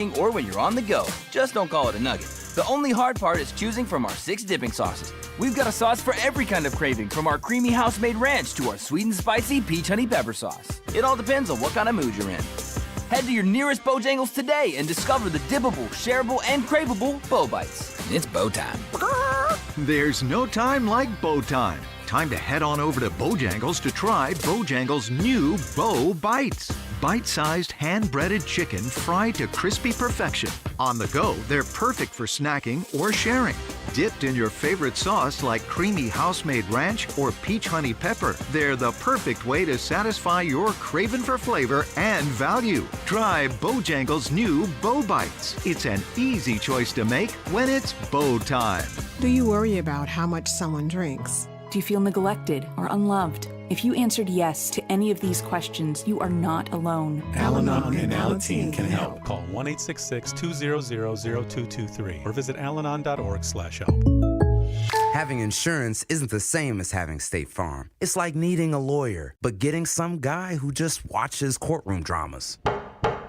or when you're on the go. Just don't call it a nugget. The only hard part is choosing from our 6 dipping sauces. We've got a sauce for every kind of craving, from our creamy house-made ranch to our sweet and spicy peach honey pepper sauce. It all depends on what kind of mood you're in. Head to your nearest Bojangles today and discover the dippable, shareable, and craveable Bo Bites. It's Bo time. There's no time like Bo time. Time to head on over to Bojangles to try Bojangles' new Bo Bites. Bite-sized, hand-breaded chicken fried to crispy perfection. On the go, they're perfect for snacking or sharing. Dipped in your favorite sauce like creamy house-made ranch or peach honey pepper, they're the perfect way to satisfy your craving for flavor and value. Try Bojangles' new Bo Bites. It's an easy choice to make when it's Bo time. Do you worry about how much someone drinks? Do you feel neglected or unloved? If you answered yes to any of these questions, you are not alone. Al-Anon and Alateen can help. Call 1-866-200-0223 or visit alanon.org/help. Having insurance isn't the same as having State Farm. It's like needing a lawyer, but getting some guy who just watches courtroom dramas.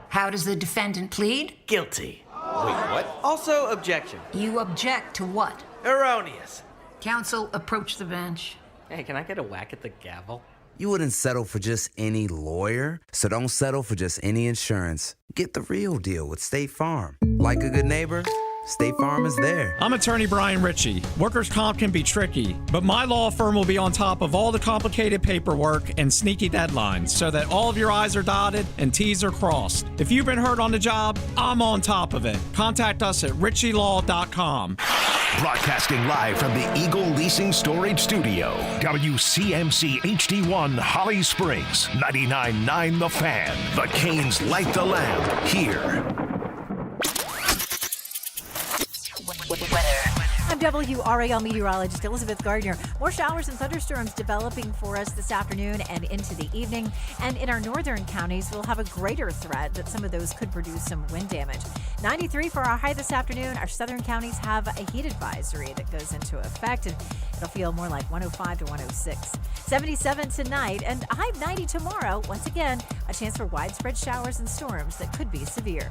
How does the defendant plead? Guilty. Wait, what? Also, objection. You object to what? Erroneous. Counsel, approach the bench. Hey, can I get a whack at the gavel? You wouldn't settle for just any lawyer, so don't settle for just any insurance. Get the real deal with State Farm. Like a good neighbor, State Farm is there. I'm attorney Brian Ritchie. Workers' comp can be tricky, but my law firm will be on top of all the complicated paperwork and sneaky deadlines so that all of your I's are dotted and T's are crossed. If you've been hurt on the job, I'm on top of it. Contact us at ritchielaw.com. Broadcasting live from the Eagle Leasing Storage Studio. WCMC HD1 Holly Springs. 99.9 The Fan. The Canes light the lamp here. I'm WRAL meteorologist Elizabeth Gardner. More showers and thunderstorms developing for us this afternoon and into the evening. And in our northern counties, we'll have a greater threat that some of those could produce some wind damage. 93 for our high this afternoon. Our southern counties have a heat advisory that goes into effect, and it'll feel more like 105 to 106. 77 tonight and a high of 90 tomorrow. Once again, a chance for widespread showers and storms that could be severe.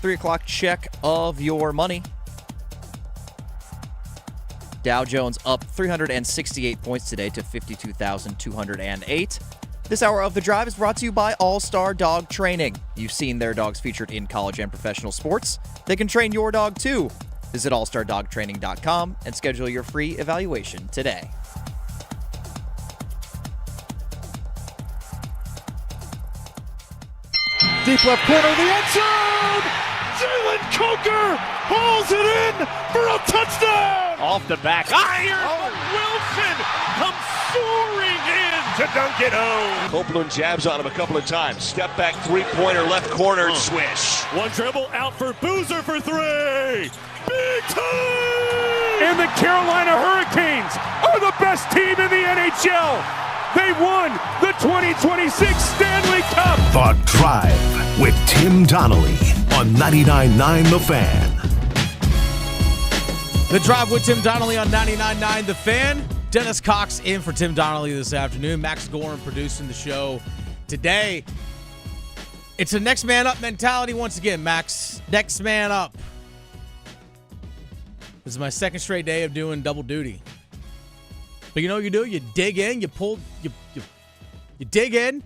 3 o'clock check of your money. Dow Jones up 368 points today to 52,208. This hour of The Drive is brought to you by All-Star Dog Training. You've seen their dogs featured in college and professional sports. They can train your dog too. Visit allstardogtraining.com and schedule your free evaluation today. Deep left corner of the end zone! Jalen Coker hauls it in for a touchdown! Off the back iron, Wilson comes soaring in to dunk it home. Copeland jabs on him a couple of times. Step back three-pointer, left corner, swish. One dribble out for Boozer for three. Big time! And the Carolina Hurricanes are the best team in the NHL. They won the 2026 Stanley Cup. The Drive with Tim Donnelly on 99.9 The Fan. The Drive with Tim Donnelly on 99.9 The Fan. Dennis Cox in for Tim Donnelly this afternoon. Max Gorham producing the show today. It's a next man up mentality once again, Max. Next man up. This is my second straight day of doing double duty. But you know what you do? You dig in, you dig in,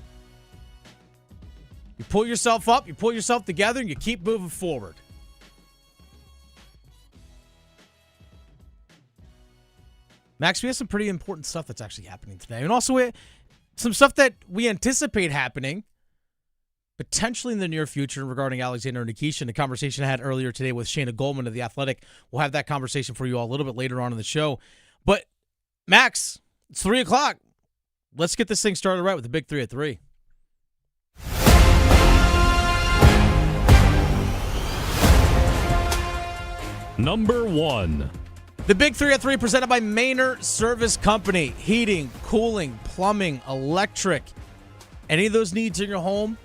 you pull yourself up, you pull yourself together, and you keep moving forward. Max, we have some pretty important stuff that's actually happening today. And also some stuff that we anticipate happening potentially in the near future regarding Alexander Nikishin. The conversation I had earlier today with Shayna Goldman of The Athletic. We'll have that conversation for you all a little bit later on in the show. But Max, it's 3 o'clock. Let's get this thing started right with the Big 3 at 3. Number 1. The Big 3 at 3 presented by Maynard Service Company. Heating, cooling, plumbing, electric. Any of those needs in your home,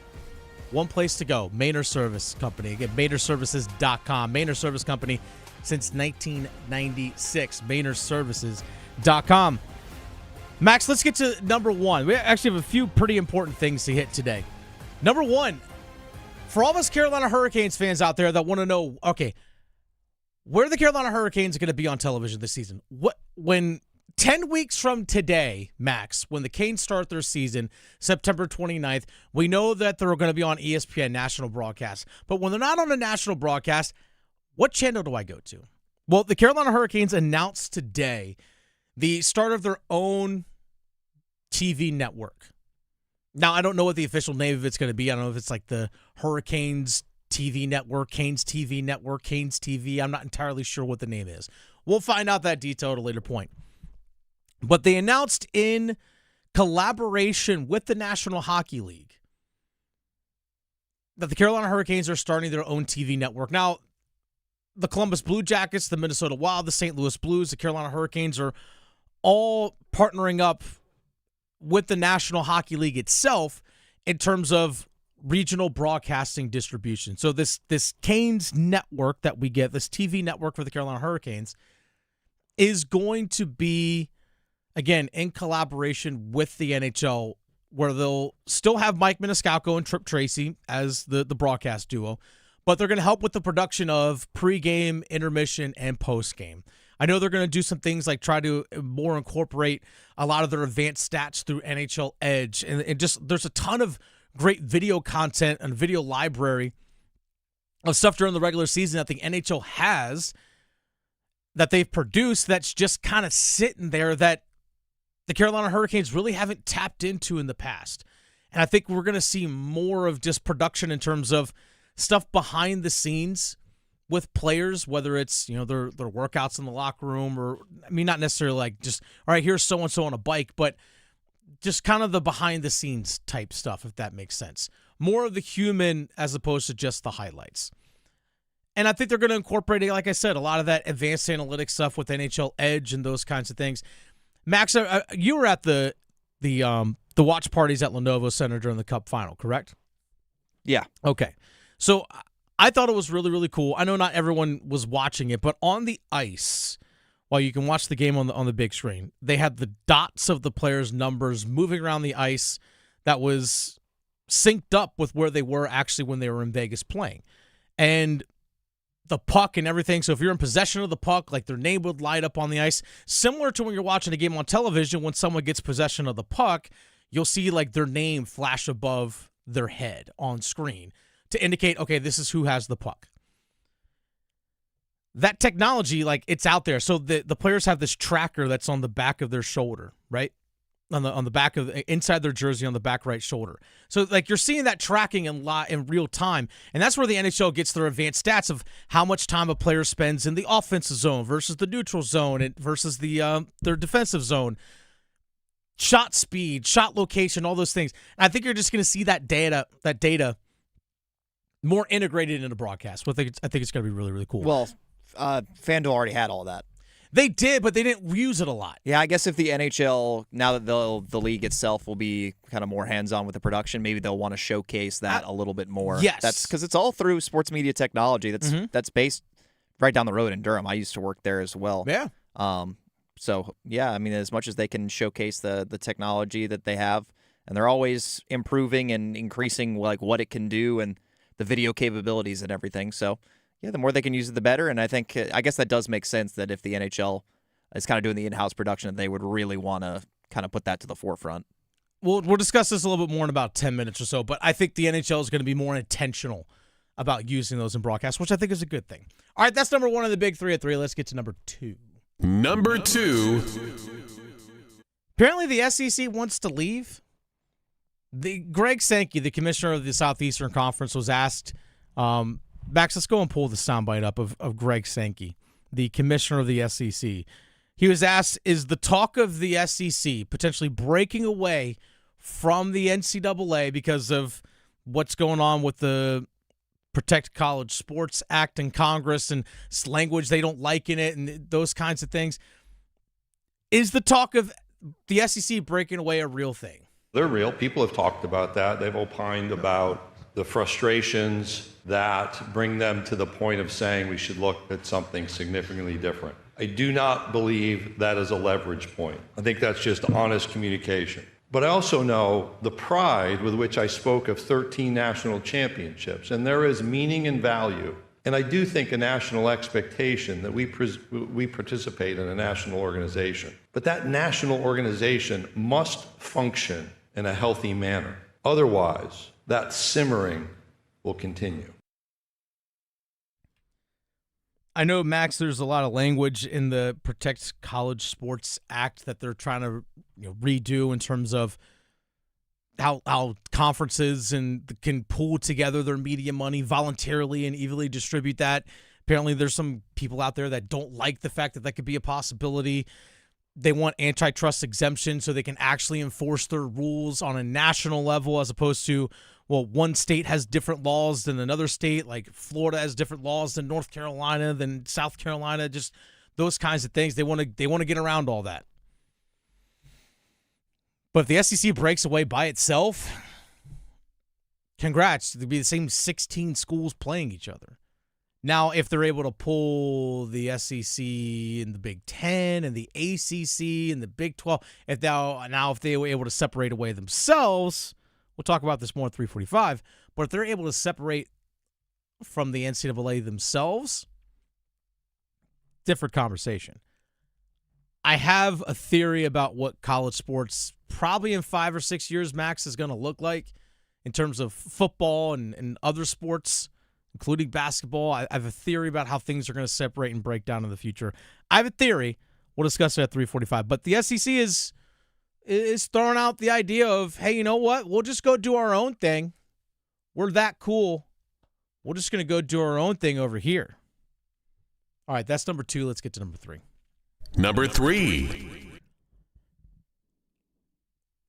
one place to go. Maynard Service Company. Again, MaynardServices.com. Maynard Service Company since 1996. MaynardServices.com. Max, let's get to number 1. We actually have a few pretty important things to hit today. Number 1, For all of us Carolina Hurricanes fans out there that want to know, okay, where are the Carolina Hurricanes going to be on television this season? When 10 weeks from today, Max, when the Canes start their season, September 29th, we know that they're going to be on ESPN national broadcast. But when they're not on a national broadcast, what channel do I go to? Well, the Carolina Hurricanes announced today the start of their own TV network. Now, I don't know what the official name of it's going to be. I don't know if it's like the Hurricanes TV network, Canes TV network, Canes TV. I'm not entirely sure what the name is. We'll find out that detail at a later point. But they announced in collaboration with the National Hockey League that the Carolina Hurricanes are starting their own TV network. Now, the Columbus Blue Jackets, the Minnesota Wild, the St. Louis Blues, the Carolina Hurricanes are all partnering up with the National Hockey League itself in terms of regional broadcasting distribution. So this Canes network that we get, this TV network for the Carolina Hurricanes, is going to be, again, in collaboration with the NHL, where they'll still have Mike Maniscalco and Trip Tracy as the broadcast duo, but they're going to help with the production of pregame, intermission, and postgame. I know they're going to do some things like try to more incorporate a lot of their advanced stats through NHL Edge, and just there's a ton of great video content and video library of stuff during the regular season that the NHL has that they've produced that's just kind of sitting there that the Carolina Hurricanes really haven't tapped into in the past. And I think we're going to see more of just production in terms of stuff behind the scenes with players, whether it's, their workouts in the locker room or, not necessarily like just, all right, here's so-and-so on a bike, but just kind of the behind the scenes type stuff, if that makes sense. More of the human as opposed to just the highlights. And I think they're going to incorporate, like I said, a lot of that advanced analytics stuff with NHL Edge and those kinds of things. Max, you were at the watch parties at Lenovo Center during the Cup final, correct? Yeah. Okay. So I thought it was really, really cool. I know not everyone was watching it, but on the ice, while you can watch the game on the big screen, they had the dots of the players' numbers moving around the ice that was synced up with where they were actually when they were in Vegas playing. And the puck and everything. So if you're in possession of the puck, like their name would light up on the ice, similar to when you're watching a game on television, when someone gets possession of the puck, you'll see like their name flash above their head on screen to indicate, okay, this is who has the puck. That technology, like, it's out there. So the players have this tracker that's on the back of their shoulder, right? On the back of inside their jersey on the back right shoulder. So like you're seeing that tracking in real time, and that's where the NHL gets their advanced stats of how much time a player spends in the offensive zone versus the neutral zone and versus their defensive zone. Shot speed, shot location, all those things. And I think you're just going to see that data more integrated into broadcast. I think it's going to be really, really cool. Well, FanDuel already had all that. They did, but they didn't use it a lot. Yeah, I guess if the NHL, now that the league itself will be kind of more hands-on with the production, maybe they'll want to showcase that a little bit more. Yes. That's because it's all through sports media technology that's based right down the road in Durham. I used to work there as well. Yeah. So, yeah, as much as they can showcase the technology that they have, and they're always improving and increasing like what it can do and the video capabilities and everything. So, yeah, the more they can use it, the better. And I guess that does make sense that if the NHL is kind of doing the in-house production, they would really want to kind of put that to the forefront. We'll discuss this a little bit more in about 10 minutes or so, but I think the NHL is going to be more intentional about using those in broadcast, which I think is a good thing. All right, that's number one of the big 3 at 3. Let's get to number 2. Number 2. Apparently the SEC wants to leave. Greg Sankey, the commissioner of the Southeastern Conference, was asked, Max, let's go and pull the soundbite up of Greg Sankey, the commissioner of the SEC. He was asked, is the talk of the SEC potentially breaking away from the NCAA because of what's going on with the Protect College Sports Act in Congress and language they don't like in it and those kinds of things? Is the talk of the SEC breaking away a real thing? They're real. People have talked about that. They've opined about the frustrations that bring them to the point of saying we should look at something significantly different. I do not believe that is a leverage point. I think that's just honest communication. But I also know the pride with which I spoke of 13 national championships, and there is meaning and value. And I do think a national expectation that we participate in a national organization. But that national organization must function in a healthy manner. Otherwise, that simmering will continue. I know, Max, there's a lot of language in the Protect College Sports Act that they're trying to redo in terms of how conferences can pool together their media money voluntarily and evenly distribute that. Apparently, there's some people out there that don't like the fact that that could be a possibility. They want antitrust exemption so they can actually enforce their rules on a national level as opposed to, well, one state has different laws than another state, like Florida has different laws than North Carolina, than South Carolina, just those kinds of things. They want to get around all that. But if the SEC breaks away by itself, congrats. There'll be the same 16 schools playing each other. Now, if they're able to pull the SEC and the Big Ten and the ACC and the Big 12, if they were able to separate away themselves, we'll talk about this more at 345, but if they're able to separate from the NCAA themselves, different conversation. I have a theory about what college sports probably in 5 or 6 years, Max, is going to look like in terms of football and other sports, including basketball. I have a theory about how things are going to separate and break down in the future. I have a theory. We'll discuss it at 345. But the SEC is throwing out the idea of, hey, you know what? We'll just go do our own thing. We're that cool. We're just going to go do our own thing over here. All right, that's number 2. Let's get to number 3. Number 3.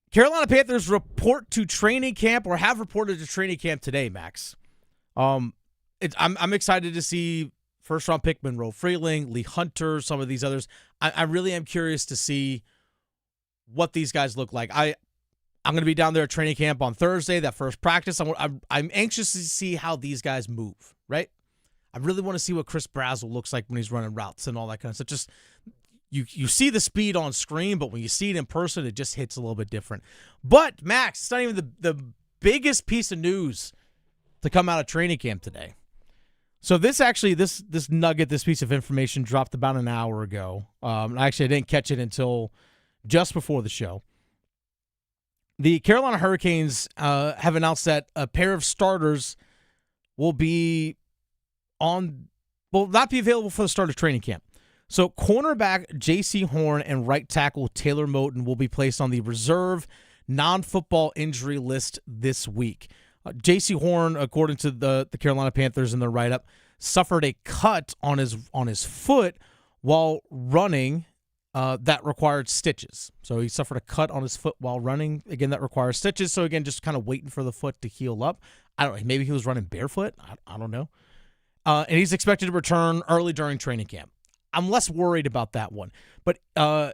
Carolina Panthers report to training camp or have reported to training camp today, Max. I'm excited to see first-round pick Monroe Freeling, Lee Hunter, some of these others. I really am curious to see what these guys look like. I'm going to be down there at training camp on Thursday, that first practice. I'm anxious to see how these guys move, right? I really want to see what Chris Brazzell looks like when he's running routes and all that kind of stuff. Just you see the speed on screen, but when you see it in person, it just hits a little bit different. But, Max, it's not even the biggest piece of news to come out of training camp today. So this nugget, this piece of information dropped about an hour ago. Actually, I didn't catch it until just before the show. The Carolina Hurricanes have announced that a pair of starters will not be available for the start of training camp. So cornerback J.C. Horn and right tackle Taylor Moton will be placed on the reserve non-football injury list this week. J.C. Horn, according to the Carolina Panthers in their write-up, suffered a cut on his foot while running that required stitches. So he suffered a cut on his foot while running. Again, that requires stitches. So again, just kind of waiting for the foot to heal up. I don't know. Maybe he was running barefoot. I don't know. And he's expected to return early during training camp. I'm less worried about that one. But because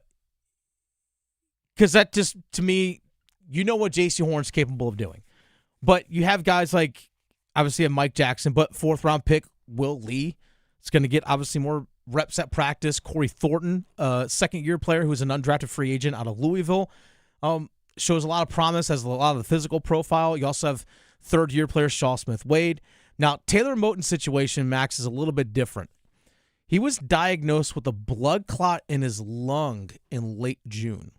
that just, to me, you know what J.C. Horn's capable of doing. But you have guys like, obviously, Mike Jackson, but fourth-round pick Will Lee. It's going to get, obviously, more reps at practice. Corey Thornton, second-year player who's an undrafted free agent out of Louisville, shows a lot of promise, has a lot of the physical profile. You also have third-year player Shaw Smith-Wade. Now, Taylor Moton's situation, Max, is a little bit different. He was diagnosed with a blood clot in his lung in late June.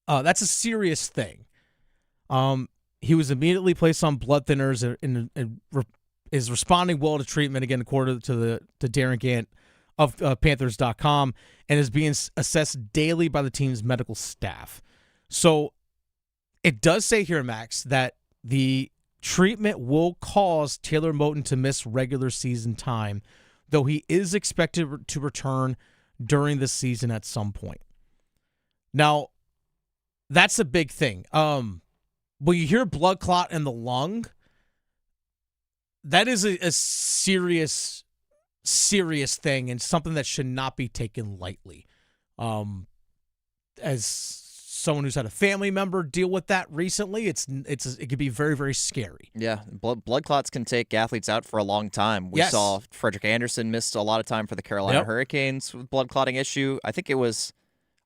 That's a serious thing. He was immediately placed on blood thinners and is responding well to treatment, again, according to Darren Gant of Panthers.com, and is being assessed daily by the team's medical staff. So it does say here, Max, that the treatment will cause Taylor Moton to miss regular season time, though he is expected to return during the season at some point. Now, that's a big thing. When you hear blood clot in the lung, that is a serious thing and something that should not be taken lightly. As someone who's had a family member deal with that recently, it could be very, very scary. Yeah, blood clots can take athletes out for a long time. We saw Frederick Anderson missed a lot of time for the Carolina Hurricanes with blood clotting issue. I think it was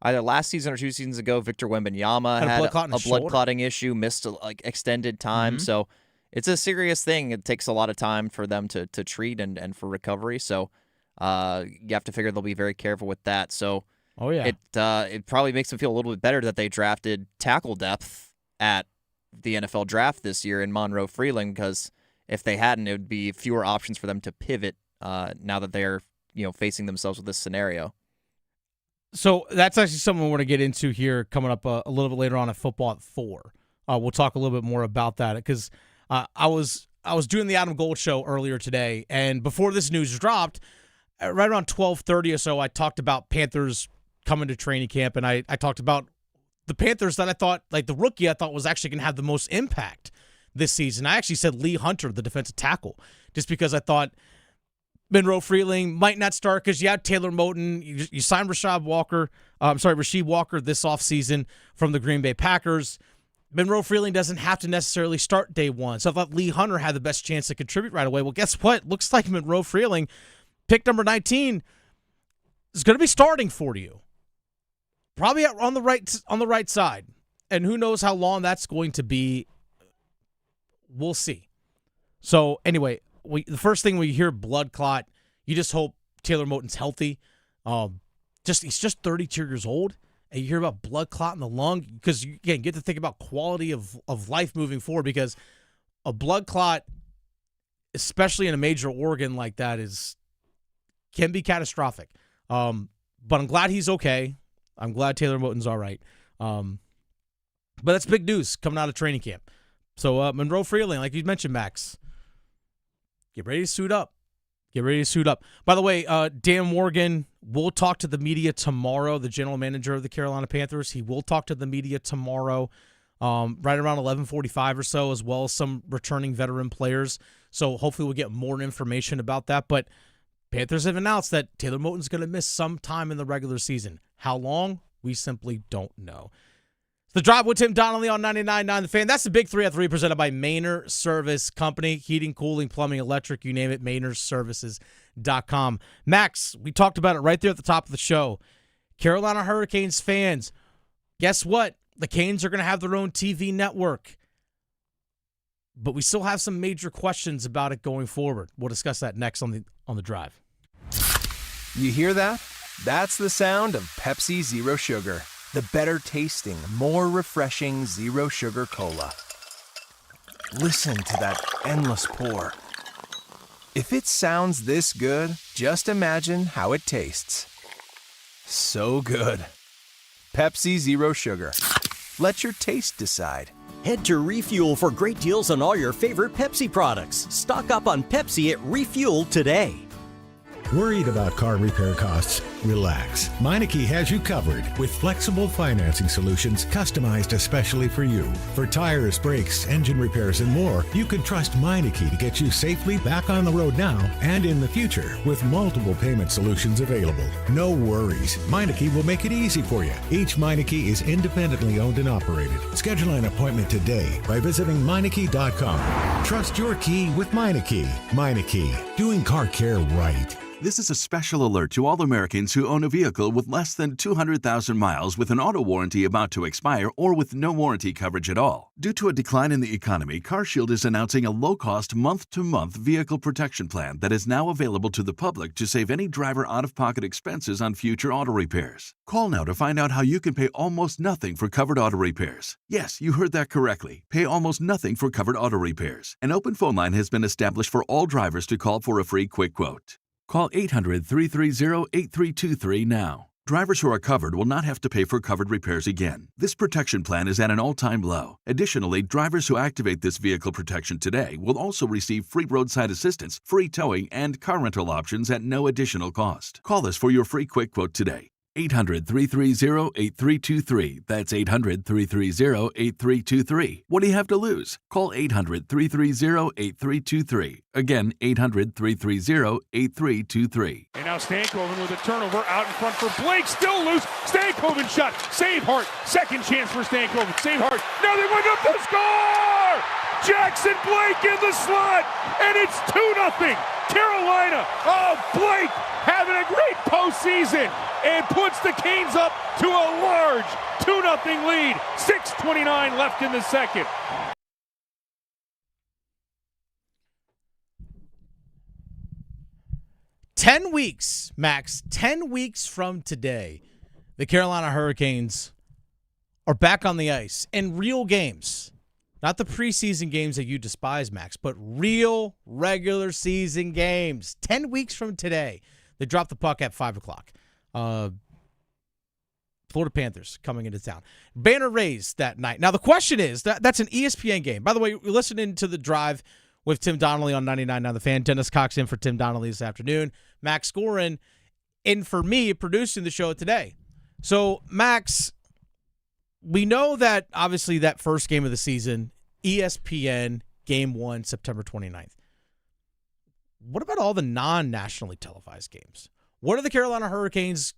either last season or 2 seasons ago, Victor Wembanyama had a blood clotting issue, missed extended time. Mm-hmm. So it's a serious thing. It takes a lot of time for them to treat and for recovery. So you have to figure they'll be very careful with that. So it probably makes them feel a little bit better that they drafted tackle depth at the NFL draft this year in Monroe Freeling, because if they hadn't, it would be fewer options for them to pivot now that they're facing themselves with this scenario. So that's actually something we want to get into here coming up a little bit later on at Football at 4. We'll talk a little bit more about that because I was doing the Adam Gold show earlier today, and before this news dropped, right around 12:30 or so, I talked about Panthers coming to training camp, and I talked about the Panthers that I thought, like the rookie I thought was actually going to have the most impact this season. I actually said Lee Hunter, the defensive tackle, just because I thought Monroe Freeling might not start because you had Taylor Moton. You signed Rasheed Walker this offseason from the Green Bay Packers. Monroe Freeling doesn't have to necessarily start day one. So I thought Lee Hunter had the best chance to contribute right away. Well, guess what? Looks like Monroe Freeling, pick number 19, is going to be starting for you. Probably on the right side. And who knows how long that's going to be. We'll see. So anyway, the first thing we hear blood clot, you just hope Taylor Moton's healthy. He's just 32 years old, and you hear about blood clot in the lung because you again get to think about quality of life moving forward, because a blood clot, especially in a major organ like that, can be catastrophic. But I'm glad he's okay. I'm glad Taylor Moton's all right. But that's big news coming out of training camp. So Monroe Freeling, like you mentioned, Max, get ready to suit up. Get ready to suit up. By the way, Dan Morgan will talk to the media tomorrow, the general manager of the Carolina Panthers. He will talk to the media tomorrow, right around 11:45 or so, as well as some returning veteran players. So hopefully we'll get more information about that. But Panthers have announced that Taylor Moton's going to miss some time in the regular season. How long? We simply don't know. The Drive with Tim Donnelly on 99.9 The Fan. That's the Big 3 at 3 presented by Maynard Service Company. Heating, cooling, plumbing, electric, you name it, MaynardServices.com. Max, we talked about it right there at the top of the show. Carolina Hurricanes fans, guess what? The Canes are going to have their own TV network. But we still have some major questions about it going forward. We'll discuss that next on the Drive. You hear that? That's the sound of Pepsi Zero Sugar. The better tasting, more refreshing Zero Sugar Cola. Listen to that endless pour. If it sounds this good, just imagine how it tastes. So good. Pepsi Zero Sugar. Let your taste decide. Head to Refuel for great deals on all your favorite Pepsi products. Stock up on Pepsi at Refuel today. Worried about car repair costs? Relax. Meineke has you covered with flexible financing solutions customized especially for you. For tires, brakes, engine repairs, and more, you can trust Meineke to get you safely back on the road now and in the future with multiple payment solutions available. No worries. Meineke will make it easy for you. Each Meineke is independently owned and operated. Schedule an appointment today by visiting Meineke.com. Trust your key with Meineke. Meineke, doing car care right. This is a special alert to all Americans who own a vehicle with less than 200,000 miles with an auto warranty about to expire or with no warranty coverage at all. Due to a decline in the economy, CarShield is announcing a low-cost month-to-month vehicle protection plan that is now available to the public to save any driver out-of-pocket expenses on future auto repairs. Call now to find out how you can pay almost nothing for covered auto repairs. Yes, you heard that correctly. Pay almost nothing for covered auto repairs. An open phone line has been established for all drivers to call for a free quick quote. Call 800-330-8323 now. Drivers who are covered will not have to pay for covered repairs again. This protection plan is at an all-time low. Additionally, drivers who activate this vehicle protection today will also receive free roadside assistance, free towing, and car rental options at no additional cost. Call us for your free quick quote today. 800-330-8323. That's 800-330-8323. What do you have to lose? Call 800-330-8323. Again, 800-330-8323. And now Stankoven with a turnover out in front for Blake. Still loose. Stankoven shot. Save Hart. Second chance for Stankoven. Save Hart. Now they went up to score! Jackson Blake in the slot, and it's 2-0. Carolina. Oh, Blake having a great postseason and puts the Canes up to a large 2-0 lead. 6:29 left in the second. "10 weeks, Max, 10 weeks from today, the Carolina Hurricanes are back on the ice in real games. Not the preseason games that you despise, Max, but real regular season games. 10 weeks from today, they drop the puck at 5 o'clock. Florida Panthers coming into town. Banner raised that night. Now, the question is, that's an ESPN game. By the way, we're listening to The Drive with Tim Donnelly on 99.9 The Fan. Dennis Cox in for Tim Donnelly this afternoon. Max Gorin in for me producing the show today. So, Max, we know that, obviously, that first game of the season, ESPN, Game 1, September 29th. What about all the non-nationally televised games? What are the Carolina Hurricanes?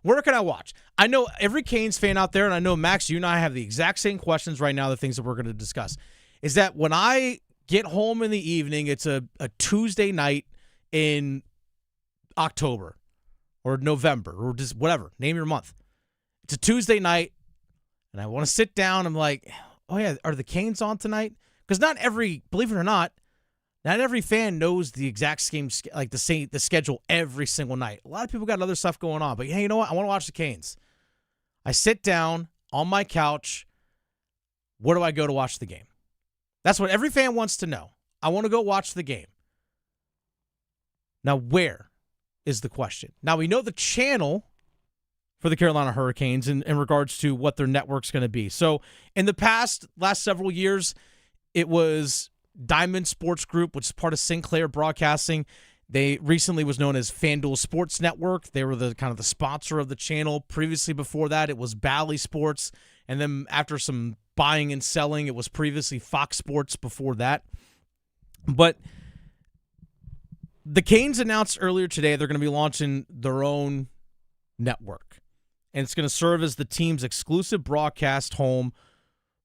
Where can I watch? I know every Canes fan out there, and I know, Max, you and I have the exact same questions right now, the things that we're going to discuss, is that when I get home in the evening, it's a Tuesday night in October or November or just whatever, name your month. It's a Tuesday night, and I want to sit down. I'm like, oh, yeah, are the Canes on tonight? Because believe it or not every fan knows the exact game, like the schedule every single night. A lot of people got other stuff going on, but hey, you know what? I want to watch the Canes. I sit down on my couch. Where do I go to watch the game? That's what every fan wants to know. I want to go watch the game. Now, where is the question? Now, we know the channel for the Carolina Hurricanes in regards to what their network's going to be. So, in the last several years, it was Diamond Sports Group, which is part of Sinclair Broadcasting. They recently was known as FanDuel Sports Network. They were the kind of the sponsor of the channel. Previously, before that, it was Bally Sports. And then after some buying and selling, it was previously Fox Sports before that. But the Canes announced earlier today they're going to be launching their own network. And it's going to serve as the team's exclusive broadcast home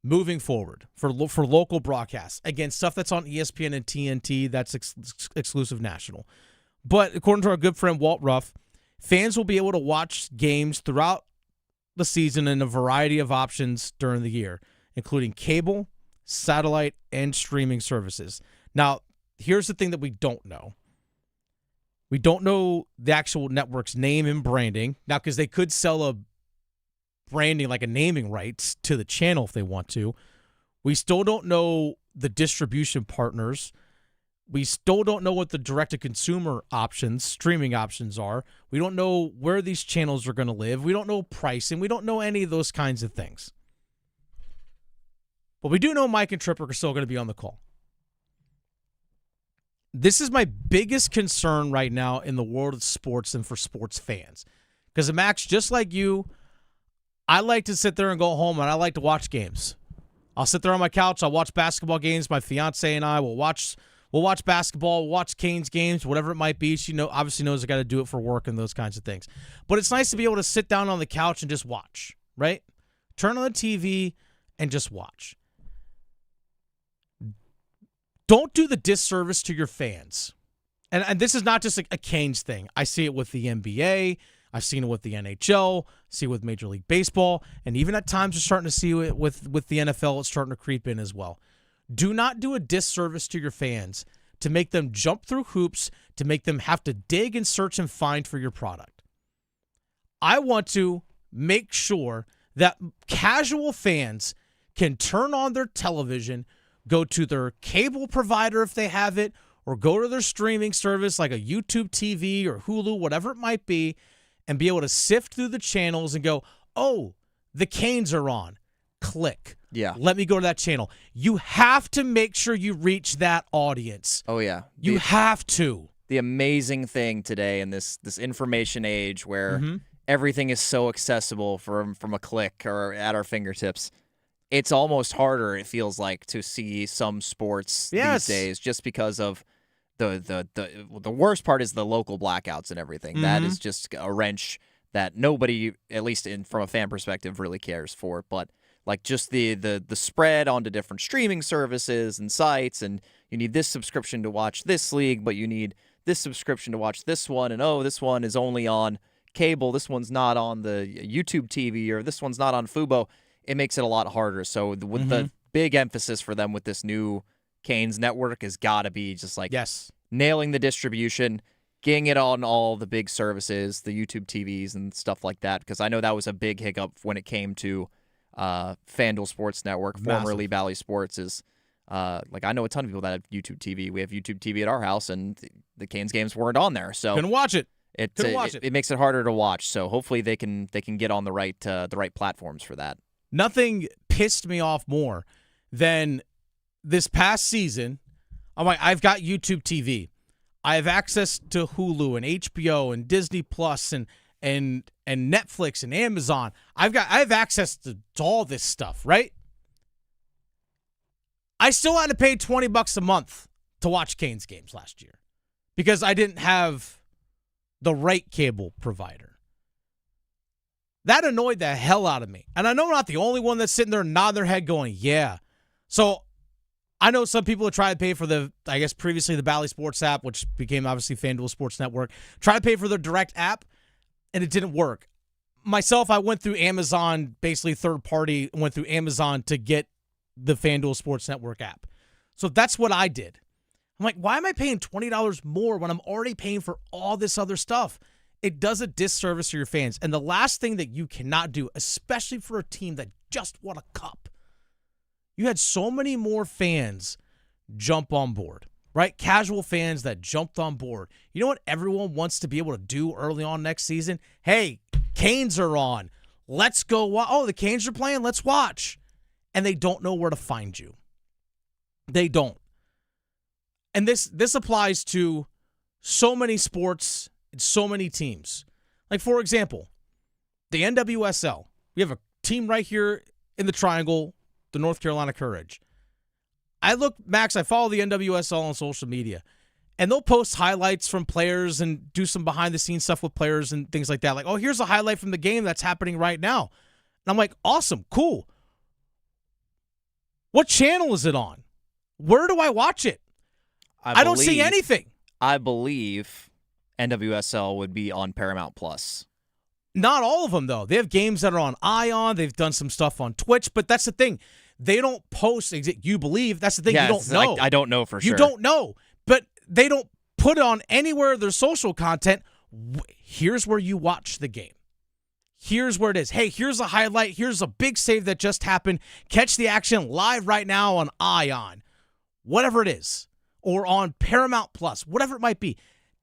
moving forward for local broadcasts. Again, stuff that's on ESPN and TNT, that's exclusive national. But according to our good friend Walt Ruff, fans will be able to watch games throughout the season in a variety of options during the year, including cable, satellite, and streaming services. Now, here's the thing that we don't know. We don't know the actual network's name and branding. Now, because they could sell a branding, like a naming rights to the channel if they want to. We still don't know the distribution partners. We still don't know what the direct-to-consumer options, streaming options are. We don't know where these channels are going to live. We don't know pricing. We don't know any of those kinds of things. But we do know Mike and Tripper are still going to be on the call. This is my biggest concern right now in the world of sports and for sports fans. Because, Max, just like you, I like to sit there and go home, and I like to watch games. I'll sit there on my couch. I'll watch basketball games. My fiance and I will watch basketball, we'll watch Canes games, whatever it might be. She obviously knows I got to do it for work and those kinds of things. But it's nice to be able to sit down on the couch and just watch, right? Turn on the TV and just watch. Don't do the disservice to your fans. And this is not just a Canes thing. I see it with the NBA. I've seen it with the NHL, see it with Major League Baseball, and even at times we're starting to see it with the NFL. It's starting to creep in as well. Do not do a disservice to your fans to make them jump through hoops, to make them have to dig and search and find for your product. I want to make sure that casual fans can turn on their television, go to their cable provider if they have it, or go to their streaming service like a YouTube TV or Hulu, whatever it might be, and be able to sift through the channels and go, oh, the Canes are on. Click. Yeah. Let me go to that channel. You have to make sure you reach that audience. Oh, yeah. You have to. The amazing thing today in this information age where everything is so accessible from a click or at our fingertips, it's almost harder, it feels like, to see some sports these days just because of the worst part is the local blackouts and everything. That is just a wrench that nobody, at least from a fan perspective, really cares for. But like just the spread onto different streaming services and sites, and you need this subscription to watch this league, but you need this subscription to watch this one, and this one is only on cable, this one's not on the YouTube TV, or this one's not on Fubo. It makes it a lot harder. So with the big emphasis for them with this new Canes network has got to be just like nailing the distribution, getting it on all the big services, the YouTube TVs and stuff like that, because I know that was a big hiccup when it came to FanDuel Sports Network, formerly Valley Sports. Is like I know a ton of people that have YouTube TV. We have YouTube TV at our house, and the Canes games weren't on there, so couldn't watch it. It makes it harder to watch. So hopefully they can get on the right platforms for that. Nothing pissed me off more than this past season. I'm like, I've got YouTube TV. I have access to Hulu and HBO and Disney Plus and Netflix and Amazon. I have access to all this stuff, right? I still had to pay $20 a month to watch Canes games last year because I didn't have the right cable provider. That annoyed the hell out of me. And I know I'm not the only one that's sitting there nodding their head going, yeah. So I know some people have tried to pay for previously the Valley Sports app, which became obviously FanDuel Sports Network, tried to pay for their direct app, and it didn't work. Myself, I went through Amazon, basically third party, went through Amazon to get the FanDuel Sports Network app. So that's what I did. I'm like, why am I paying $20 more when I'm already paying for all this other stuff? It does a disservice to your fans. And the last thing that you cannot do, especially for a team that just won a cup, you had so many more fans jump on board, right? Casual fans that jumped on board. You know what everyone wants to be able to do early on next season? Hey, Canes are on. Let's go. Oh, the Canes are playing. Let's watch. And they don't know where to find you. They don't. And this applies to so many sports and so many teams. Like, for example, the NWSL. We have a team right here in the Triangle, the North Carolina Courage. I follow the NWSL on social media, and they'll post highlights from players and do some behind-the-scenes stuff with players and things like that. Like, oh, here's a highlight from the game that's happening right now. And I'm like, awesome, cool. What channel is it on? Where do I watch it? I don't see anything. I believe NWSL would be on Paramount Plus. Not all of them, though. They have games that are on ION. They've done some stuff on Twitch, but that's the thing. They don't post. You believe. That's the thing. You don't know. I don't know for sure. You don't know, but they don't put it on anywhere their social content. Here's where you watch the game. Here's where it is. Hey, here's a highlight. Here's a big save that just happened. Catch the action live right now on ION, whatever it is, or on Paramount Plus, whatever it might be.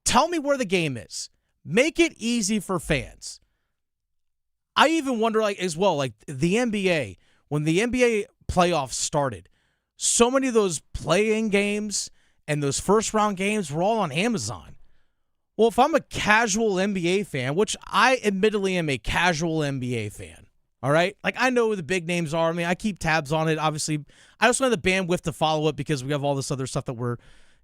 Tell me where the game is. Make it easy for fans. I even wonder, as well, the NBA, when the NBA playoffs started, so many of those play-in games and those first-round games were all on Amazon. Well, if I'm a casual NBA fan, which I admittedly am a casual NBA fan, all right? I know who the big names are. I mean, I keep tabs on it. Obviously, I also have the bandwidth to follow it because we have all this other stuff that we're,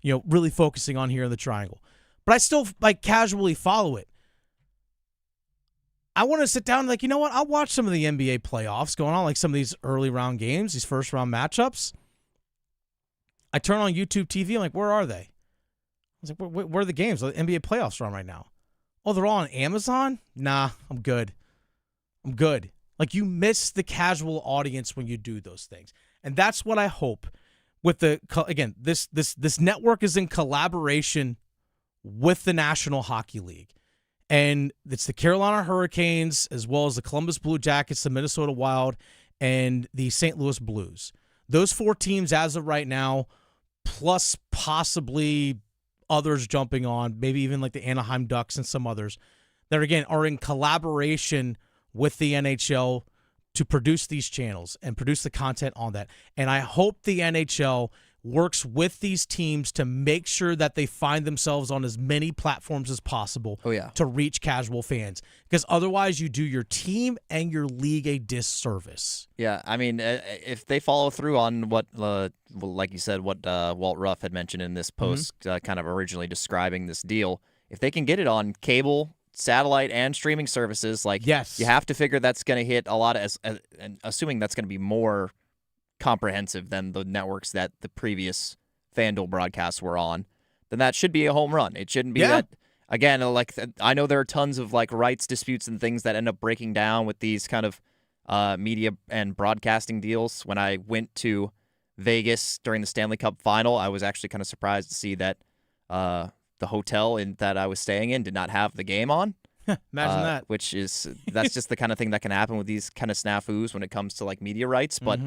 really focusing on here in the Triangle. But I still, casually follow it. I want to sit down and, you know what? I'll watch some of the NBA playoffs going on, some of these early round games, these first round matchups. I turn on YouTube TV. I'm like, where are they? I was like, where are the games? The NBA playoffs are on right now. Oh, they're all on Amazon? Nah, I'm good. You miss the casual audience when you do those things. And that's what I hope with this network is in collaboration with the National Hockey League. And it's the Carolina Hurricanes as well as the Columbus Blue Jackets, the Minnesota Wild, and the St. Louis Blues. Those four teams as of right now, plus possibly others jumping on, maybe even the Anaheim Ducks and some others that, again, are in collaboration with the NHL to produce these channels and produce the content on that. And I hope the NHL works with these teams to make sure that they find themselves on as many platforms as possible to reach casual fans. Because otherwise you do your team and your league a disservice. Yeah, I mean, if they follow through on what, like you said, what Walt Ruff had mentioned in this post, kind of originally describing this deal, if they can get it on cable, satellite and streaming services. Like, yes, you have to figure that's going to hit a lot of, and assuming that's going to be more comprehensive than the networks that the previous FanDuel broadcasts were on, then that should be a home run. It shouldn't be that. Again, like, I know there are tons of like rights disputes and things that end up breaking down with these kind of media and broadcasting deals. When I went to Vegas during the Stanley Cup final, I was actually kind of surprised to see that the hotel that I was staying in did not have the game on. Imagine that. That's just the kind of thing that can happen with these kind of snafus when it comes to like media rights. But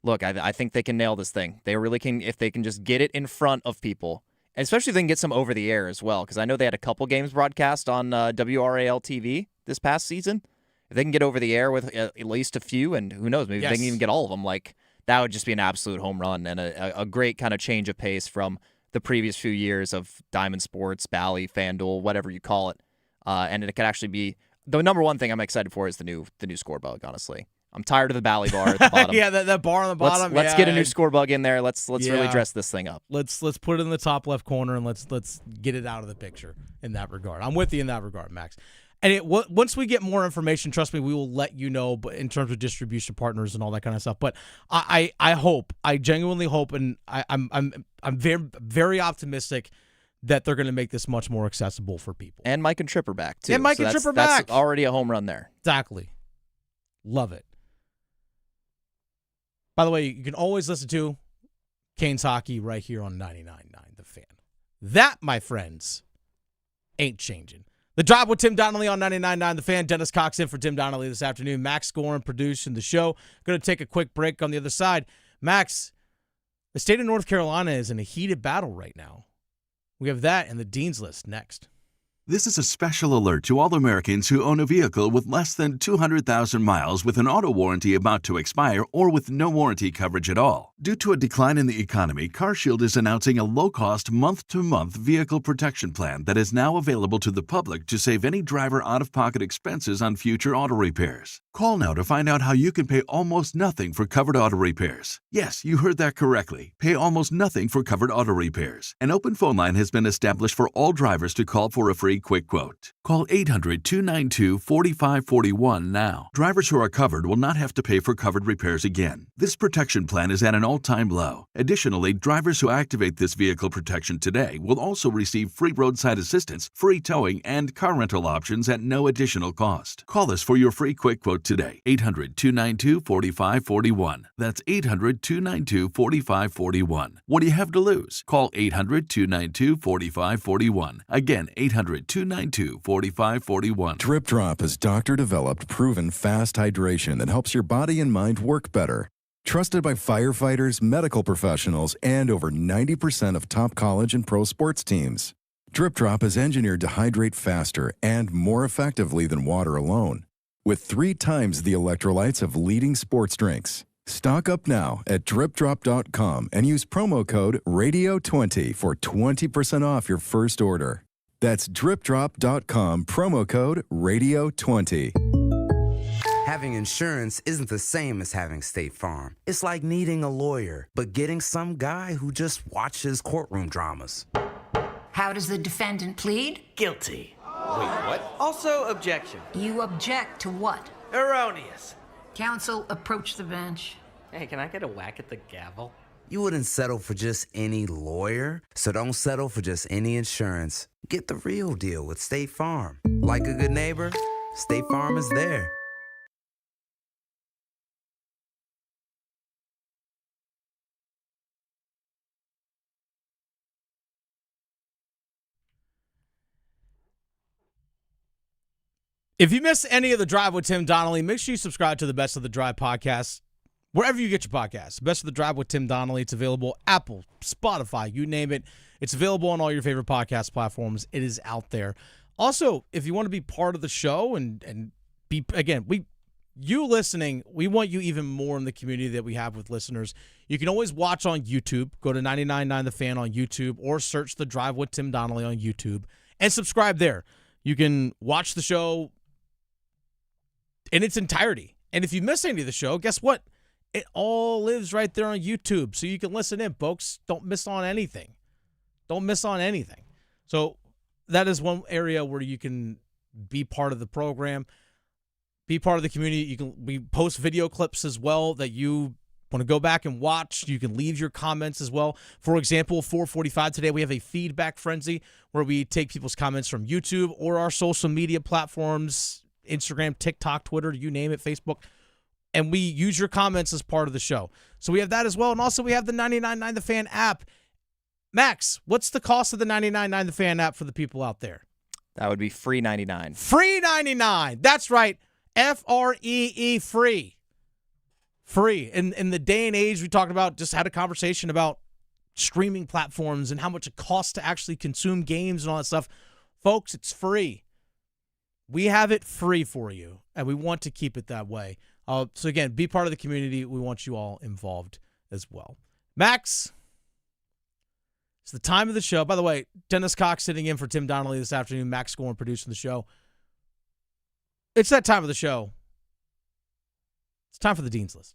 look, I think they can nail this thing. They really can, if they can just get it in front of people. Especially if they can get some over the air as well, because I know they had a couple games broadcast on WRAL TV this past season. If they can get over the air with at least a few, and who knows, maybe they can even get all of them, like, that would just be an absolute home run and a great kind of change of pace from the previous few years of Diamond Sports, Bally, FanDuel, whatever you call it. And it could actually be the number one thing I'm excited for is the new score bug, honestly. I'm tired of the Bally bar at the bottom. Yeah, that bar on the bottom. Let's get a new score bug in there. Let's really dress this thing up. Let's put it in the top left corner and let's get it out of the picture in that regard. I'm with you in that regard, Max. And once we get more information, trust me, we will let you know. But in terms of distribution partners and all that kind of stuff. But I genuinely hope, and I'm very, very optimistic that they're going to make this much more accessible for people. And Mike and Tripper back too. And Mike and Tripper back. That's already a home run there. Exactly. Love it. By the way, you can always listen to Canes Hockey right here on 99.9 The Fan. That, my friends, ain't changing. The Drive with Tim Donnelly on 99.9 The Fan. Dennis Cox in for Tim Donnelly this afternoon. Max Gorin producing the show. Going to take a quick break on the other side. Max, the state of North Carolina is in a heated battle right now. We have that and the Dean's List next. This is a special alert to all Americans who own a vehicle with less than 200,000 miles with an auto warranty about to expire or with no warranty coverage at all. Due to a decline in the economy, CarShield is announcing a low-cost month-to-month vehicle protection plan that is now available to the public to save any driver out-of-pocket expenses on future auto repairs. Call now to find out how you can pay almost nothing for covered auto repairs. Yes, you heard that correctly. Pay almost nothing for covered auto repairs. An open phone line has been established for all drivers to call for a free quick quote. Call 800-292-4541 now. Drivers who are covered will not have to pay for covered repairs again. This protection plan is at an all-time low. Additionally, drivers who activate this vehicle protection today will also receive free roadside assistance, free towing, and car rental options at no additional cost. Call us for your free quick quote today. 800-292-4541. That's 800-292-4541. What do you have to lose? Call 800-292-4541. Again, 800-292-4541. Drip Drop is doctor-developed, proven fast hydration that helps your body and mind work better. Trusted by firefighters, medical professionals, and over 90% of top college and pro sports teams. Drip Drop is engineered to hydrate faster and more effectively than water alone, with 3 times the electrolytes of leading sports drinks. Stock up now at dripdrop.com and use promo code RADIO20 for 20% off your first order. That's dripdrop.com, promo code RADIO20. Having insurance isn't the same as having State Farm. It's like needing a lawyer, but getting some guy who just watches courtroom dramas. How does the defendant plead? Guilty. Wait, what? Also, objection. You object to what? Erroneous. Counsel, approach the bench. Hey, can I get a whack at the gavel? You wouldn't settle for just any lawyer, so don't settle for just any insurance. Get the real deal with State Farm. Like a good neighbor, State Farm is there. If you miss any of the Drive with Tim Donnelly, make sure you subscribe to the Best of the Drive podcast, wherever you get your podcasts. Best of the Drive with Tim Donnelly. It's available Apple, Spotify, you name it. It's available on all your favorite podcast platforms. It is out there. Also, if you want to be part of the show and be, again, you listening, we want you even more in the community that we have with listeners. You can always watch on YouTube. Go to 99.9 The Fan on YouTube or search the Drive with Tim Donnelly on YouTube and subscribe there. You can watch the show in its entirety. And if you miss any of the show, guess what? It all lives right there on YouTube, so you can listen in, folks. Don't miss on anything. Don't miss on anything. So that is one area where you can be part of the program, be part of the community. We post video clips as well that you want to go back and watch. You can leave your comments as well. For example, 4:45 today, we have a feedback frenzy where we take people's comments from YouTube or our social media platforms, Instagram, TikTok, Twitter, you name it, Facebook, and we use your comments as part of the show. So we have that as well. And also we have the 99.9 The Fan app. Max, what's the cost of the 99.9 The Fan app for the people out there? That would be free 99. Free 99. That's right. Free. Free. Free. In the day and age, we talked about, just had a conversation about streaming platforms and how much it costs to actually consume games and all that stuff. Folks, it's free. We have it free for you, and we want to keep it that way. So again, be part of the community. We want you all involved as well. Max, it's the time of the show. By the way, Dennis Cox sitting in for Tim Donnelly this afternoon. Max Gorn producing the show. It's that time of the show. It's time for the Dean's List.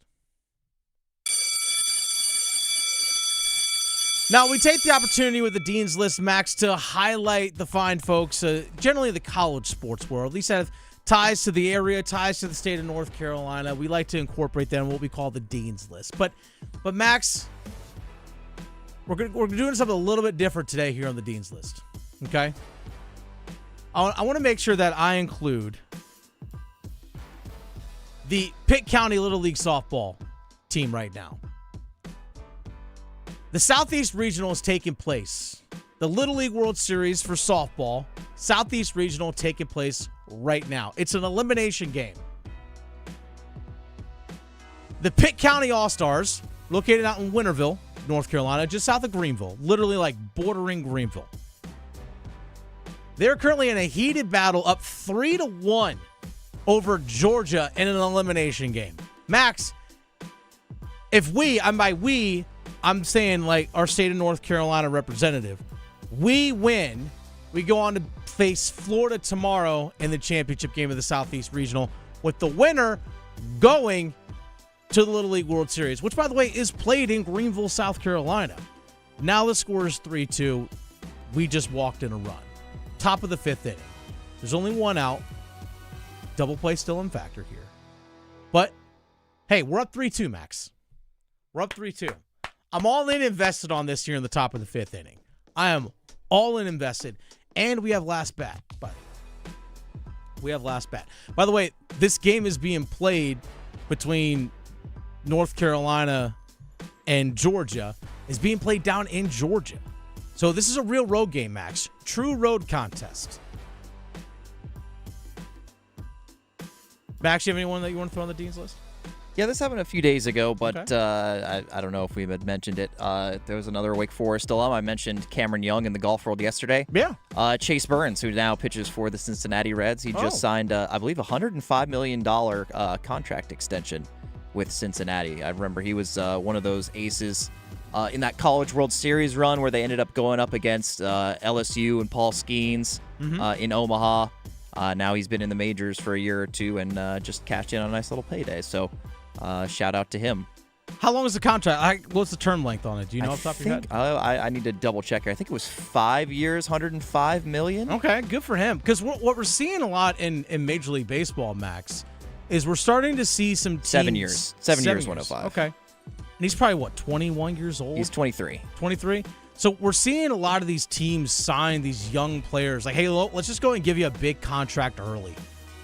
Now, we take the opportunity with the Dean's List, Max, to highlight the fine folks, generally the college sports world, at least that have ties to the area, ties to the state of North Carolina. We like to incorporate that in what we call the Dean's List. But Max, we're doing something a little bit different today here on the Dean's List, okay? I want to make sure that I include the Pitt County Little League softball team right now. The Southeast Regional is taking place. The Little League World Series for softball, Southeast Regional, taking place right now. It's an elimination game. The Pitt County All-Stars, located out in Winterville, North Carolina, just south of Greenville, literally like bordering Greenville. They're currently in a heated battle, up 3-1 over Georgia in an elimination game. Max, if I'm saying like our state of North Carolina representative, we win, we go on to face Florida tomorrow in the championship game of the Southeast Regional, with the winner going to the Little League World Series, which, by the way, is played in Greenville, South Carolina. Now the score is 3-2. We just walked in a run. Top of the fifth inning. There's only one out. Double play still in factor here. But, hey, we're up 3-2, Max. We're up 3-2. I'm all in invested on this here in the top of the fifth inning. I am all in invested. And we have last bat, by the way. We have last bat. By the way, this game is being played between North Carolina and Georgia. Is being played down in Georgia. So this is a real road game, Max. True road contest. Max, you have anyone that you want to throw on the Dean's List? Yeah, this happened a few days ago, but okay. I don't know if we had mentioned it. There was another Wake Forest alum. I mentioned Cameron Young in the golf world yesterday. Yeah. Chase Burns, who now pitches for the Cincinnati Reds. He just signed, I believe, a $105 million contract extension with Cincinnati. I remember he was one of those aces in that College World Series run where they ended up going up against LSU and Paul Skeens in Omaha. Now he's been in the majors for a year or two and just cashed in on a nice little payday. So shout out to him. How long is the contract? What's the term length on it? Do you know off the top of your head? I need to double check here. I think it was 5 years, $105 million. Okay, good for him. Because what we're seeing a lot in Major League Baseball, Max, is we're starting to see some teams. 7 years. 7 years, 105. Okay. And he's probably, 21 years old? He's 23. 23? So we're seeing a lot of these teams sign these young players. Like, hey, let's just go and give you a big contract early,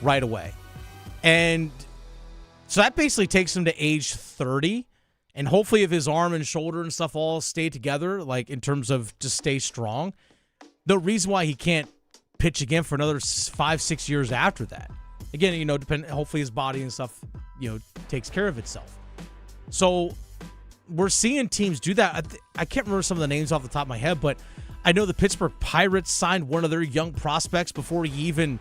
right away. And so that basically takes him to age 30. And hopefully if his arm and shoulder and stuff all stay together, like in terms of just stay strong, the reason why he can't pitch again for another 5-6 years after that. Again, hopefully his body and stuff, takes care of itself. So we're seeing teams do that. I can't remember some of the names off the top of my head, but I know the Pittsburgh Pirates signed one of their young prospects before he even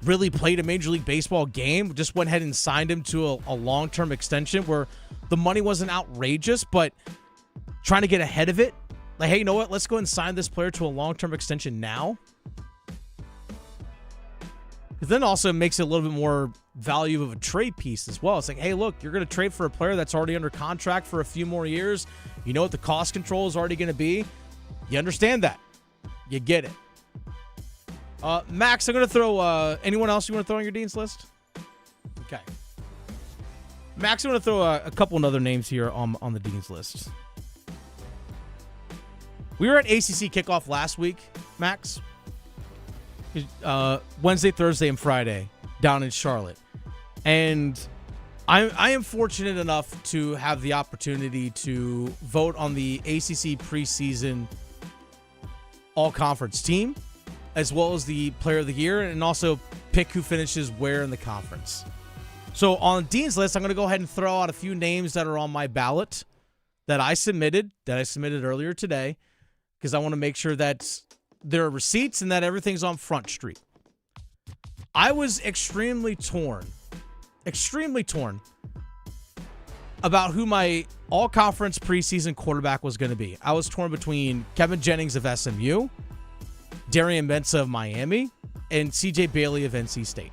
really played a Major League Baseball game. Just went ahead and signed him to a long-term extension where the money wasn't outrageous, but trying to get ahead of it. Like, hey, you know what? Let's go and sign this player to a long-term extension now. Because then also it makes it a little bit more value of a trade piece as well. It's like, hey, look, you're going to trade for a player that's already under contract for a few more years. You know what the cost control is already going to be. You understand that. You get it. Max, I'm going to throw anyone else you want to throw on your Dean's list? Okay. Max, I'm going to throw a couple of other names here on the Dean's list. We were at ACC kickoff last week, Max. Wednesday, Thursday, and Friday down in Charlotte. And I am fortunate enough to have the opportunity to vote on the ACC preseason all-conference team, as well as the player of the year, and also pick who finishes where in the conference. So on Dean's list, I'm going to go ahead and throw out a few names that are on my ballot that I submitted earlier today, because I want to make sure that there are receipts and that everything's on Front Street. I was extremely torn about who my all-conference preseason quarterback was going to be. I was torn between Kevin Jennings of SMU, Darian Mensah of Miami, and CJ Bailey of NC State.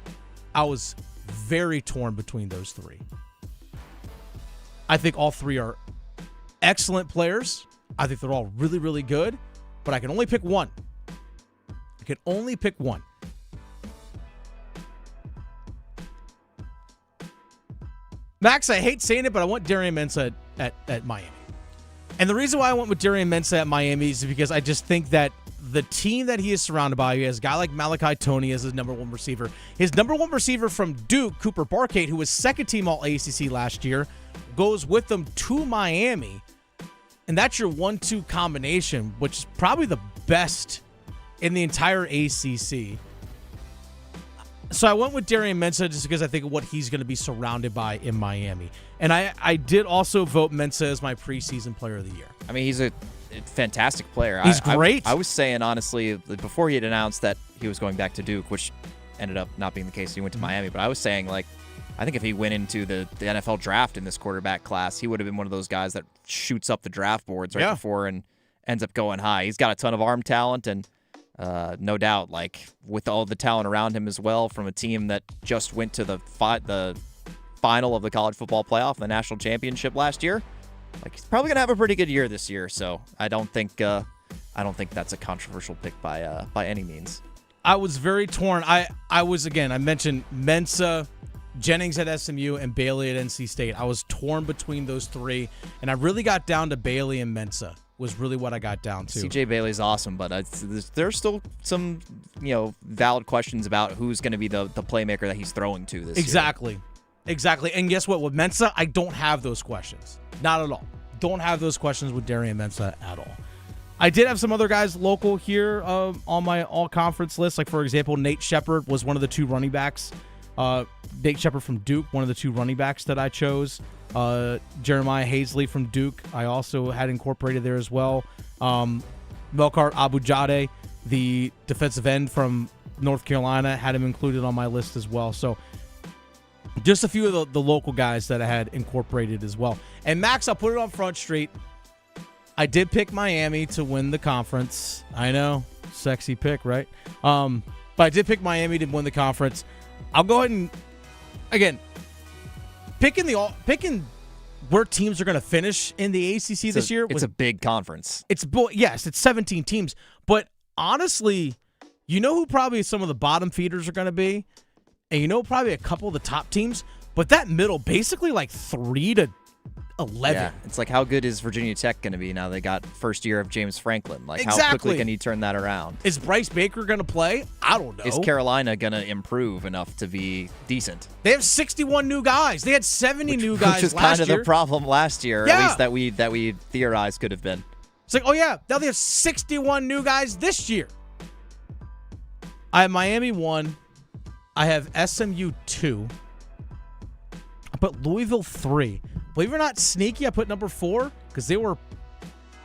I was very torn between those three. I think all three are excellent players. I think they're all really, really good, but I can only pick one. Max, I hate saying it, but I want Darian Mensah at Miami. And the reason why I went with Darian Mensah at Miami is because I just think that the team that he is surrounded by, he has a guy like Malachi Toney as his number one receiver. His number one receiver from Duke, Cooper Barkate, who was second-team All-ACC last year, goes with them to Miami. And that's your 1-2 combination, which is probably the best in the entire ACC. So I went with Darian Mensah just because I think of what he's going to be surrounded by in Miami. And I did also vote Mensah as my preseason player of the year. I mean, he's a fantastic player. He's great. I was saying, honestly, before he had announced that he was going back to Duke, which ended up not being the case. He went to Miami. But I was saying, like, I think if he went into the NFL draft in this quarterback class, he would have been one of those guys that shoots up the draft boards right before and ends up going high. He's got a ton of arm talent, and no doubt, like, with all the talent around him as well, from a team that just went to the final of the college football playoff, the national championship last year. Like, he's probably gonna have a pretty good year this year. So I don't think that's a controversial pick by any means. I was very torn. I mentioned Mensah, Jennings at SMU, and Bailey at NC State. I was torn between those three, and I really got down to Bailey and Mensah. Was really what I got down to. CJ Bailey's awesome, but there's still some valid questions about who's going to be the playmaker that he's throwing to this year. Exactly. And guess what? With Mensah, I don't have those questions. Not at all. Don't have those questions with Darian Mensah at all. I did have some other guys local here on my all-conference list. Like, for example, Nate Shepard was one of the two running backs. Nate Shepard from Duke, one of the two running backs that I chose. Jeremiah Hazley from Duke, I also had incorporated there as well. Melkart Abujade, the defensive end from North Carolina, had him included on my list as well. So just a few of the local guys that I had incorporated as well. And Max, I'll put it on Front Street. I did pick Miami to win the conference. I know, sexy pick, right? But I did pick Miami to win the conference. I'll go ahead and, again, picking where teams are going to finish in the ACC this year. It's a big conference. It's 17 teams. But honestly, you know who probably some of the bottom feeders are going to be? And you know probably a couple of the top teams? But that middle, basically like 3 to 11. Yeah, it's like, how good is Virginia Tech going to be now they got first year of James Franklin? Like, exactly. How quickly can he turn that around? Is Bryce Baker going to play? I don't know. Is Carolina going to improve enough to be decent? They have 61 new guys. They had 70 new guys last year. Which was kind of the problem last year, at least that we theorized could have been. It's like, oh yeah, now they have 61 new guys this year. I have Miami 1. I have SMU 2. I put Louisville 3. Believe it or not, sneaky, I put number 4 because they were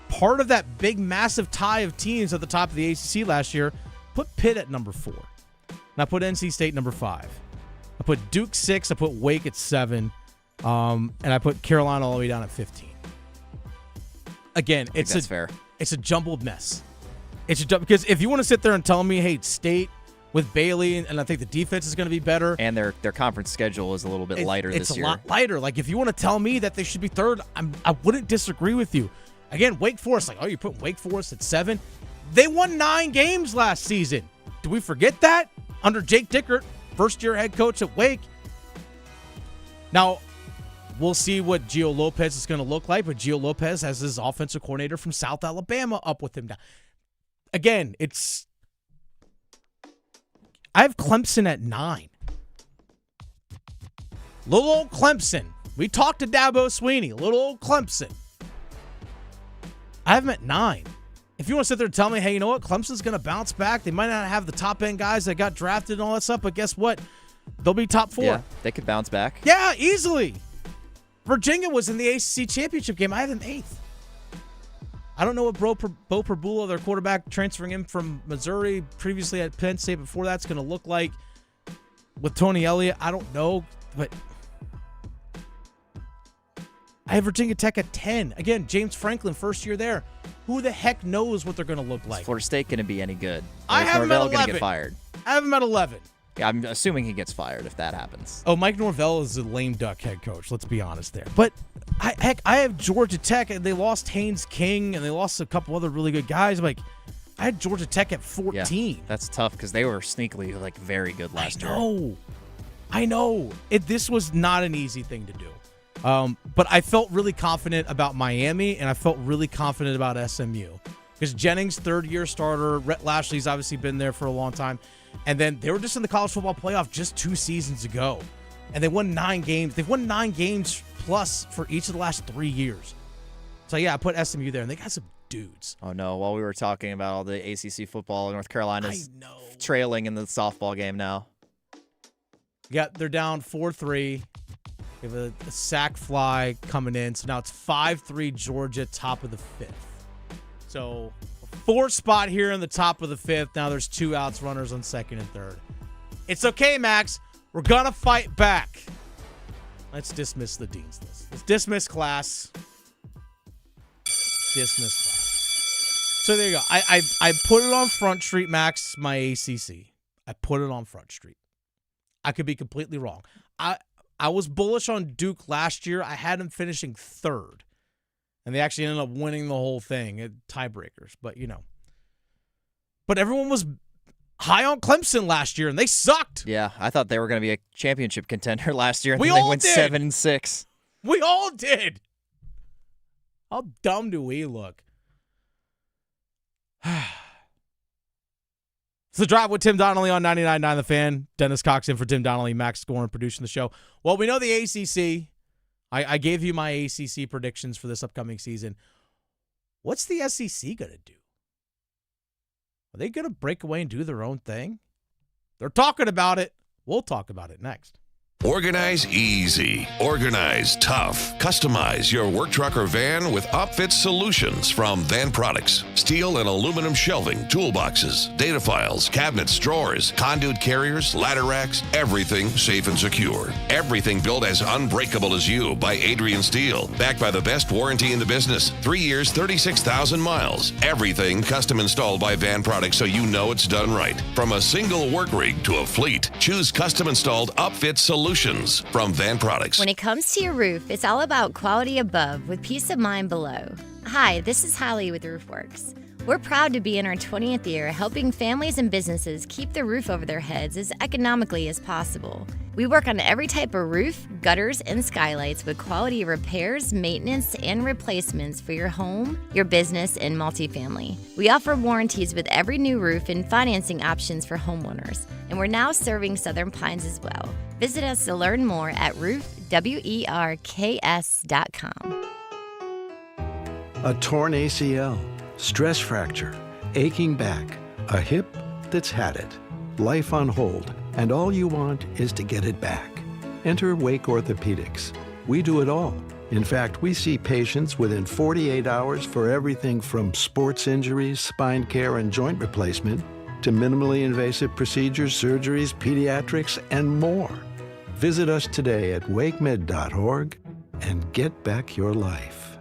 part of that big, massive tie of teams at the top of the ACC last year. Put Pitt at number 4. And I put NC State number 5. I put Duke 6. I put Wake at 7. And I put Carolina all the way down at 15. Again, that's fair. It's a jumbled mess. Because if you want to sit there and tell me, hey, State with Bailey, and I think the defense is going to be better. And their conference schedule is a little bit lighter this year. It's a lot lighter. Like, if you want to tell me that they should be third, I wouldn't disagree with you. Again, Wake Forest, like, oh, you're putting Wake Forest at 7? They won 9 games last season. Do we forget that? Under Jake Dickert, first-year head coach at Wake. Now, we'll see what Gio Lopez is going to look like, but Gio Lopez has his offensive coordinator from South Alabama up with him now. Again, I have Clemson at 9. Little old Clemson. We talked to Dabo Sweeney. Little old Clemson. I have them at 9. If you want to sit there and tell me, hey, you know what? Clemson's going to bounce back. They might not have the top-end guys that got drafted and all that stuff, but guess what? They'll be top 4. Yeah, they could bounce back. Yeah, easily. Virginia was in the ACC championship game. I have them 8th. I don't know what Bo Perbula, their quarterback, transferring in from Missouri, previously at Penn State, before that's going to look like with Tony Elliott. I don't know, but I have Virginia Tech at 10. Again, James Franklin, first year there. Who the heck knows what they're going to look like? Is Florida State going to be any good? I have him at 11. Going to get fired? I have him at 11. Yeah, I'm assuming he gets fired if that happens. Oh, Mike Norvell is a lame duck head coach. Let's be honest there. But I have Georgia Tech, and they lost Haynes King, and they lost a couple other really good guys. I had Georgia Tech at 14. Yeah, that's tough because they were sneakily very good last year. I know. This was not an easy thing to do. But I felt really confident about Miami, and I felt really confident about SMU. Because Jennings, third-year starter. Rhett Lashley's obviously been there for a long time. And then they were just in the college football playoff just 2 seasons ago. And they won 9 games. They've won 9 games plus for each of the last 3 years. So, yeah, I put SMU there, and they got some dudes. Oh, no. While we were talking about all the ACC football, North Carolina's trailing in the softball game now. Yeah, they're down 4-3. They have a sack fly coming in. So now it's 5-3 Georgia, top of the 5th. So 4 spot here in the top of the 5th. Now there's 2 outs, runners on 2nd and 3rd. It's okay, Max. We're going to fight back. Let's dismiss the dean's list. Let's dismiss class. Dismiss class. So there you go. I put it on Front Street, Max, my ACC. I put it on Front Street. I could be completely wrong. I was bullish on Duke last year. I had them finishing 3rd. And they actually ended up winning the whole thing at tiebreakers. But, But everyone was high on Clemson last year, and they sucked. Yeah, I thought they were going to be a championship contender last year. And We then they all went did. 7-6. We all did. How dumb do we look? It's The Drive with Tim Donnelly on 99.9 The Fan. Dennis Cox in for Tim Donnelly, Max Scoren producing the show. Well, we know the ACC. I gave you my ACC predictions for this upcoming season. What's the SEC going to do? Are they going to break away and do their own thing? They're talking about it. We'll talk about it next. Organize easy. Organize tough. Customize your work truck or van with upfit solutions from Van Products. Steel and aluminum shelving, toolboxes, data files, cabinets, drawers, conduit carriers, ladder racks, everything safe and secure. Everything built as unbreakable as you by Adrian Steel. Backed by the best warranty in the business. 3 years, 36,000 miles. Everything custom installed by Van Products so you know it's done right. From a single work rig to a fleet, choose custom installed upfit solutions from Van Products. When it comes to your roof, it's all about quality above with peace of mind below. Hi, this is Holly with RoofWorks. We're proud to be in our 20th year helping families and businesses keep the roof over their heads as economically as possible. We work on every type of roof, gutters, and skylights with quality repairs, maintenance, and replacements for your home, your business, and multifamily. We offer warranties with every new roof and financing options for homeowners. And we're now serving Southern Pines as well. Visit us to learn more at roofwerks.com. A torn ACL, stress fracture, aching back, a hip that's had it, life on hold, and all you want is to get it back. Enter Wake Orthopedics. We do it all. In fact, we see patients within 48 hours for everything from sports injuries, spine care, and joint replacement to minimally invasive procedures, surgeries, pediatrics, and more. Visit us today at wakemed.org and get back your life.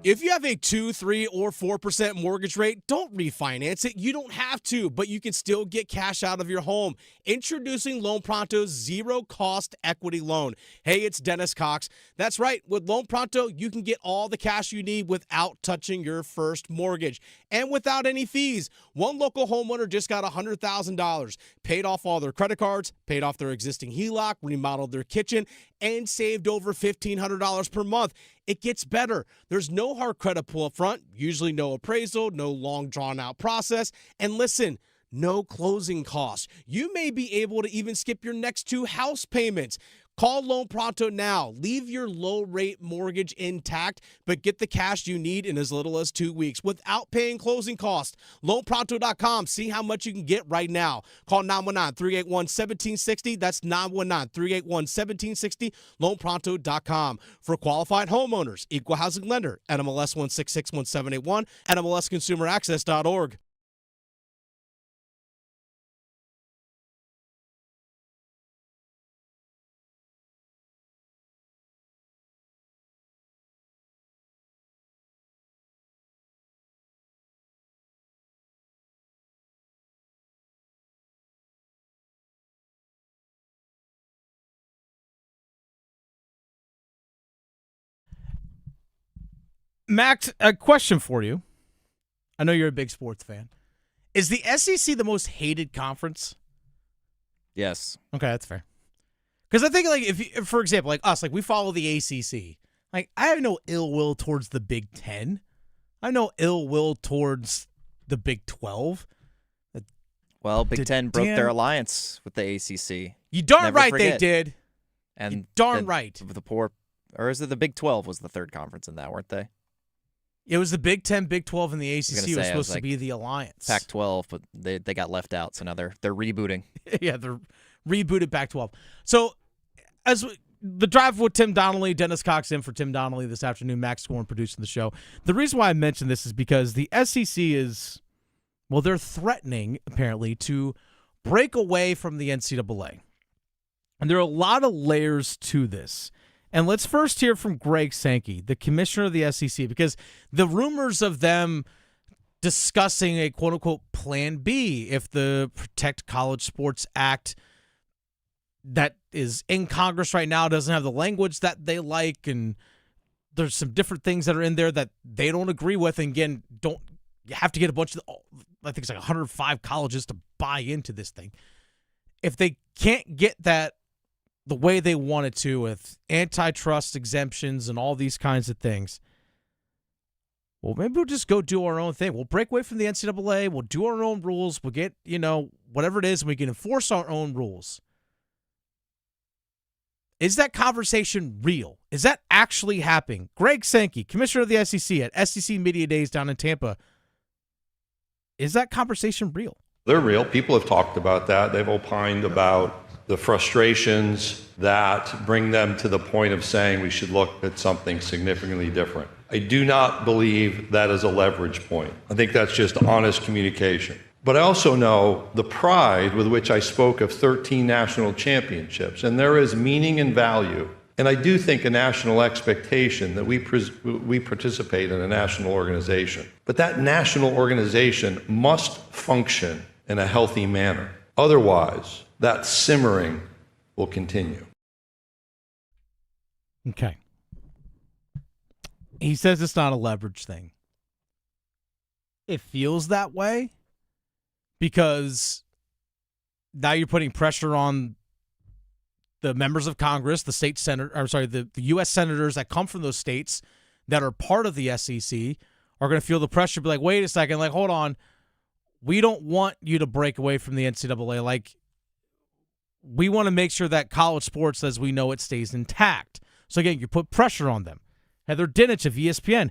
If you have a 2, 3, or 4% mortgage rate, don't refinance it. You don't have to, but you can still get cash out of your home. Introducing Loan Pronto's zero-cost equity loan. Hey, it's Dennis Cox. That's right. With Loan Pronto, you can get all the cash you need without touching your first mortgage and without any fees. One local homeowner just got $100,000, paid off all their credit cards, paid off their existing HELOC, remodeled their kitchen, and saved over $1,500 per month. It gets better. There's no hard credit pull up front, usually no appraisal, no long drawn-out process, and listen, no closing costs. You may be able to even skip your next 2 house payments. Call Loan Pronto now. Leave your low-rate mortgage intact, but get the cash you need in as little as 2 weeks without paying closing costs. LoanPronto.com. See how much you can get right now. Call 919-381-1760. That's 919-381-1760. LoanPronto.com. For qualified homeowners, equal housing lender, NMLS 1661781, NMLSConsumerAccess.org. Max, a question for you. I know you're a big sports fan. Is the SEC the most hated conference? Yes. Okay, that's fair. Because I think, like, if for example, like us, like we follow the ACC. Like, I have no ill will towards the Big Ten. I have no ill will towards the Big 12. Well, Big Ten broke their alliance with the ACC. You darn Never right forget. they did. And you darn right. The poor, or is it the Big 12 was the third conference in that, weren't they? It was the Big 10, Big 12, and the ACC was supposed to like be the alliance. Pac-12, but they got left out, so now they're rebooting. Yeah, they're rebooted Pac-12. So, as the drive with Tim Donnelly, Dennis Cox in for Tim Donnelly this afternoon, Max Scorn producing the show. The reason why I mention this is because the SEC is, well, they're threatening, apparently, to break away from the NCAA. And there are a lot of layers to this. And let's first hear from Greg Sankey, the commissioner of the SEC, because the rumors of them discussing a quote-unquote Plan B if the Protect College Sports Act that is in Congress right now doesn't have the language that they like, and there's some different things that are in there that they don't agree with. And again, you have to get a bunch of, I think it's like 105 colleges to buy into this thing. If they can't get that the way they want it to with antitrust exemptions and all these kinds of things, well, maybe we'll just go do our own thing. We'll break away from the NCAA. We'll do our own rules. We'll get, whatever it is, and we can enforce our own rules. Is that conversation real? Is that actually happening? Greg Sankey, commissioner of the SEC at SEC Media Days down in Tampa. Is that conversation real? They're real. People have talked about that. They've opined about the frustrations that bring them to the point of saying we should look at something significantly different. I do not believe that is a leverage point. I think that's just honest communication. But I also know the pride with which I spoke of 13 national championships, and there is meaning and value. And I do think a national expectation that we participate in a national organization. But that national organization must function in a healthy manner. Otherwise, that simmering will continue. Okay. He says it's not a leverage thing. It feels that way because now you're putting pressure on the members of Congress, the U.S. senators that come from those states that are part of the SEC are going to feel the pressure, be like, wait a second, like, hold on. We don't want you to break away from the NCAA. Like, we want to make sure that college sports, as we know it, stays intact. So, again, you put pressure on them. Heather Dinich of ESPN,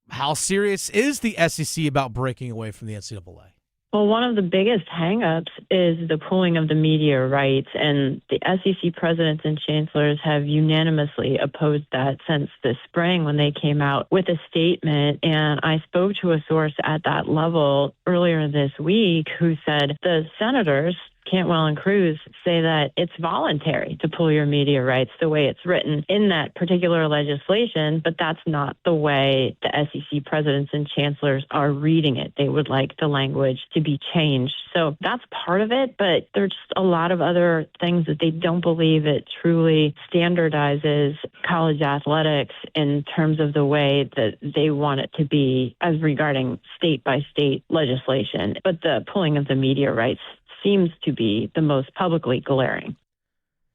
how serious is the SEC about breaking away from the NCAA? Well, one of the biggest hangups is the pooling of the media rights, and the SEC presidents and chancellors have unanimously opposed that since the spring when they came out with a statement. And I spoke to a source at that level earlier this week who said the senators Cantwell and Cruz say that it's voluntary to pull your media rights the way it's written in that particular legislation, but that's not the way the SEC presidents and chancellors are reading it. They would like the language to be changed. So that's part of it, but there's just a lot of other things that they don't believe it truly standardizes college athletics in terms of the way that they want it to be as regarding state-by-state legislation. But the pulling of the media rights seems to be the most publicly glaring.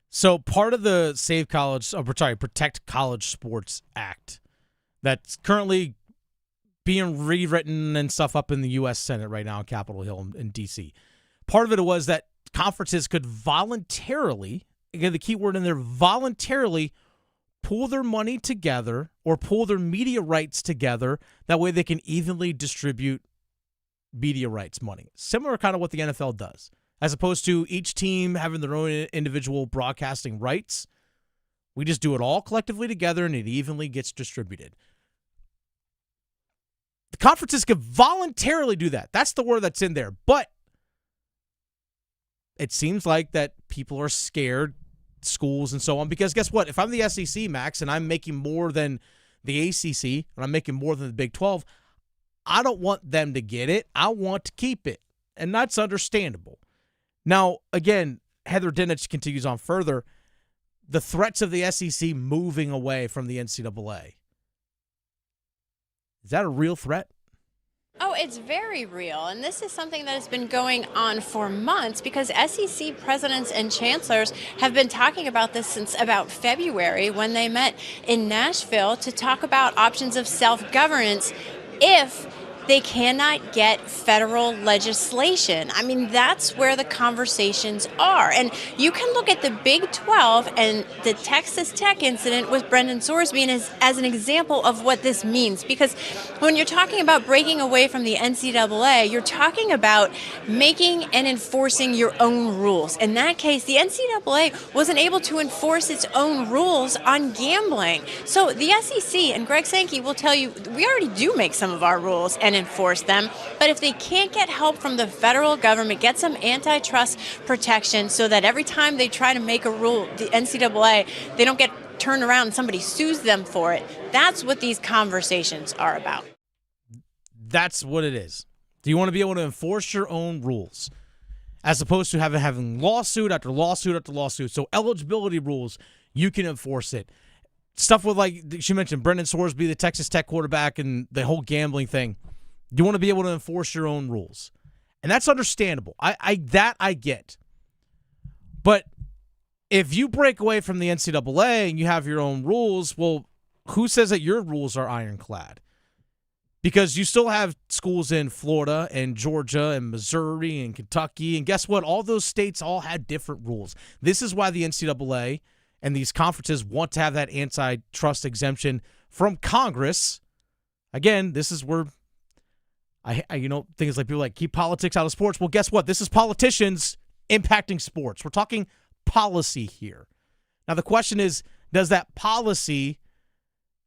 So part of the Protect College Sports Act that's currently being rewritten and stuff up in the U.S. Senate right now on Capitol Hill in D.C. Part of it was that conferences could voluntarily, again, the key word in there, voluntarily pool their money together or pool their media rights together. That way they can evenly distribute media rights money. Similar kind of what the NFL does. As opposed to each team having their own individual broadcasting rights, we just do it all collectively together and it evenly gets distributed. The conferences could voluntarily do that. That's the word that's in there. But it seems like that people are scared, schools and so on, because guess what? If I'm the SEC, Max, and I'm making more than the ACC and I'm making more than the Big 12, I don't want them to get it. I want to keep it. And that's understandable. Now, again, Heather Dinich continues on further. The threats of the SEC moving away from the NCAA. Is that a real threat? Oh, it's very real. And this is something that has been going on for months because SEC presidents and chancellors have been talking about this since about February when they met in Nashville to talk about options of self-governance if they cannot get federal legislation. I mean, that's where the conversations are. And you can look at the Big 12 and the Texas Tech incident with Brendan Sorsby as an example of what this means. Because when you're talking about breaking away from the NCAA, you're talking about making and enforcing your own rules. In that case, the NCAA wasn't able to enforce its own rules on gambling. So the SEC, and Greg Sankey will tell you, we already do make some of our rules and enforce them, but if they can't get help from the federal government, get some antitrust protection so that every time they try to make a rule, the NCAA, they don't get turned around and somebody sues them for it. That's what these conversations are about. That's what it is. Do you want to be able to enforce your own rules as opposed to having lawsuit after lawsuit after lawsuit? So eligibility rules, you can enforce it. Stuff with, like she mentioned, Brendan Sorsby, the Texas Tech quarterback, and the whole gambling thing. You want to be able to enforce your own rules. And that's understandable. I get. But if you break away from the NCAA and you have your own rules, well, who says that your rules are ironclad? Because you still have schools in Florida and Georgia and Missouri and Kentucky. And guess what? All those states all had different rules. This is why the NCAA and these conferences want to have that antitrust exemption from Congress. Again, this is where things like people like keep politics out of sports. Well, guess what? This is politicians impacting sports. We're talking policy here. Now, the question is, does that policy,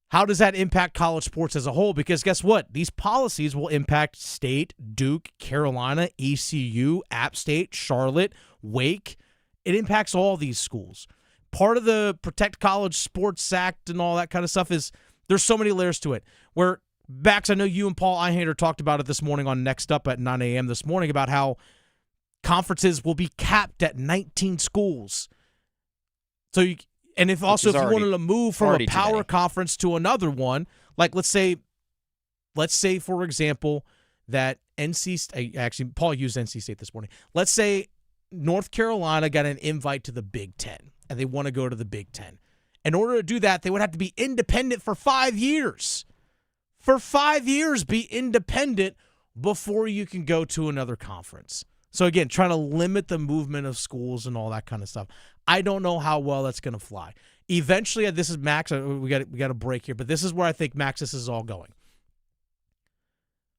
how does that impact college sports as a whole? Because guess what? These policies will impact State, Duke, Carolina, ECU, App State, Charlotte, Wake. It impacts all these schools. Part of the Protect College Sports Act and all that kind of stuff is there's so many layers to it. Where, Max, I know you and Paul Einhander talked about it this morning on Next Up at 9 a.m. this morning about how conferences will be capped at 19 schools. So, if you wanted to move from a power conference to another one, like let's say for example that NC State, actually Paul used NC State this morning. Let's say North Carolina got an invite to the Big Ten and they want to go to the Big Ten. In order to do that, they would have to be independent for 5 years. For 5 years, be independent before you can go to another conference. So again, trying to limit the movement of schools and all that kind of stuff. I don't know how well that's going to fly. Eventually, this is Max. We got a break here, but this is where I think Max, this is all going.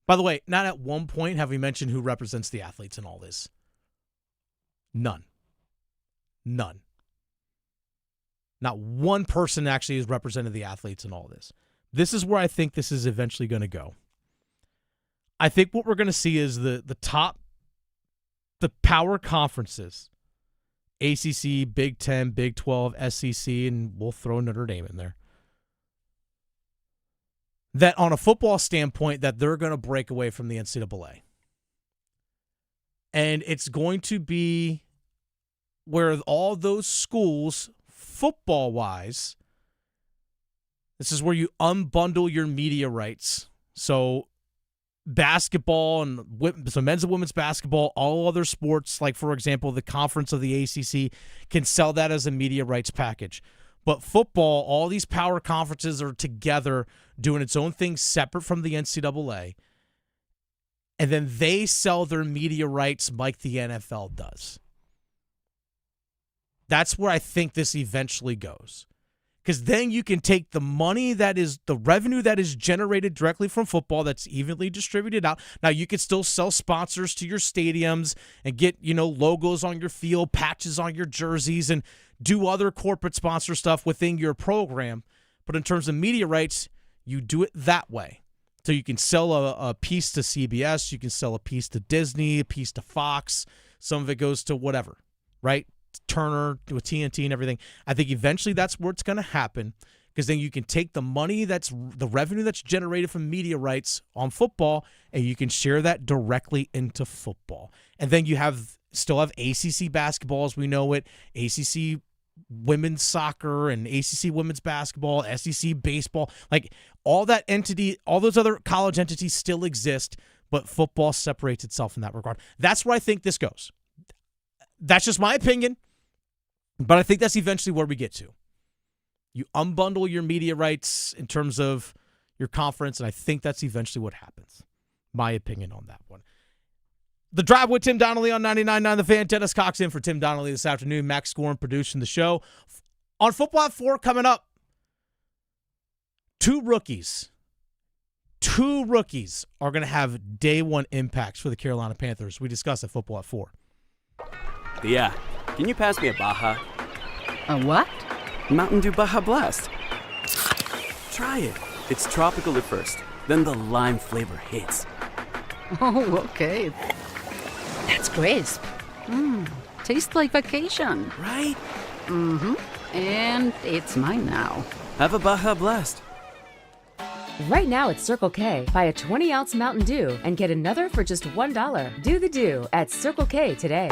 By the way, not at one point have we mentioned who represents the athletes in all this. None. Not one person actually has represented the athletes in all this. This is where I think this is eventually going to go. I think what we're going to see is the top the power conferences, ACC, Big 10, Big 12, SEC, and we'll throw Notre Dame in there, that on a football standpoint, that they're going to break away from the NCAA. And it's going to be where all those schools, football-wise, this is where you unbundle your media rights. So basketball and men's and women's basketball, all other sports, like, for example, the conference of the ACC, can sell that as a media rights package. But football, all these power conferences are together doing its own thing separate from the NCAA. And then they sell their media rights like the NFL does. That's where I think this eventually goes. Because then you can take the money that is the revenue that is generated directly from football that's evenly distributed out. Now, you can still sell sponsors to your stadiums and get, logos on your field, patches on your jerseys, and do other corporate sponsor stuff within your program. But in terms of media rights, you do it that way. So you can sell a piece to CBS, you can sell a piece to Disney, a piece to Fox. Some of it goes to whatever, right? Turner, to a TNT and everything. I think eventually that's where it's going to happen, because then you can take the money that's the revenue that's generated from media rights on football, and you can share that directly into football. And then you still have ACC basketball as we know it, ACC women's soccer and ACC women's basketball, SEC baseball, like all that entity, all those other college entities still exist, but football separates itself in that regard. That's where I think this goes. That's just my opinion, but I think that's eventually where we get to. You unbundle your media rights in terms of your conference, and I think that's eventually what happens. My opinion on that one. The Drive with Tim Donnelly on 99.9 The Fan. Dennis Cox in for Tim Donnelly this afternoon. Max Scoren producing the show. On Football at 4 coming up, two rookies are going to have day one impacts for the Carolina Panthers. We discussed at Football at 4. Yeah. Can you pass me a Baja? A what? Mountain Dew Baja Blast. Try it. It's tropical at first, then the lime flavor hits. Oh, okay. That's crisp. Tastes like vacation. Right? Mm-hmm. And it's mine now. Have a Baja Blast. Right now at Circle K, buy a 20-ounce Mountain Dew and get another for just $1. Do the Dew at Circle K today.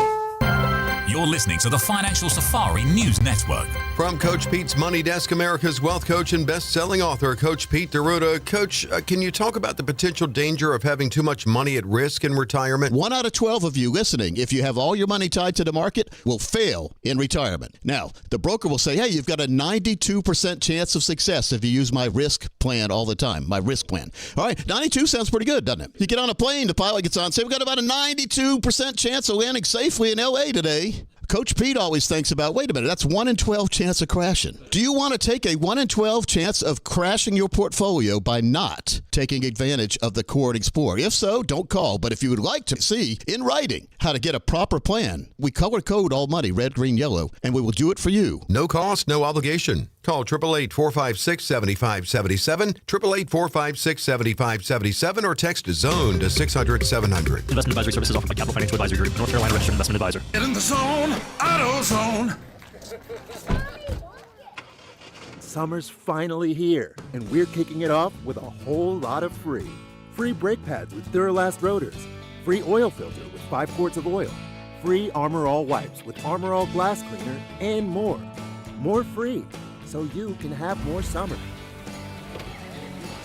You're listening to the Financial Safari News Network. From Coach Pete's Money Desk, America's wealth coach and best-selling author, Coach Pete D'Arruda. Coach, can you talk about the potential danger of having too much money at risk in retirement? 1 out of 12 of you listening, if you have all your money tied to the market, will fail in retirement. Now, the broker will say, hey, you've got a 92% chance of success if you use my risk plan all the time, my risk plan. All right, 92 sounds pretty good, doesn't it? You get on a plane, the pilot gets on, say, we've got about a 92% chance of landing safely in L.A. today. Coach Pete always thinks about, wait a minute, that's 1 in 12 chance of crashing. Do you want to take a 1 in 12 chance of crashing your portfolio by not taking advantage of the courting sport? If so, don't call. But if you would like to see in writing how to get a proper plan, we color code all money, red, green, yellow, and we will do it for you. No cost, no obligation. Call 888-456-7577, 888-456-7577, or text ZONE to 600-700. Investment advisory services offered by Capital Financial Advisory Group, North Carolina Registered Investment Advisor. Get in the zone, AutoZone. Summer's finally here, and we're kicking it off with a whole lot of free. Free brake pads with Duralast rotors, free oil filter with 5 quarts of oil, free Armor All wipes with Armor All glass cleaner, and more. More free, so you can have more summer.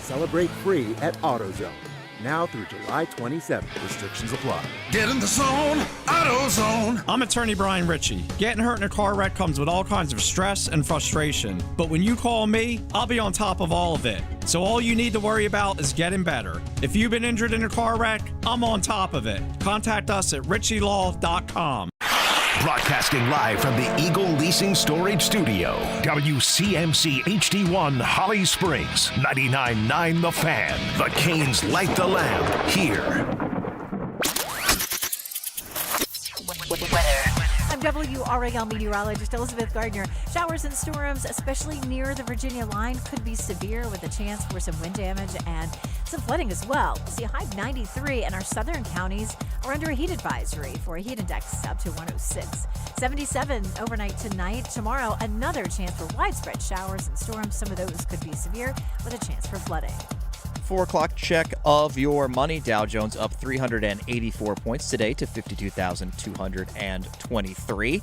Celebrate free at AutoZone. Now through July 27th. Restrictions apply. Get in the zone, AutoZone. I'm attorney Brian Ritchie. Getting hurt in a car wreck comes with all kinds of stress and frustration. But when you call me, I'll be on top of all of it. So all you need to worry about is getting better. If you've been injured in a car wreck, I'm on top of it. Contact us at ritchielaw.com. Broadcasting live from the Eagle Leasing Storage Studio. WCMC HD1 Holly Springs. 99.9 The Fan. The Canes light the lamp here. I'm WRAL meteorologist Elizabeth Gardner. Showers and storms, especially near the Virginia line, could be severe with a chance for some wind damage and Some flooding as well. See a high of 93, and our southern counties are under a heat advisory for a heat index up to 106. 77 overnight tonight. Tomorrow, another chance for widespread showers and storms. Some of those could be severe with a chance for flooding. 4 o'clock check of your money. Dow Jones up 384 points today to 52,223.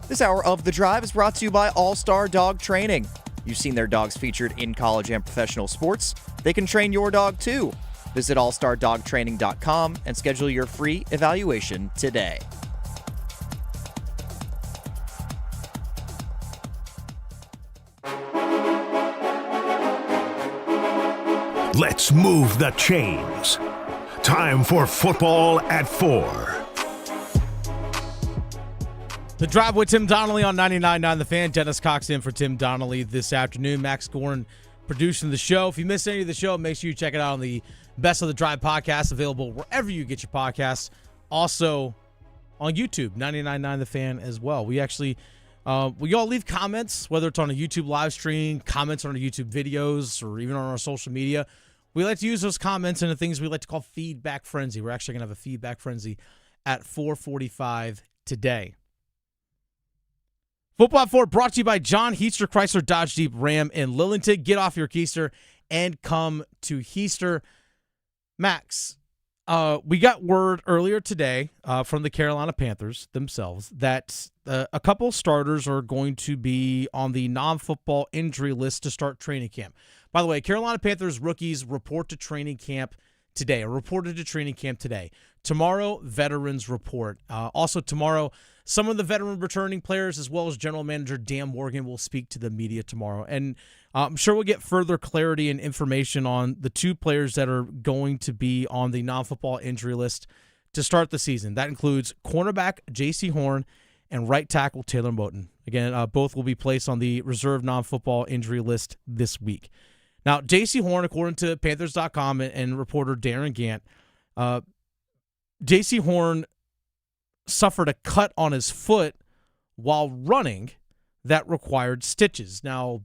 This hour of The Drive is brought to you by All-Star Dog Training. You've seen their dogs featured in college and professional sports. They can train your dog too. Visit allstardogtraining.com and schedule your free evaluation today. Let's move the chains. Time for football at 4. The Drive with Tim Donnelly on 99.9 The Fan. Dennis Cox in for Tim Donnelly this afternoon. Max Gorin producing the show. If you missed any of the show, make sure you check it out on the Best of the Drive podcast, available wherever you get your podcasts. Also on YouTube, 99.9 The Fan as well. We actually, we all leave comments, whether it's on a YouTube live stream, comments on our YouTube videos, or even on our social media. We like to use those comments in the things we like to call Feedback Frenzy. We're actually going to have a Feedback Frenzy at 4:45 today. Football at 4 brought to you by John Heister Chrysler Dodge Jeep Ram in Lillington. Get off your keister and come to Heister. Max, we got word earlier today from the Carolina Panthers themselves that a couple starters are going to be on the non-football injury list to start training camp. By the way, Carolina Panthers rookies report to training camp today, or reported to training camp today. Tomorrow, veterans report. Also tomorrow, some of the veteran returning players, as well as general manager Dan Morgan, will speak to the media tomorrow. And I'm sure we'll get further clarity and information on the two players that are going to be on the non-football injury list to start the season. That includes cornerback J.C. Horn and right tackle Taylor Moton. Again, both will be placed on the reserve non-football injury list this week. Now, J.C. Horn, according to Panthers.com and reporter Darren Gant, J.C. Horn suffered a cut on his foot while running that required stitches. Now,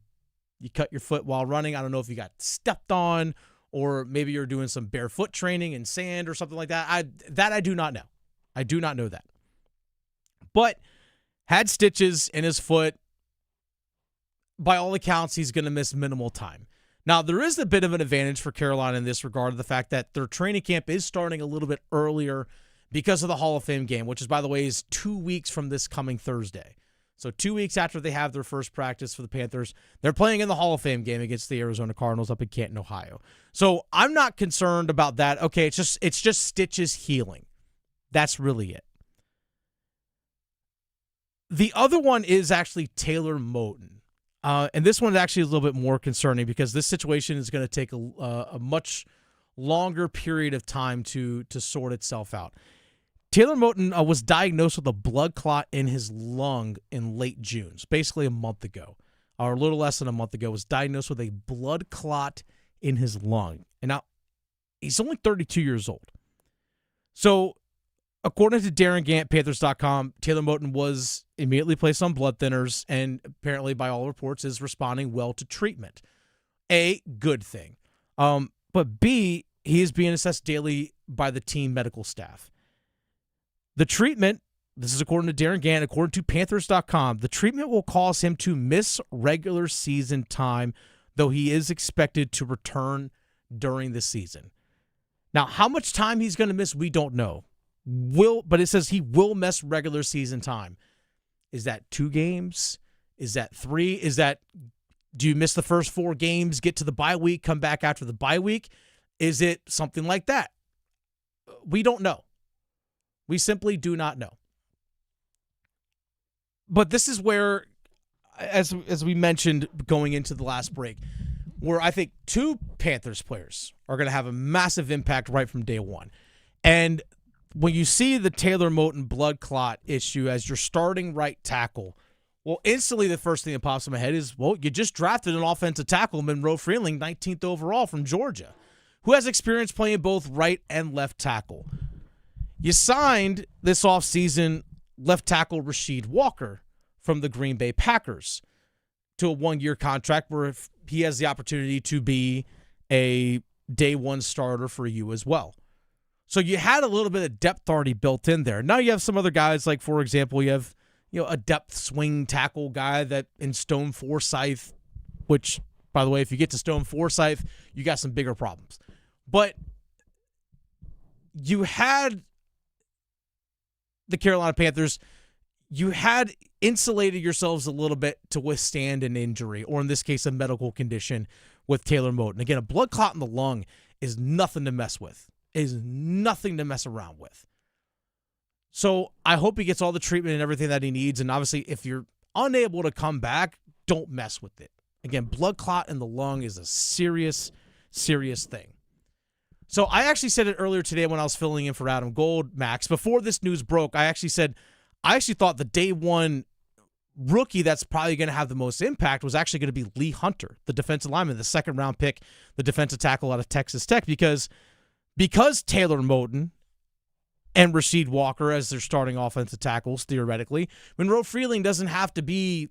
you cut your foot while running. I don't know if you got stepped on, or maybe you're doing some barefoot training in sand or something like that. I do not know. I do not know that. But had stitches in his foot. By all accounts, he's going to miss minimal time. Now, there is a bit of an advantage for Carolina in this regard, the fact that their training camp is starting a little bit earlier because of the Hall of Fame game, which is, by the way, is 2 weeks from this coming Thursday. So 2 weeks after they have their first practice for the Panthers, they're playing in the Hall of Fame game against the Arizona Cardinals up in Canton, Ohio. So I'm not concerned about that. Okay, it's just stitches healing. That's really it. The other one is actually Taylor Moton. And this one is actually a little bit more concerning because this situation is going to take a much longer period of time to sort itself out. Taylor Moton was diagnosed with a blood clot in his lung in late June, so basically a month ago, or a little less than a month ago, was diagnosed with a blood clot in his lung. And now he's only 32 years old. So according to Darren Gant, Panthers.com, Taylor Moton was immediately placed on blood thinners and apparently, by all reports, is responding well to treatment. A, good thing. But B, he is being assessed daily by the team medical staff. The treatment, this is according to Darren Gant, according to Panthers.com, the treatment will cause him to miss regular season time, though he is expected to return during the season. Now, how much time he's going to miss, we don't know. But it says he will miss regular season time. Is that 2 games? Is that 3? Do you miss the first 4 games, get to the bye week, come back after the bye week? Is it something like that? We don't know. We simply do not know. But this is where, as we mentioned going into the last break, where I think 2 Panthers players are going to have a massive impact right from day one. And when you see the Taylor Moton blood clot issue as your starting right tackle, well, instantly the first thing that pops in my head is, well, you just drafted an offensive tackle, Monroe Freeling, 19th overall from Georgia, who has experience playing both right and left tackle. You signed this offseason left tackle Rasheed Walker from the Green Bay Packers to a 1-year contract where he has the opportunity to be a day one starter for you as well. So you had a little bit of depth already built in there. Now you have some other guys, like, for example, you have a depth swing tackle guy that in Stone Forsythe, which, by the way, if you get to Stone Forsythe, you got some bigger problems. But you had the Carolina Panthers, you had insulated yourselves a little bit to withstand an injury, or in this case, a medical condition with Taylor Moton. Again, a blood clot in the lung is nothing to mess with. Is nothing to mess around with. So I hope he gets all the treatment and everything that he needs. And obviously, if you're unable to come back, don't mess with it. Again, blood clot in the lung is a serious, serious thing. So I actually said it earlier today when I was filling in for Adam Gold, Max. Before this news broke, I actually thought the day one rookie that's probably going to have the most impact was actually going to be Lee Hunter, the defensive lineman, the second-round pick, the defensive tackle out of Texas Tech, because Taylor Moton and Rasheed Walker as their starting offensive tackles, theoretically, Monroe Freeling doesn't have to be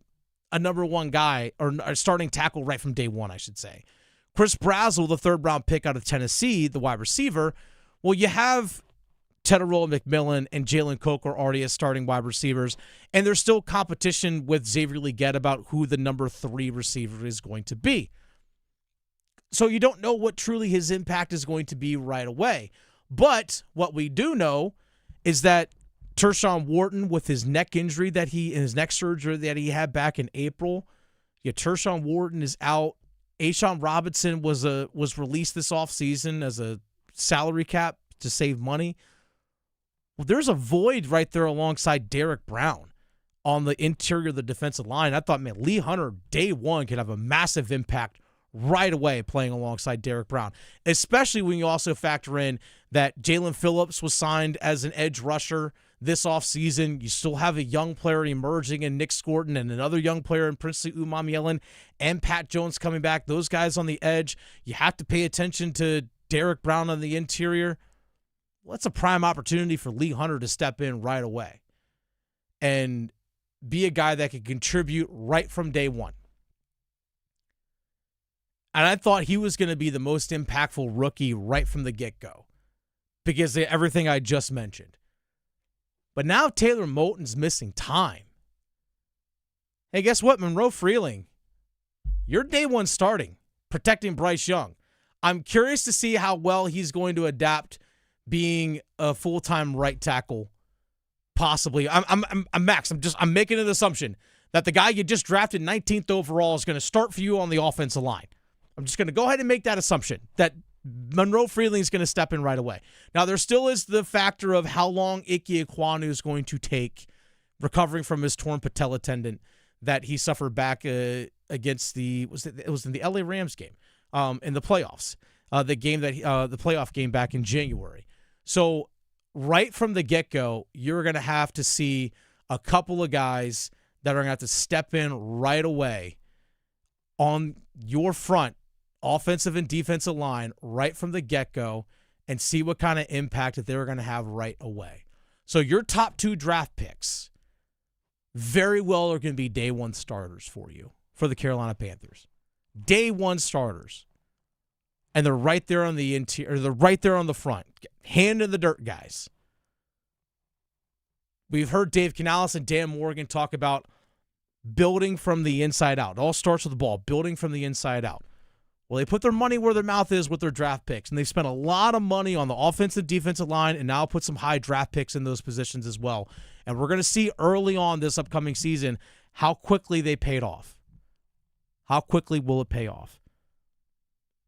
a number one guy or a starting tackle right from day one, I should say. Chris Brazzell, the third-round pick out of Tennessee, the wide receiver, well, you have Teterola McMillan and Jalen Coker already as starting wide receivers, and there's still competition with Xavier Legette about who the number 3 receiver is going to be. So you don't know what truly his impact is going to be right away. But what we do know is that Tershawn Wharton, with his neck injury his neck surgery that he had back in April, Tershawn Wharton is out. A'Shawn Robinson was released this offseason as a salary cap to save money. Well, there's a void right there alongside Derek Brown on the interior of the defensive line. I thought, man, Lee Hunter, day one, could have a massive impact right away playing alongside Derek Brown, especially when you also factor in that Jalen Phillips was signed as an edge rusher this offseason. You still have a young player emerging in Nick Scorton and another young player in Princely Umamielen and Pat Jones coming back. Those guys on the edge. You have to pay attention to Derek Brown on the interior. Well, that's a prime opportunity for Lee Hunter to step in right away and be a guy that can contribute right from day one. And I thought he was going to be the most impactful rookie right from the get-go because of everything I just mentioned. But now Taylor Moton's missing time. Hey, guess what, Monroe Freeling? You're day one starting, protecting Bryce Young. I'm curious to see how well he's going to adapt being a full-time right tackle, possibly. I'm Max. I'm making an assumption that the guy you just drafted 19th overall is going to start for you on the offensive line. I'm just going to go ahead and make that assumption that Monroe Freeling is going to step in right away. Now, there still is the factor of how long Ike Ekwonu is going to take recovering from his torn patella tendon that he suffered back against it was in the LA Rams game in the playoffs, the playoff game back in January. So right from the get-go, you're going to have to see a couple of guys that are going to have to step in right away on your front, offensive and defensive line, right from the get-go, and see what kind of impact that they're going to have right away. So your top 2 draft picks very well are going to be day one starters for you, for the Carolina Panthers. Day one starters. And they're right there on the interior, they're right there on the front. Hand in the dirt, guys. We've heard Dave Canales and Dan Morgan talk about building from the inside out. It all starts with the ball, building from the inside out. Well, they put their money where their mouth is with their draft picks, and they've spent a lot of money on the offensive, defensive line, and now put some high draft picks in those positions as well. And we're going to see early on this upcoming season how quickly they paid off. How quickly will it pay off?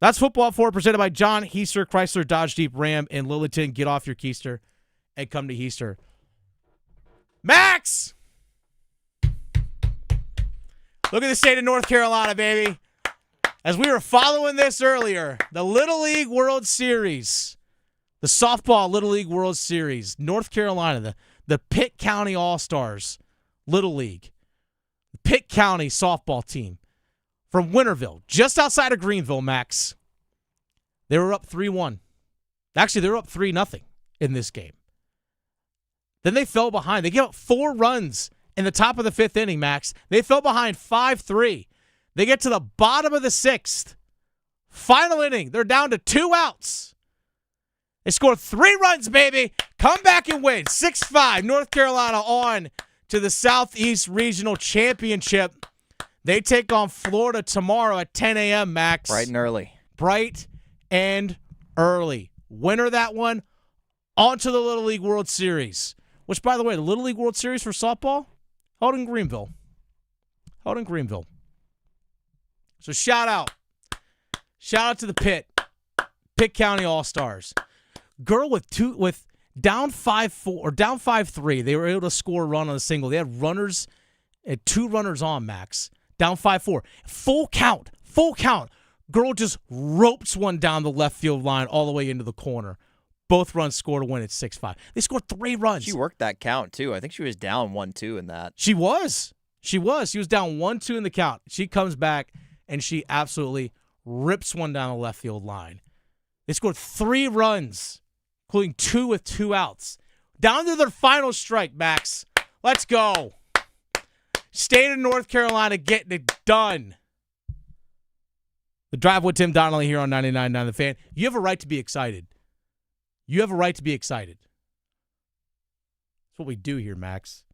That's Football 4 presented by John Heister, Chrysler, Dodge Jeep, Ram in Lillington. Get off your keister and come to Heister. Max! Look at the state of North Carolina, baby. As we were following this earlier, the Little League World Series, the softball Little League World Series, North Carolina, the Pitt County All-Stars Little League, the Pitt County softball team from Winterville, just outside of Greenville, Max. They were up 3-1. Actually, they were up 3-0 in this game. Then they fell behind. They gave up 4 runs in the top of the 5th inning, Max. They fell behind 5-3. They get to the bottom of the 6th. Final inning. They're down to 2 outs. They scored 3 runs, baby. Come back and win. 6-5. North Carolina on to the Southeast Regional Championship. They take on Florida tomorrow at 10 a.m., Max. Bright and early. Bright and early. Winner of that one, on to the Little League World Series. Which, by the way, the Little League World Series for softball, held in Greenville. So shout out. Shout out to the Pitt County All-Stars. Girl with down 5-4 or down 5-3, they were able to score a run on a single. They had 2 runners on, Max. Down 5-4. Full count. Girl just ropes one down the left field line all the way into the corner. Both runs scored to win at 6-5. They scored 3 runs. She worked that count, too. I think she was down 1-2 in that. She was. She was down 1-2 in the count. She comes back, and she absolutely rips one down the left field line. They scored 3 runs, including 2 with 2 outs. Down to their final strike, Max. Let's go. State of North Carolina getting it done. The Drive with Tim Donnelly here on 99.9 The Fan. You have a right to be excited. That's what we do here, Max.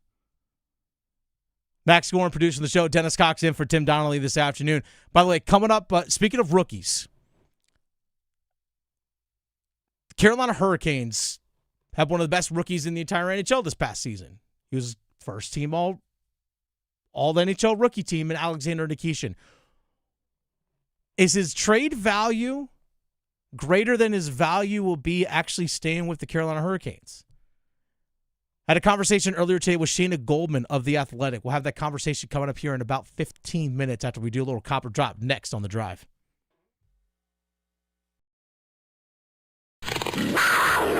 Max Gorman producing the show. Dennis Cox in for Tim Donnelly this afternoon. By the way, coming up, speaking of rookies, the Carolina Hurricanes have one of the best rookies in the entire NHL this past season. He was first team all NHL rookie team in Alexander Nikishin. Is his trade value greater than his value will be actually staying with the Carolina Hurricanes? I had a conversation earlier today with Shayna Goldman of The Athletic. We'll have that conversation coming up here in about 15 minutes after we do a little copper drop next on The Drive.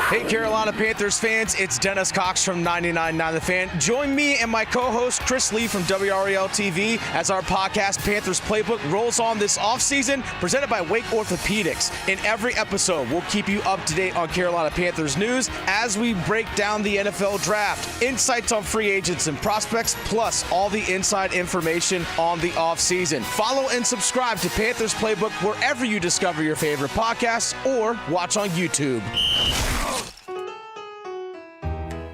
Hey, Carolina Panthers fans, it's Dennis Cox from 99.9 The Fan. Join me and my co-host Chris Lee from WREL TV as our podcast Panthers Playbook rolls on this offseason, presented by Wake Orthopedics. In every episode, we'll keep you up to date on Carolina Panthers news as we break down the NFL draft, insights on free agents and prospects, plus all the inside information on the offseason. Follow and subscribe to Panthers Playbook wherever you discover your favorite podcasts or watch on YouTube.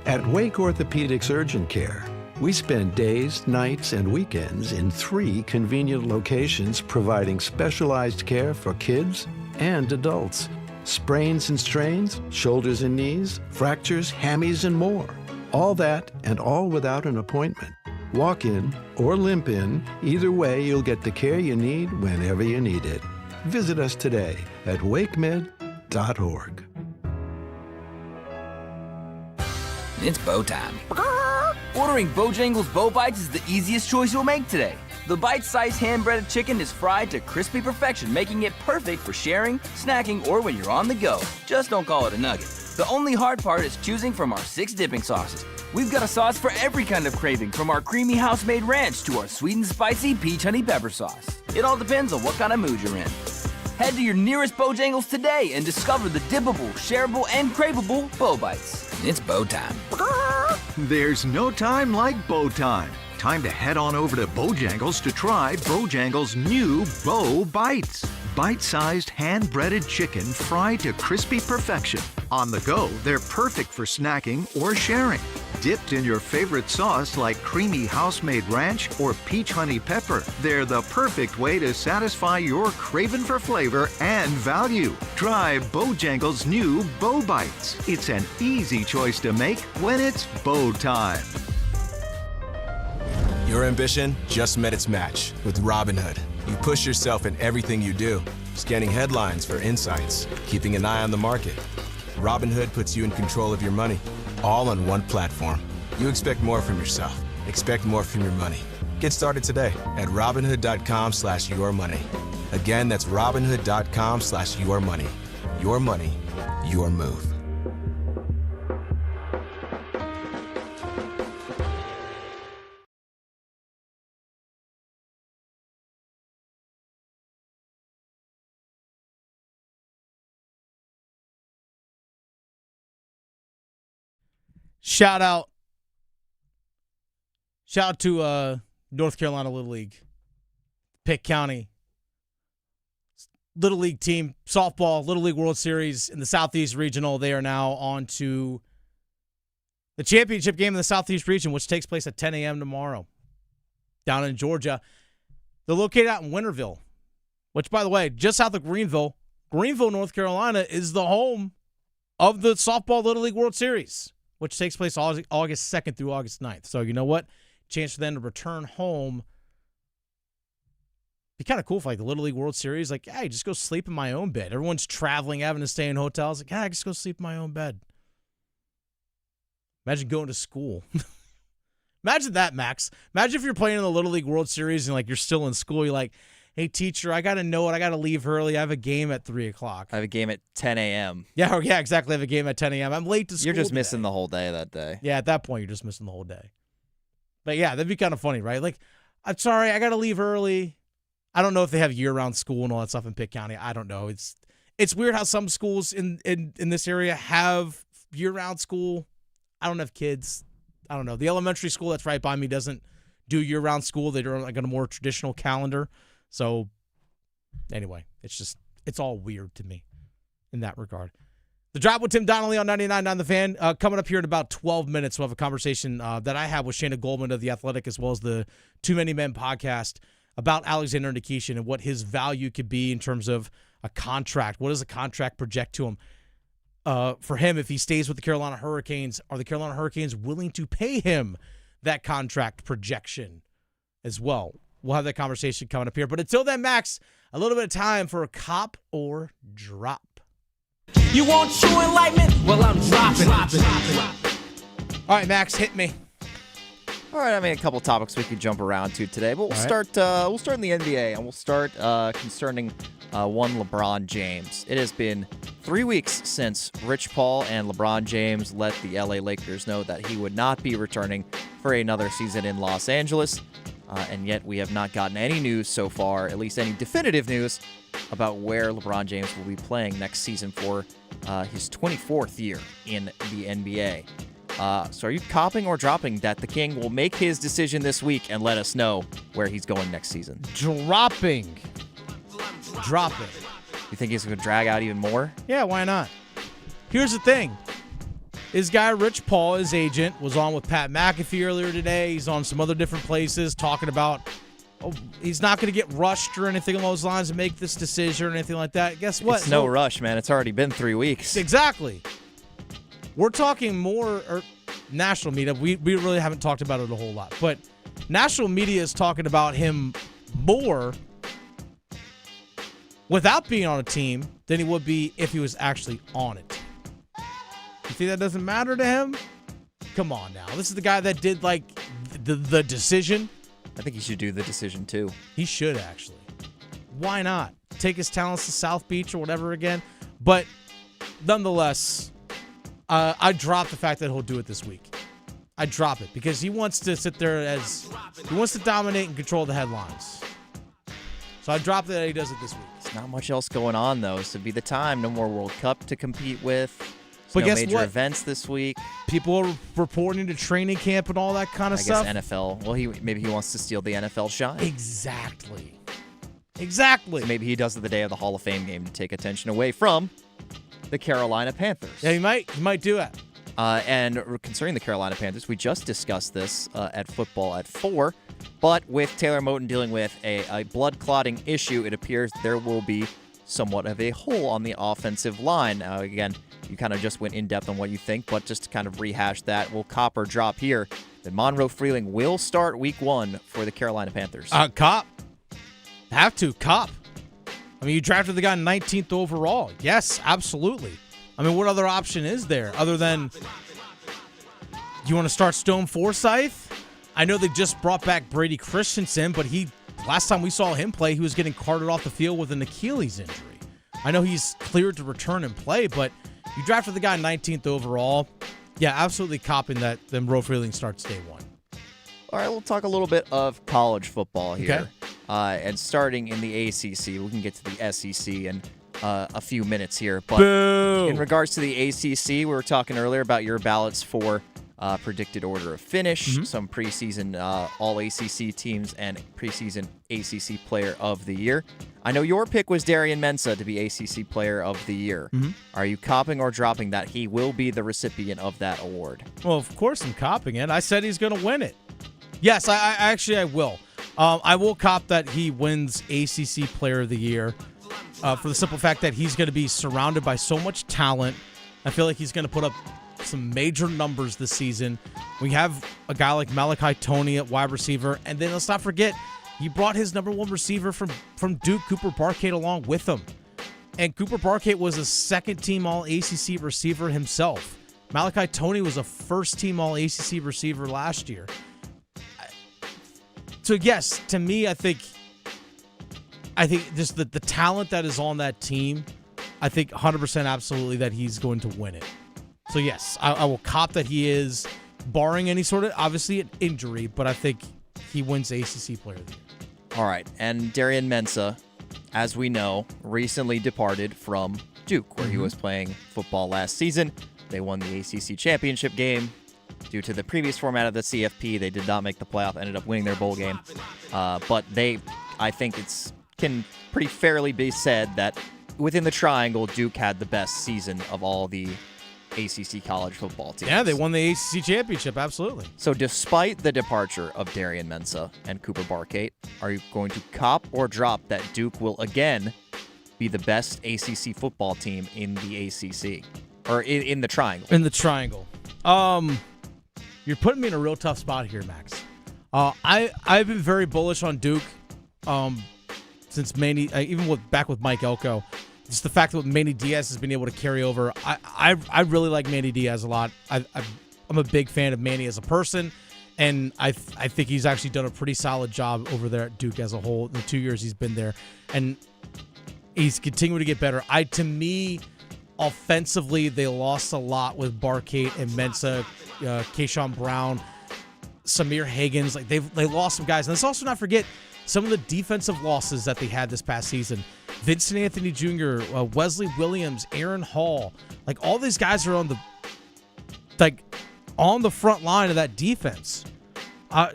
At Wake Orthopedics Urgent Care, we spend days, nights, and weekends in 3 convenient locations providing specialized care for kids and adults. Sprains and strains, shoulders and knees, fractures, hammies, and more. All that and all without an appointment. Walk in or limp in, either way you'll get the care you need whenever you need it. Visit us today at wakemed.org. It's bow time. Ordering Bojangles Bow Bites is the easiest choice you'll make today. The bite-sized hand-breaded chicken is fried to crispy perfection, making it perfect for sharing, snacking, or when you're on the go. Just don't call it a nugget. The only hard part is choosing from our 6 dipping sauces. We've got a sauce for every kind of craving, from our creamy house-made ranch to our sweet and spicy peach honey pepper sauce. It all depends on what kind of mood you're in. Head to your nearest Bojangles today and discover the dippable, shareable, and craveable Bow Bites. It's bow time. There's no time like bow time. Time to head on over to Bojangles to try Bojangles' new Bow Bites. Bite-sized hand-breaded chicken fried to crispy perfection. On the go, they're perfect for snacking or sharing. Dipped in your favorite sauce like creamy house-made ranch or peach honey pepper, they're the perfect way to satisfy your craving for flavor and value. Try Bojangles' new Bow Bites. It's an easy choice to make when it's bow time. Your ambition just met its match with Robinhood. You push yourself in everything you do, scanning headlines for insights, keeping an eye on the market. Robinhood puts you in control of your money, all on one platform. You expect more from yourself. Expect more from your money. Get started today at Robinhood.com/yourmoney. Again, that's Robinhood.com/yourmoney. Your money, your move. Shout out to North Carolina Little League, Pitt County. Little League team, softball, Little League World Series in the Southeast Regional. They are now on to the championship game in the Southeast region, which takes place at 10 a.m. tomorrow down in Georgia. They're located out in Winterville, which, by the way, just south of Greenville, North Carolina, is the home of the softball Little League World Series, which takes place August 2nd through August 9th. So you know what? Chance for them to return home. Be kind of cool if, like, the Little League World Series, like, hey, just go sleep in my own bed. Everyone's traveling, having to stay in hotels. Like, just go sleep in my own bed. Imagine going to school. Imagine that, Max. Imagine if you're playing in the Little League World Series and, like, you're still in school. You're like, hey, teacher, I got to know it. I got to leave early. I have a game at 3 o'clock. I have a game at 10 a.m. Yeah, exactly. I have a game at 10 a.m. I'm late to school. You're just today. missing the whole day that day. Yeah, at that point, you're just missing the whole day. But, yeah, that'd be kind of funny, right? Like, I'm sorry, I got to leave early. I don't know if they have year-round school and all that stuff in Pitt County. I don't know. It's weird how some schools in this area have year-round school. I don't have kids. I don't know. The elementary school that's right by me doesn't do year-round school. They do like a more traditional calendar. So, anyway, it's all weird to me in that regard. The Drive with Tim Donnelly on 99.9 The Fan. Coming up here in about 12 minutes, we'll have a conversation that I have with Shayna Goldman of The Athletic, as well as the Too Many Men podcast, about Alexander Nikishin and what his value could be in terms of a contract. What does a contract project to him? For him, if he stays with the Carolina Hurricanes, are the Carolina Hurricanes willing to pay him that contract projection as well? We'll have that conversation coming up here. But until then, Max, a little bit of time for a cop or drop. You want true enlightenment? Well, I'm dropping. All right, Max, hit me. All right, I mean, a couple topics we could jump around to today, but we'll start in the NBA, and we'll start concerning one LeBron James. It has been 3 weeks since Rich Paul and LeBron James let the LA Lakers know that he would not be returning for another season in Los Angeles, and yet we have not gotten any news so far, at least any definitive news, about where LeBron James will be playing next season for his 24th year in the NBA. So are you copping or dropping that the King will make his decision this week and let us know where he's going next season? Dropping. You think he's going to drag out even more? Yeah, why not? Here's the thing. His guy, Rich Paul, his agent, was on with Pat McAfee earlier today. He's on some other different places talking about he's not going to get rushed or anything along those lines to make this decision or anything like that. Guess what? It's no rush, man. It's already been 3 weeks. Exactly. We're talking more national media. We really haven't talked about it a whole lot. But national media is talking about him more without being on a team than he would be if he was actually on it. You think that doesn't matter to him? Come on now. This is the guy that did, like, the decision. I think he should do the decision, too. He should, actually. Why not? Take his talents to South Beach or whatever again. But nonetheless, I drop the fact that he'll do it this week. I drop it because he wants to sit there he wants to dominate and control the headlines. So I drop that he does it this week. There's not much else going on, though. This would be the time. No more World Cup to compete with. But no guess major what? Events this week. People are reporting to training camp and all that kind of stuff. I guess NFL. Well, maybe he wants to steal the NFL shine. Exactly. So maybe he does it the day of the Hall of Fame game to take attention away from the Carolina Panthers. Yeah, he might do it. And concerning the Carolina Panthers, we just discussed this at Football at 4. But with Taylor Moton dealing with a blood clotting issue, it appears there will be somewhat of a hole on the offensive line. Now, again, you kind of just went in depth on what you think, but just to kind of rehash that, we'll cop or drop here that Monroe Freeling will start week 1 for the Carolina Panthers. Cop. Have to. Cop. I mean, you drafted the guy 19th overall. Yes, absolutely. I mean, what other option is there other than you want to start Stone Forsythe? I know they just brought back Brady Christensen, but last time we saw him play, he was getting carted off the field with an Achilles injury. I know he's cleared to return and play, but you drafted the guy 19th overall. Yeah, absolutely copping that then Monroe Freeling starts day 1. All right, we'll talk a little bit of college football here. Okay. And starting in the ACC, we can get to the SEC in a few minutes here. But Boo! In regards to the ACC, we were talking earlier about your ballots for predicted order of finish, some preseason All-ACC teams, and preseason ACC Player of the Year. I know your pick was Darian Mensah to be ACC Player of the Year. Are you copping or dropping that he will be the recipient of that award? Well, of course I'm copping it. I said he's going to win it. Yes, I will. I will cop that he wins ACC Player of the Year for the simple fact that he's going to be surrounded by so much talent. I feel like he's going to put up some major numbers this season. We have a guy like Malachi Toney at wide receiver, and then let's not forget, he brought his number one receiver from Duke, Cooper Barkate, along with him. And Cooper Barkate was a second-team All-ACC receiver himself. Malachi Toney was a first-team All-ACC receiver last year. So, yes, to me, I think just the talent that is on that team, I think 100% absolutely that he's going to win it. So, yes, I will cop that he is, barring any sort of, obviously, an injury, but I think he wins ACC Player of the Year. All right, and Darian Mensah, as we know, recently departed from Duke, where he was playing football last season. They won the ACC championship game. Due to the previous format of the CFP, they did not make the playoff, ended up winning their bowl game. But I think can pretty fairly be said that within the triangle, Duke had the best season of all the ACC college football teams. Yeah, they won the ACC championship, absolutely. So despite the departure of Darian Mensah and Cooper Barkate, are you going to cop or drop that Duke will again be the best ACC football team in the ACC? Or in the triangle? In the triangle. You're putting me in a real tough spot here, Max. I've been very bullish on Duke since Manny, even back with Mike Elko. Just the fact that Manny Diaz has been able to carry over. I really like Manny Diaz a lot. I'm a big fan of Manny as a person, and I think he's actually done a pretty solid job over there at Duke as a whole in the 2 years he's been there, and he's continuing to get better. To me, offensively, they lost a lot with Barkate and Mensah, Keyshawn Brown, Samir Higgins. Like they lost some guys, and let's also not forget some of the defensive losses that they had this past season. Vincent Anthony Jr., Wesley Williams, Aaron Hall, like all these guys are on the front line of that defense.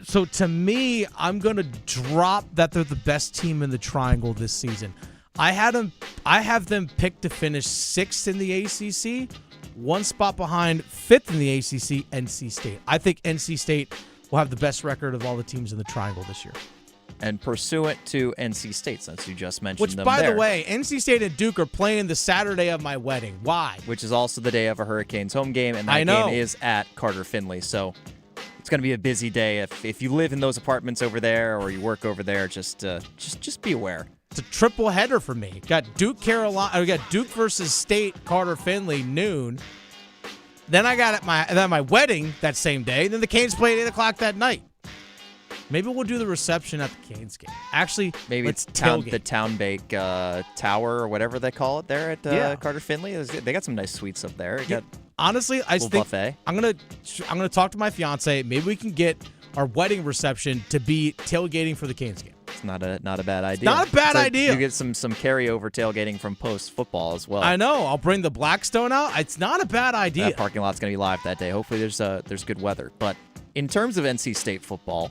So to me, I'm going to drop that they're the best team in the triangle this season. I have them picked to finish 6th in the ACC, one spot behind 5th in the ACC, NC State. I think NC State will have the best record of all the teams in the triangle this year. And pursuant to NC State, since you just mentioned them Which, by the way, NC State and Duke are playing the Saturday of my wedding. Why? Which is also the day of a Hurricanes home game, and that game is at Carter Finley. So it's going to be a busy day. If you live in those apartments over there or you work over there, just be aware. It's a triple header for me. Got Duke versus State, Carter Finley, noon. Then I got my wedding that same day. Then the Canes play at 8 o'clock that night. Maybe we'll do the reception at the Canes game. Actually, maybe let's the Town Bake Tower or whatever they call it there at Carter Finley. They got some nice suites up there. Honestly, I think buffet. I'm gonna talk to my fiance. Maybe we can get our wedding reception to be tailgating for the Canes game. It's not a bad idea. Not a bad idea. You get some carryover tailgating from post football as well. I know. I'll bring the Blackstone out. It's not a bad idea. That parking lot's gonna be live that day. Hopefully there's good weather. But in terms of NC State football,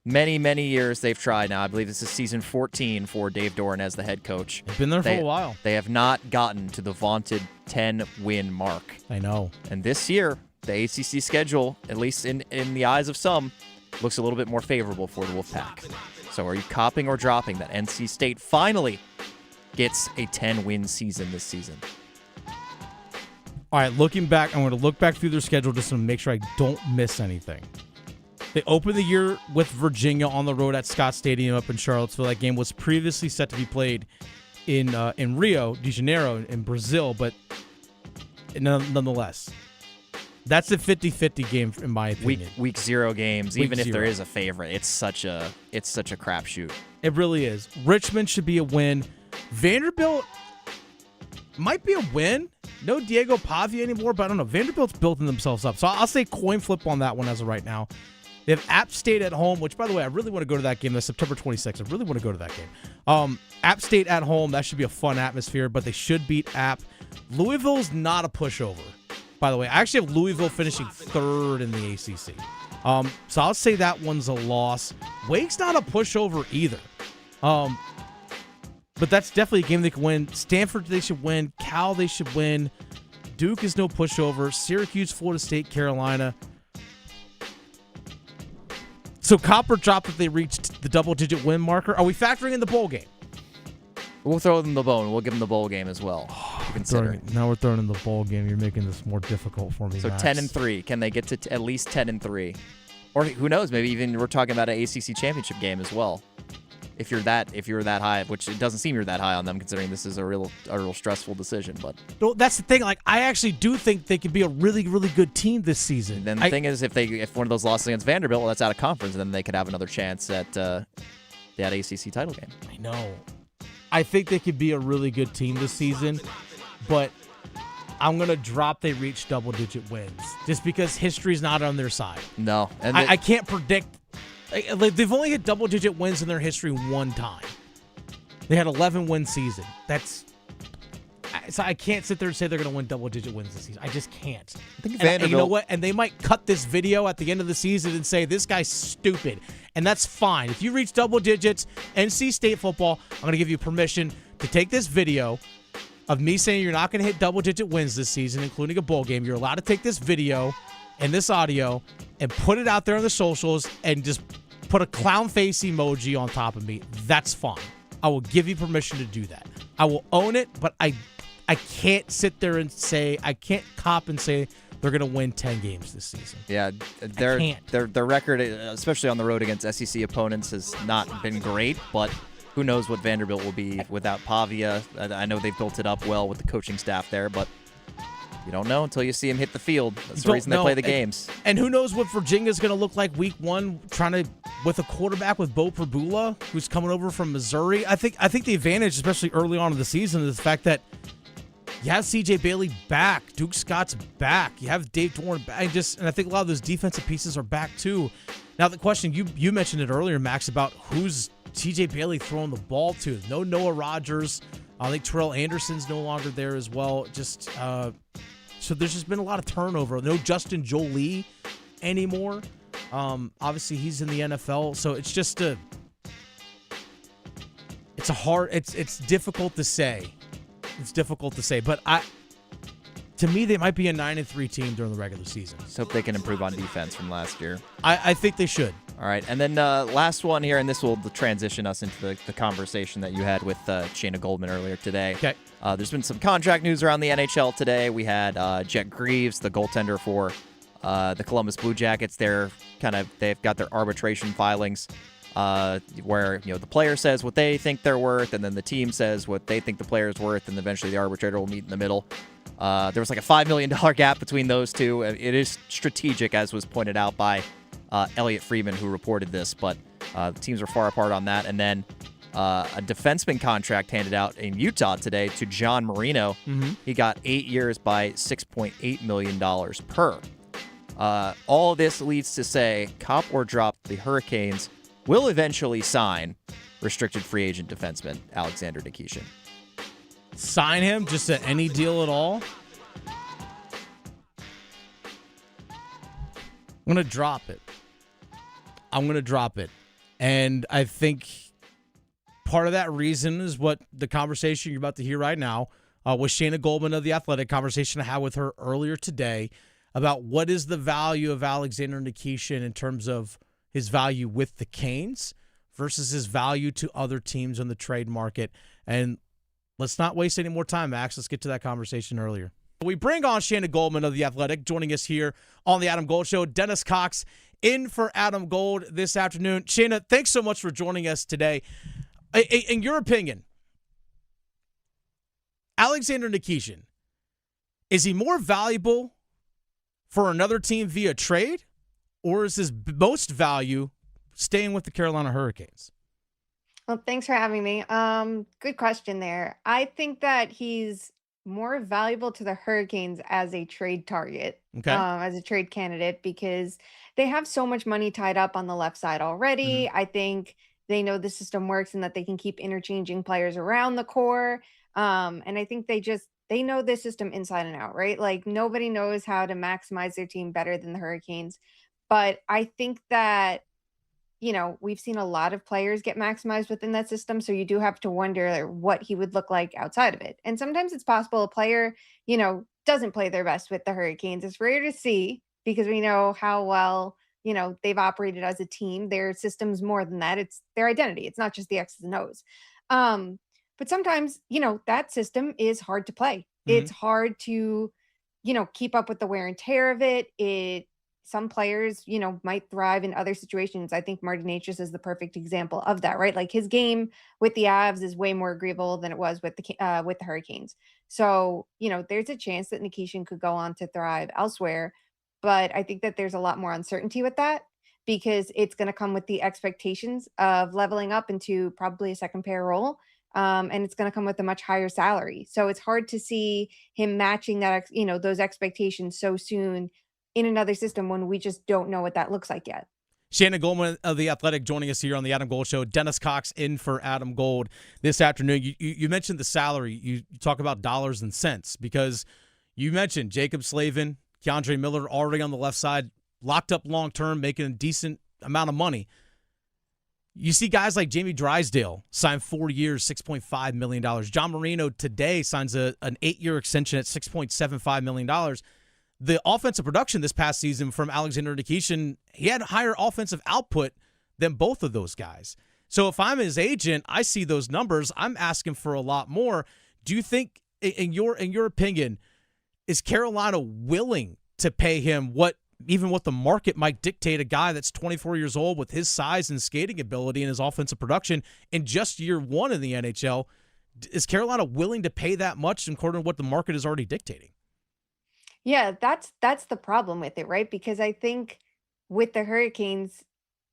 many years they've tried now. I believe this is season 14 for Dave Doran as the head coach. They've been there for a while. They have not gotten to the vaunted 10-win mark. I know. And this year, the ACC schedule, at least in the eyes of some, looks a little bit more favorable for the Wolfpack. So are you copping or dropping that NC State finally gets a 10-win season this season? All right, looking back, I'm going to look back through their schedule just to make sure I don't miss anything. They opened the year with Virginia on the road at Scott Stadium up in Charlottesville. That game was previously set to be played in Rio de Janeiro in Brazil, but nonetheless, that's a 50-50 game in my opinion. Week 0 games, even if there is a favorite, it's such a crapshoot. It really is. Richmond should be a win. Vanderbilt might be a win. No Diego Pavia anymore, but I don't know. Vanderbilt's building themselves up, so I'll say coin flip on that one as of right now. They have App State at home, which, by the way, I really want to go to that game. That's September 26th. I really want to go to that game. App State at home, that should be a fun atmosphere, but they should beat App. Louisville's not a pushover. by the way. I actually have Louisville finishing third in the ACC. So I'll say that one's a loss. Wake's not a pushover either. But that's definitely a game they can win. Stanford, they should win. Cal, they should win. Duke is no pushover. Syracuse, Florida State, Carolina. So Copper dropped if they reached the double-digit win marker. Are we factoring in the bowl game? We'll throw them the bone. We'll give them the bowl game as well. Now we're throwing in the bowl game. You're making this more difficult for me. So Max. 10-3. Can they get to at least 10-3? Or who knows? Maybe even we're talking about an ACC championship game as well. If you're that high, which it doesn't seem you're that high on them, considering this is a real stressful decision. But no, that's the thing. Like, I actually do think they could be a really, really good team this season. Then the thing is, if one of those losses against Vanderbilt, well, that's out of conference, then they could have another chance at that ACC title game. I know. I think they could be a really good team this season, but I'm going to drop they reach double-digit wins just because history's not on their side. No. And I can't predict. Like, they've only had double-digit wins in their history one time. They had 11-win season. So I can't sit there and say they're going to win double-digit wins this season. I just can't. I think And you know what? And they might cut this video at the end of the season and say, this guy's stupid. And that's fine. If you reach double digits, NC State football, I'm going to give you permission to take this video of me saying you're not going to hit double-digit wins this season, including a bowl game. You're allowed to take this video and this audio and put it out there on the socials and just put a clown face emoji on top of me. That's fine. I will give you permission to do that. I will own it, but I can't sit there and say, I can't cop and say they're going to win 10 games this season. Yeah, their record, especially on the road against SEC opponents, has not been great, but who knows what Vanderbilt will be without Pavia. I know they've built it up well with the coaching staff there, but you don't know until you see him hit the field. That's the reason they play the games. And who knows what Virginia's going to look like week one, with a quarterback with Bo Perbula, who's coming over from Missouri. I think the advantage, especially early on in the season, is the fact that you have C.J. Bailey back, Duke Scott's back, you have Dave Doran back, and I think a lot of those defensive pieces are back too. Now the question, you mentioned it earlier, Max, about who's C.J. Bailey throwing the ball to. No Noah Rogers. I think Terrell Anderson's no longer there as well. So there's just been a lot of turnover. No Justin Jolie anymore. Obviously, he's in the NFL, so it's just it's difficult to say. It's difficult to say, but to me, they might be a 9-3 team during the regular season. Let's hope they can improve on defense from last year. I think they should. All right, and then last one here, and this will transition us into the conversation that you had with Shayna Goldman earlier today. Okay. There's been some contract news around the NHL today. We had Jet Greaves, the goaltender for the Columbus Blue Jackets. They've got their arbitration filings where the player says what they think they're worth, and then the team says what they think the player is worth, and eventually the arbitrator will meet in the middle. There was like a $5 million gap between those two. It is strategic, as was pointed out by Elliot Friedman, who reported this, but the teams are far apart on that. And then a defenseman contract handed out in Utah today to John Marino. Mm-hmm. He got 8 years by $6.8 million per. All this leads to say, cop or drop, the Hurricanes will eventually sign restricted free agent defenseman Alexander Nikishin. Sign him just at any deal at all? I'm going to drop it. And I think part of that reason is what the conversation you're about to hear right now with Shayna Goldman of The Athletic, conversation I had with her earlier today about what is the value of Alexander Nikishin in terms of his value with the Canes versus his value to other teams in the trade market. And let's not waste any more time, Max. Let's get to that conversation earlier. We bring on Shayna Goldman of The Athletic, joining us here on the Adam Gold Show. Dennis Cox in for Adam Gold this afternoon. Shayna, thanks so much for joining us today. In your opinion, Alexander Nikishin, is he more valuable for another team via trade, or is his most value staying with the Carolina Hurricanes? Well, thanks for having me. Good question there. I think that he's more valuable to the Hurricanes as a trade target, Okay. as a trade candidate, because they have so much money tied up on the left side already. I think they know the system works and that they can keep interchanging players around the core. And I think they just they know this system inside and out, right? Like nobody knows how to maximize their team better than the Hurricanes. But I think that, we've seen a lot of players get maximized within that system. So you do have to wonder what he would look like outside of it. And sometimes it's possible a player, doesn't play their best with the Hurricanes. It's rare to see because we know how well, they've operated as a team. Their system's more than that. It's their identity. It's not just the X's and O's. But sometimes, that system is hard to play. It's hard to, keep up with the wear and tear of it. Some players, might thrive in other situations. I think Marty Necas is the perfect example of that, right? Like his game with the Avs is way more agreeable than it was with the Hurricanes. So, there's a chance that Nikishin could go on to thrive elsewhere. But I think that there's a lot more uncertainty with that because it's going to come with the expectations of leveling up into probably a second pair role. And it's going to come with a much higher salary. So it's hard to see him matching that, those expectations so soon in another system when we just don't know what that looks like yet. Shayna Goldman of The Athletic joining us here on the Adam Gold Show. Dennis Cox in for Adam Gold this afternoon. You mentioned the salary. You talk about dollars and cents because you mentioned Jacob Slavin, Keandre Miller already on the left side, locked up long-term, making a decent amount of money. You see guys like Jamie Drysdale sign 4 years, $6.5 million. John Marino today signs an 8-year extension at $6.75 million. The offensive production this past season from Alexander Nikishin, he had higher offensive output than both of those guys. So if I'm his agent, I see those numbers. I'm asking for a lot more. Do you think, in your opinion, is Carolina willing to pay him what the market might dictate, a guy that's 24 years old with his size and skating ability and his offensive production in just year one in the NHL? Is Carolina willing to pay that much according to what the market is already dictating? Yeah, that's the problem with it, right? Because I think with the Hurricanes,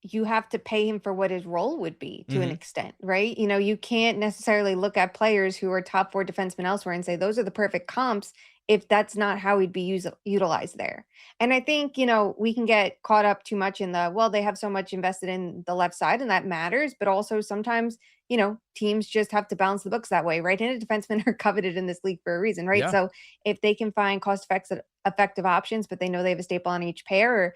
you have to pay him for what his role would be to an extent, right? You can't necessarily look at players who are top 4 defensemen elsewhere and say those are the perfect comps if that's not how he'd be utilized there. And I think, we can get caught up too much in they have so much invested in the left side and that matters, but also sometimes, teams just have to balance the books that way. Right-handed defensemen are coveted in this league for a reason, right? Yeah. So if they can find cost-effective options, but they know they have a staple on each pair, or,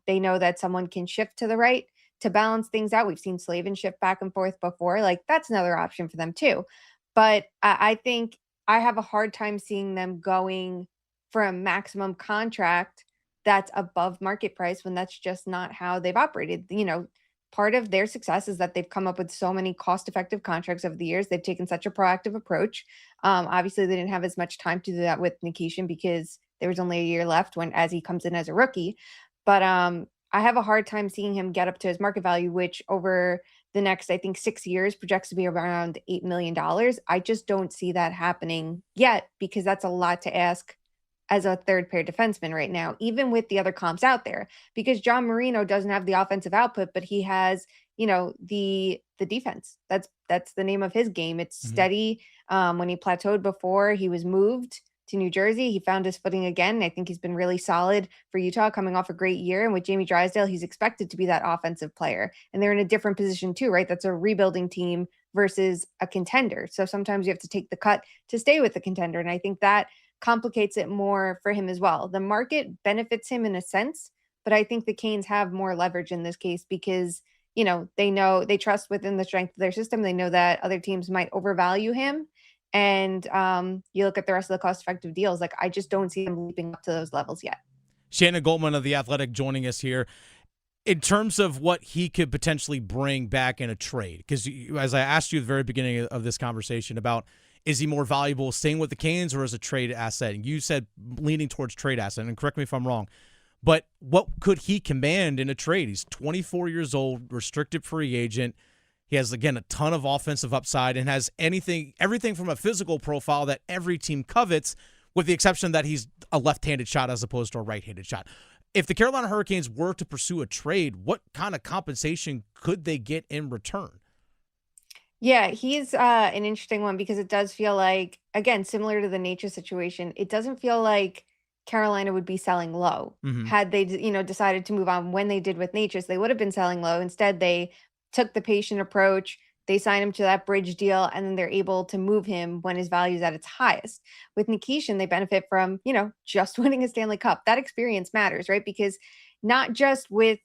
they know that someone can shift to the right to balance things out. We've seen Slavin shift back and forth before. Like that's another option for them too. But I think I have a hard time seeing them going for a maximum contract that's above market price when that's just not how they've operated. Part of their success is that they've come up with so many cost-effective contracts over the years. They've taken such a proactive approach. Obviously, they didn't have as much time to do that with Nikishin because there was only a year left as he comes in as a rookie. But I have a hard time seeing him get up to his market value, which over the next, I think, 6 years projects to be around $8 million. I just don't see that happening yet because that's a lot to ask as a third pair defenseman right now, even with the other comps out there, because John Marino doesn't have the offensive output, but he has, the defense. That's the name of his game. It's steady. When he plateaued before, he was moved to New Jersey. He found his footing again. I think he's been really solid for Utah coming off a great year. And with Jamie Drysdale, he's expected to be that offensive player. And they're in a different position too, right? That's a rebuilding team versus a contender. So sometimes you have to take the cut to stay with the contender. And I think that complicates it more for him as well. The market benefits him in a sense, but I think the Canes have more leverage in this case because, they trust within the strength of their system. They know that other teams might overvalue him. And you look at the rest of the cost-effective deals, like I just don't see him leaping up to those levels yet. Shayna Goldman of The Athletic joining us here. In terms of what he could potentially bring back in a trade, because as I asked you at the very beginning of this conversation about is he more valuable staying with the Canes or as a trade asset? And you said leaning towards trade asset, and correct me if I'm wrong, but what could he command in a trade? He's 24 years old, restricted free agent. He has, again, a ton of offensive upside and has everything from a physical profile that every team covets, with the exception that he's a left-handed shot as opposed to a right-handed shot. If the Carolina Hurricanes were to pursue a trade, what kind of compensation could they get in return? Yeah, he's an interesting one because it does feel like, again, similar to the Necas situation, it doesn't feel like Carolina would be selling low. Had they, decided to move on when they did with Necas, they would have been selling low. Instead, they took the patient approach, They sign him to that bridge deal, and then they're able to move him when his value is at its highest. With Nikishin, they benefit from, just winning a Stanley Cup. That experience matters, right? Because not just with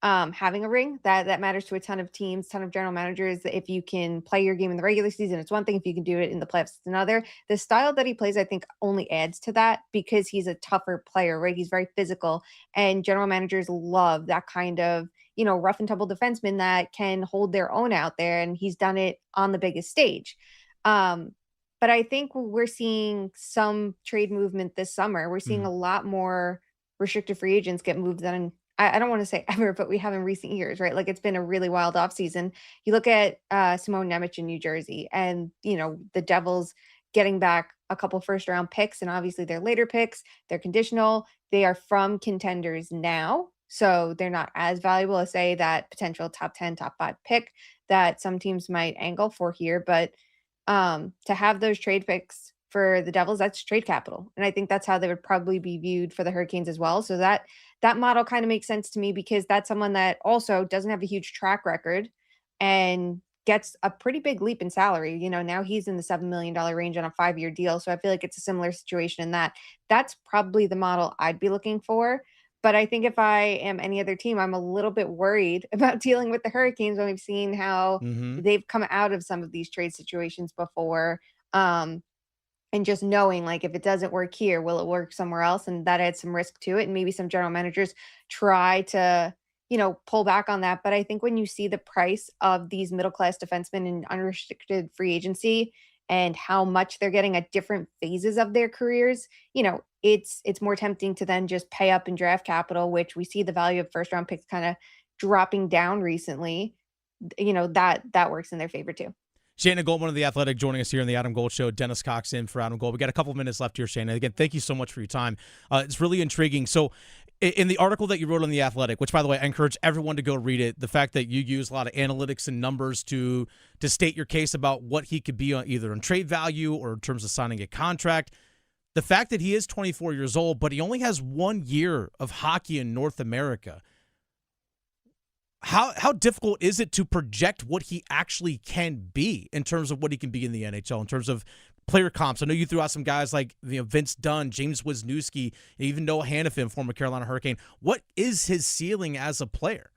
having a ring, that matters to a ton of teams, ton of general managers. If you can play your game in the regular season, it's one thing. If you can do it in the playoffs, it's another. The style that he plays, I think, only adds to that because he's a tougher player, right? He's very physical, and general managers love that kind of, rough and tumble defenseman that can hold their own out there, and he's done it on the biggest stage. But I think we're seeing some trade movement this summer. We're seeing a lot more restricted free agents get moved than I don't want to say ever, but we have in recent years, right? Like, it's been a really wild offseason. You look at Simone Nemec in New Jersey, and, the Devils getting back a couple first round picks, and obviously their later picks, they're conditional. They are from contenders now, so they're not as valuable as, say, that potential top 10, top 5 pick that some teams might angle for here. But to have those trade picks for the Devils, that's trade capital. And I think that's how they would probably be viewed for the Hurricanes as well. So that model kind of makes sense to me, because that's someone that also doesn't have a huge track record and gets a pretty big leap in salary. Now he's in the $7 million range on a 5-year deal. So I feel like it's a similar situation in that. That's probably the model I'd be looking for. But I think if I am any other team, I'm a little bit worried about dealing with the Hurricanes when we've seen how they've come out of some of these trade situations before. And just knowing, like, if it doesn't work here, will it work somewhere else? And that adds some risk to it. And maybe some general managers try to, pull back on that. But I think when you see the price of these middle-class defensemen in unrestricted free agency and how much they're getting at different phases of their careers, it's more tempting to then just pay up in draft capital, which we see the value of first-round picks kind of dropping down recently. That works in their favor too. Shayna Goldman of The Athletic joining us here on the Adam Gold Show. Dennis Cox in for Adam Gold. We got a couple of minutes left here, Shayna. Again, thank you so much for your time. It's really intriguing. So in the article that you wrote on The Athletic, which, by the way, I encourage everyone to go read it, the fact that you use a lot of analytics and numbers to state your case about what he could be on either in trade value or in terms of signing a contract, the fact that he is 24 years old, but he only has 1 year of hockey in North America, How difficult is it to project what he actually can be in terms of what he can be in the NHL, in terms of player comps? I know you threw out some guys like Vince Dunn, James Wisniewski, even Noah Hannafin, former Carolina Hurricane. What is his ceiling as a player?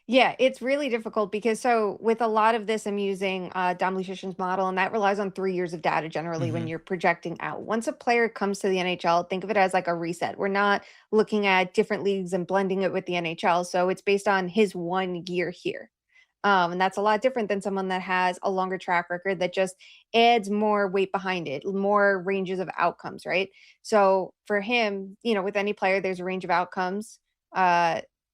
Yeah, it's really difficult because so with a lot of this, I'm using Dom Luszczyszyn's model, and that relies on 3 years of data generally when you're projecting out. Once a player comes to the NHL, think of it as like a reset. We're not looking at different leagues and blending it with the NHL. So it's based on his 1 year here. And that's a lot different than someone that has a longer track record that just adds more weight behind it, more ranges of outcomes, right? So for him, with any player, there's a range of outcomes.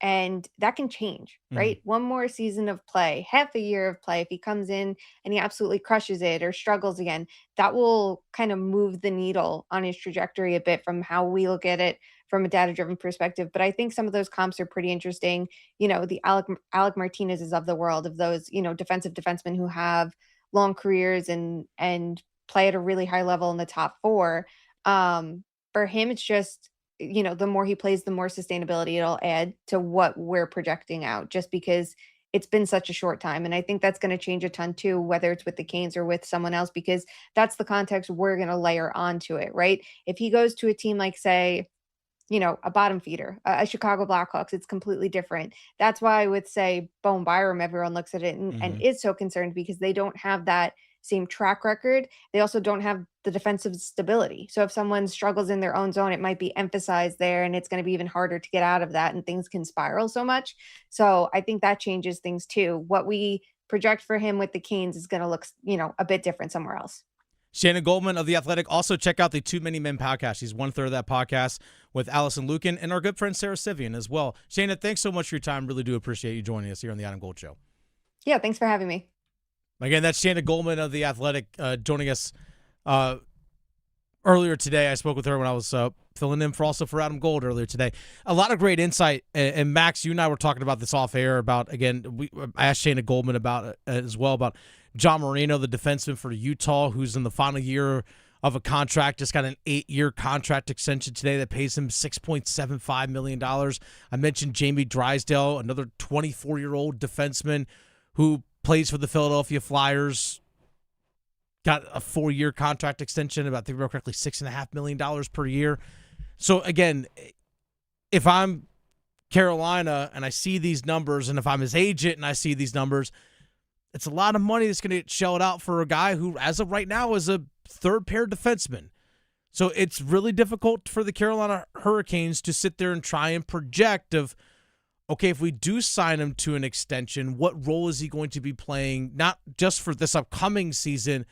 And that can change, right? One more season of play, half a year of play, if he comes in and he absolutely crushes it or struggles again, that will kind of move the needle on his trajectory a bit from how we look at it from a data-driven perspective. But I think some of those comps are pretty interesting. The Alec Martinez's of the world, of those, defensive defensemen who have long careers and play at a really high level in the top 4. For him, it's just, the more he plays, the more sustainability it'll add to what we're projecting out, just because it's been such a short time. And I think that's going to change a ton too, whether it's with the Canes or with someone else, because that's the context we're going to layer onto it, right? If he goes to a team like, say, a bottom feeder, a Chicago Blackhawks, it's completely different. That's why with, say, Bowen Byram, everyone looks at it and is so concerned because they don't have that same track record. They also don't have the defensive stability. So if someone struggles in their own zone, it might be emphasized there, and it's going to be even harder to get out of that, and things can spiral so much. So I think that changes things too. What we project for him with the Canes is going to look, a bit different somewhere else. Shayna Goldman of The Athletic. Also check out the Too Many Men podcast. She's 1/3 of that podcast with Allison Lucan and our good friend Sarah Sivian as well. Shayna, thanks so much for your time. Really do appreciate you joining us here on the Adam Gold Show. Yeah, thanks for having me. Again, that's Shayna Goldman of The Athletic joining us earlier today. I spoke with her when I was filling in for Adam Gold earlier today. A lot of great insight. And Max, you and I were talking about this off air about, again, I asked Shayna Goldman about it as well, about John Marino, the defenseman for Utah, who's in the final year of a contract, just got an 8-year contract extension today that pays him $6.75 million. I mentioned Jamie Drysdale, another 24-year-old defenseman who plays for the Philadelphia Flyers, got a 4-year contract extension, about, if I remember correctly, $6.5 million per year. So, again, if I'm Carolina and I see these numbers, and if I'm his agent and I see these numbers, it's a lot of money that's going to get shelled out for a guy who, as of right now, is a third-pair defenseman. So it's really difficult for the Carolina Hurricanes to sit there and try and project of, okay, if we do sign him to an extension, what role is he going to be playing, not just for this upcoming season,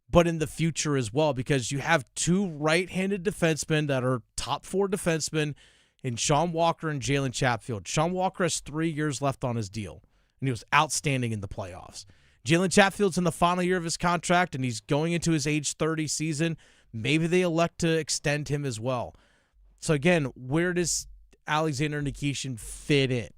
but in the future as well? Because you have two right-handed defensemen that are top 4 defensemen in Sean Walker and Jalen Chatfield. Sean Walker has 3 years left on his deal, and he was outstanding in the playoffs. Jalen Chatfield's in the final year of his contract, and he's going into his age 30 season. Maybe they elect to extend him as well. So, again, where does Alexander Nikishin fit in?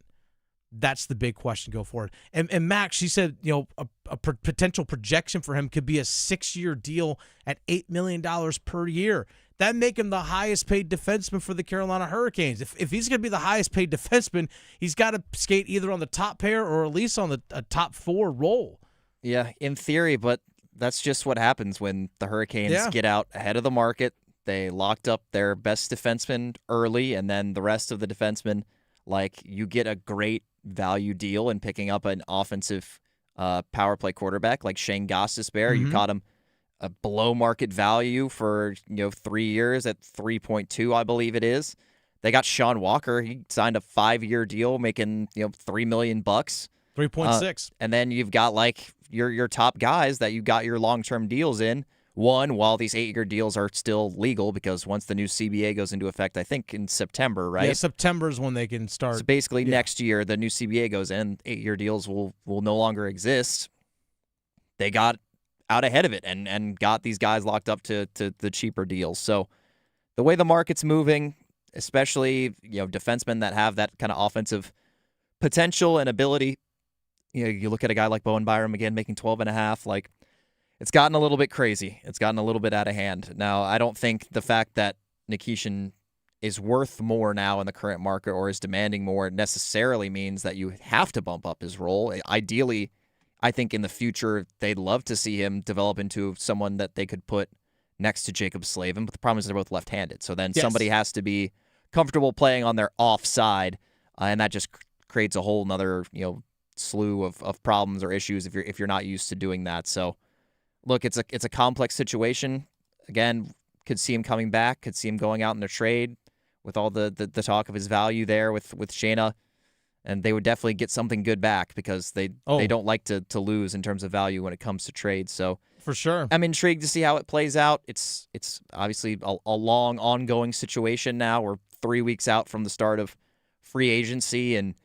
That's the big question go forward. And Max, she said, a potential projection for him could be a 6-year deal at $8 million per year. That'd make him the highest paid defenseman for the Carolina Hurricanes. If he's going to be the highest paid defenseman, he's got to skate either on the top pair or at least on a top 4 role. Yeah, in theory, but that's just what happens when the Hurricanes get out ahead of the market. They locked up their best defenseman early, and then the rest of the defensemen, you get a great value deal in picking up an offensive power play quarterback like Shane Gostisbehere. Mm-hmm. You caught him a below market value for 3 years at 3.2, I believe it is. They got Sean Walker. He signed a 5-year deal, making $3 million. 3.6. And then you've got your top guys that you got your long-term deals in. One, while these 8-year deals are still legal, because once the new CBA goes into effect, I think in September, right? Yeah, September is when they can start. So basically next year, the new CBA goes in, 8-year deals will no longer exist. They got out ahead of it and got these guys locked up to the cheaper deals. So the way the market's moving, especially defensemen that have that kind of offensive potential and ability, you look at a guy like Bowen Byram again making 12.5, it's gotten a little bit crazy. It's gotten a little bit out of hand. Now, I don't think the fact that Nikishin is worth more now in the current market or is demanding more necessarily means that you have to bump up his role. Ideally, I think in the future, they'd love to see him develop into someone that they could put next to Jacob Slavin, but the problem is they're both left-handed. So then somebody has to be comfortable playing on their offside, and that just creates a whole nother, slew of problems or issues if you're not used to doing that. So look, it's a complex situation. Again, could see him coming back, could see him going out in the trade with all the talk of his value there with Shayna, and they would definitely get something good back because they don't like to lose in terms of value when it comes to trades. So for sure, I'm intrigued to see how it plays out. It's obviously a long ongoing situation now. We're 3 weeks out from the start of free agency, and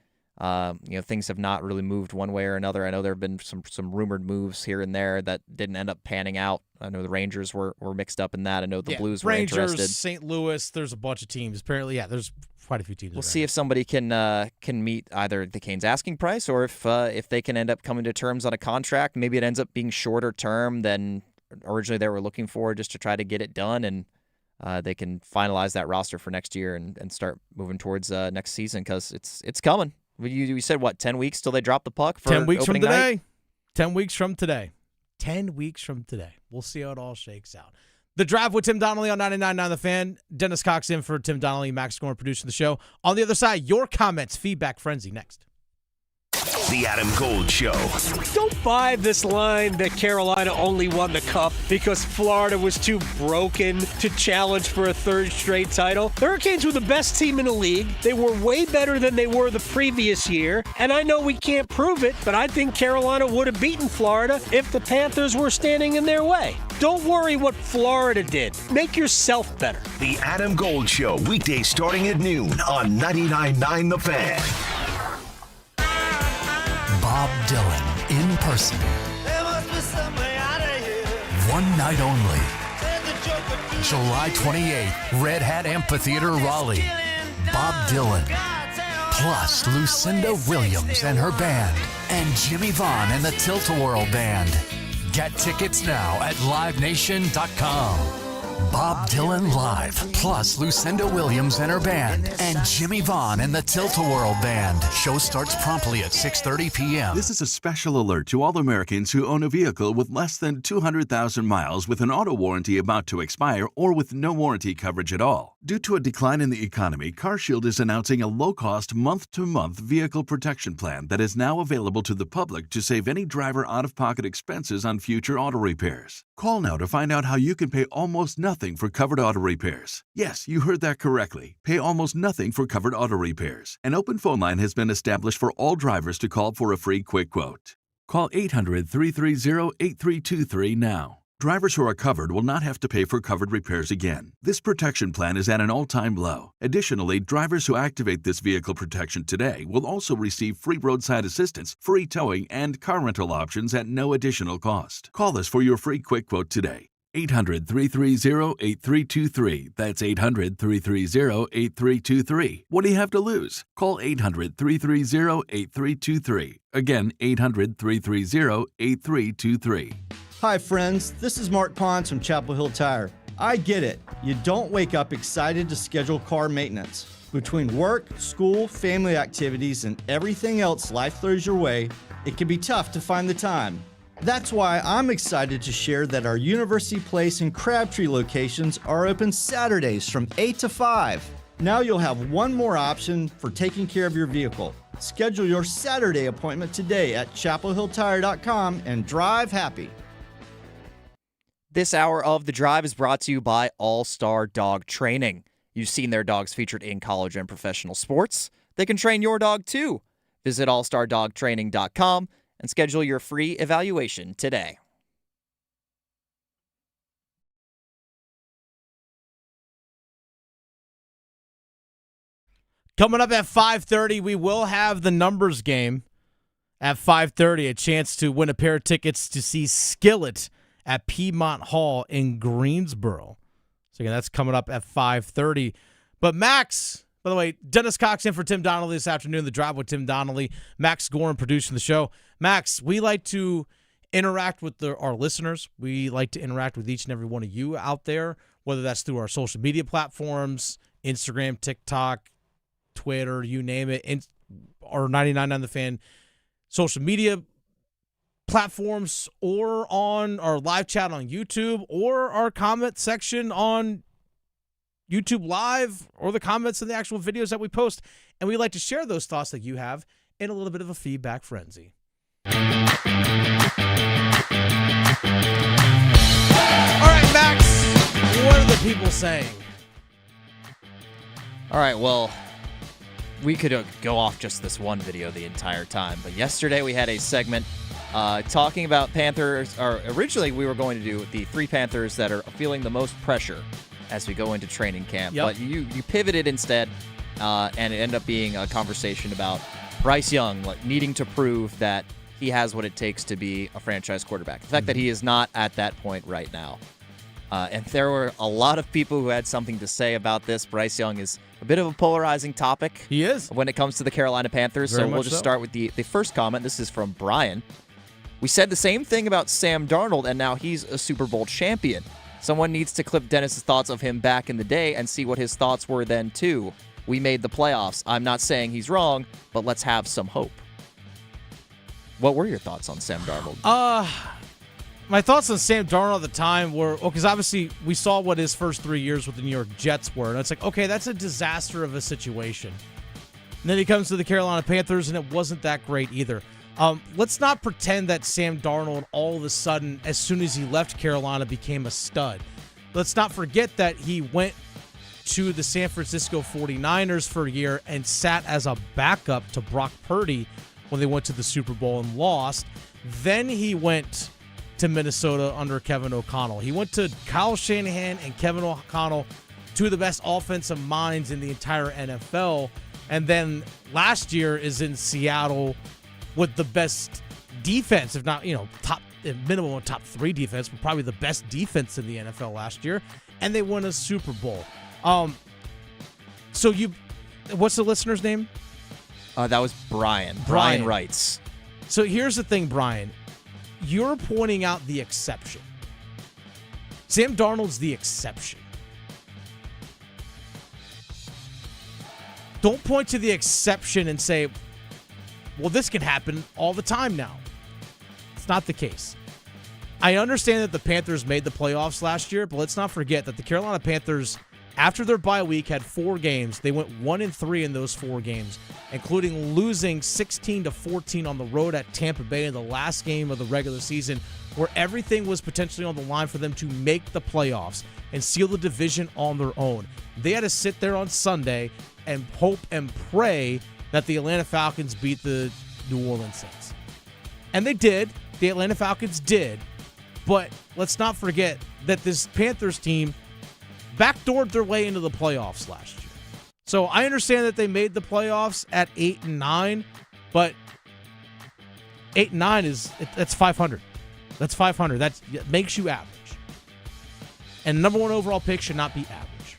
things have not really moved one way or another. I know there have been some rumored moves here and there that didn't end up panning out. I know the Rangers were mixed up in that. I know the Blues were interested. Rangers, St. Louis, there's a bunch of teams. Apparently, there's quite a few teams. We'll see if somebody can meet either the Canes' asking price or if they can end up coming to terms on a contract. Maybe it ends up being shorter term than originally they were looking for, just to try to get it done, and they can finalize that roster for next year and start moving towards next season, because it's coming. You said, 10 weeks till they drop the puck for 10 weeks from today. Night? 10 weeks from today. 10 weeks from today. We'll see how it all shakes out. The Drive with Tim Donnelly on 99.9 The Fan. Dennis Cox in for Tim Donnelly. Max Gorman producing the show. On the other side, your comments, feedback frenzy next. The Adam Gold Show. Don't buy this line that Carolina only won the cup because Florida was too broken to challenge for a third straight title. The Hurricanes were the best team in the league. They were way better than they were the previous year. And I know we can't prove it, but I think Carolina would have beaten Florida if the Panthers were standing in their way. Don't worry what Florida did. Make yourself better. The Adam Gold Show, weekdays starting at noon on 99.9 The Fan. Bob Dylan in person. One night only. July 28th, Red Hat Amphitheater, Raleigh. Bob Dylan. Plus Lucinda Williams and her band. And Jimmy Vaughn and the Tilt-A-Whirl Band. Get tickets now at livenation.com. Bob Dylan Live, plus Lucinda Williams and her band, and Jimmy Vaughn and the Tilt-A-Whirl Band. Show starts promptly at 6:30 p.m. This is a special alert to all Americans who own a vehicle with less than 200,000 miles with an auto warranty about to expire or with no warranty coverage at all. Due to a decline in the economy, CarShield is announcing a low-cost, month-to-month vehicle protection plan that is now available to the public to save any driver out-of-pocket expenses on future auto repairs. Call now to find out how you can pay almost nothing for covered auto repairs. Yes, you heard that correctly. Pay almost nothing for covered auto repairs. An open phone line has been established for all drivers to call for a free quick quote. Call 800-330-8323 now. Drivers who are covered will not have to pay for covered repairs again. This protection plan is at an all-time low. Additionally, drivers who activate this vehicle protection today will also receive free roadside assistance, free towing, and car rental options at no additional cost. Call us for your free quick quote today. 800-330-8323. That's 800-330-8323. What do you have to lose? Call 800-330-8323. Again, 800-330-8323. Hi friends, this is Mark Pons from Chapel Hill Tire. I get it. You don't wake up excited to schedule car maintenance. Between work, school, family activities, and everything else life throws your way, it can be tough to find the time. That's why I'm excited to share that our University Place and Crabtree locations are open Saturdays from 8 to 5. Now you'll have one more option for taking care of your vehicle. Schedule your Saturday appointment today at chapelhilltire.com and drive happy. This hour of The Drive is brought to you by All-Star Dog Training. You've seen their dogs featured in college and professional sports. They can train your dog too. Visit allstardogtraining.com and schedule your free evaluation today. Coming up at 5:30, we will have the numbers game at 5:30, a chance to win a pair of tickets to see Skillet at Piedmont Hall in Greensboro. So again, that's coming up at 5:30. But Max, by the way, Dennis Cox in for Tim Donnelly this afternoon, The Drive with Tim Donnelly. Max Gorin producing the show. Max, we like to interact with our listeners. We like to interact with each and every one of you out there, whether that's through our social media platforms, Instagram, TikTok, Twitter, you name it, our 99.9 The Fan social media platforms, or on our live chat on YouTube, or our comment section on YouTube Live, or the comments in the actual videos that we post. And we like to share those thoughts that you have in a little bit of a feedback frenzy. All right, Max, what are the people saying? All right, well, we could go off just this one video the entire time, but yesterday we had a segment talking about Panthers, or originally we were going to do the 3 Panthers that are feeling the most pressure as we go into training camp. Yep. But you pivoted instead, and it ended up being a conversation about Bryce Young needing to prove that he has what it takes to be a franchise quarterback. The fact that he is not at that point right now. And there were a lot of people who had something to say about this. Bryce Young is a bit of a polarizing topic. He is. When it comes to the Carolina Panthers. Very so we'll much just so. start with the first comment. This is from Brian. We said the same thing about Sam Darnold, and now he's a Super Bowl champion. Someone needs to clip Dennis's thoughts of him back in the day and see what his thoughts were then, too. We made the playoffs. I'm not saying he's wrong, but let's have some hope. What were your thoughts on Sam Darnold? My thoughts on Sam Darnold at the time were, because obviously we saw what his first 3 years with the New York Jets were, and it's like, okay, that's a disaster of a situation. And then he comes to the Carolina Panthers, and it wasn't that great either. Let's not pretend that Sam Darnold all of a sudden, as soon as he left Carolina, became a stud. Let's not forget that he went to the San Francisco 49ers for a year and sat as a backup to Brock Purdy when they went to the Super Bowl and lost. Then he went to Minnesota under Kevin O'Connell. He went to Kyle Shanahan and Kevin O'Connell, two of the best offensive minds in the entire NFL. And then last year is in Seattle with the best defense, if not, top minimum top 3 defense, but probably the best defense in the NFL last year. And they won a Super Bowl. So what's the listener's name? That was Brian. Brian writes. So here's the thing, Brian. You're pointing out the exception. Sam Darnold's the exception. Don't point to the exception and say, well, this can happen all the time now. It's not the case. I understand that the Panthers made the playoffs last year, but let's not forget that the Carolina Panthers, after their bye week, had 4 games. They went 1-3 in those 4 games, including losing 16-14 on the road at Tampa Bay in the last game of the regular season, where everything was potentially on the line for them to make the playoffs and seal the division on their own. They had to sit there on Sunday and hope and pray that the Atlanta Falcons beat the New Orleans Saints. And they did. The Atlanta Falcons did. But let's not forget that this Panthers team backdoored their way into the playoffs last year. So I understand that they made the playoffs at 8-9, but 8-9 that's 500. That's 500. That makes you average. And number 1 overall pick should not be average.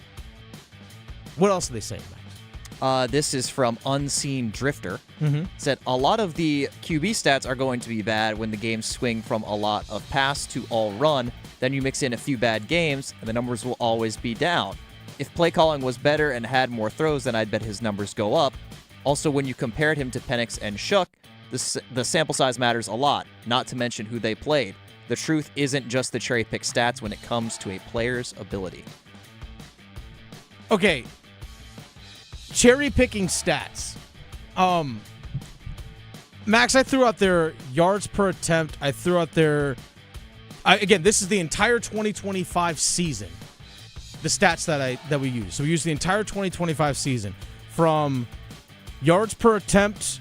What else are they saying, Max? This is from Unseen Drifter. Mm-hmm. Said, a lot of the QB stats are going to be bad when the games swing from a lot of pass to all run. Then you mix in a few bad games, and the numbers will always be down. If play calling was better and had more throws, then I'd bet his numbers go up. Also, when you compared him to Penix and Shook, the sample size matters a lot, not to mention who they played. The truth isn't just the cherry-pick stats when it comes to a player's ability. Okay. Cherry-picking stats. Max, I threw out their yards per attempt. I threw out their... again, this is the entire 2025 season. The stats that we use. So we use the entire 2025 season from yards per attempt,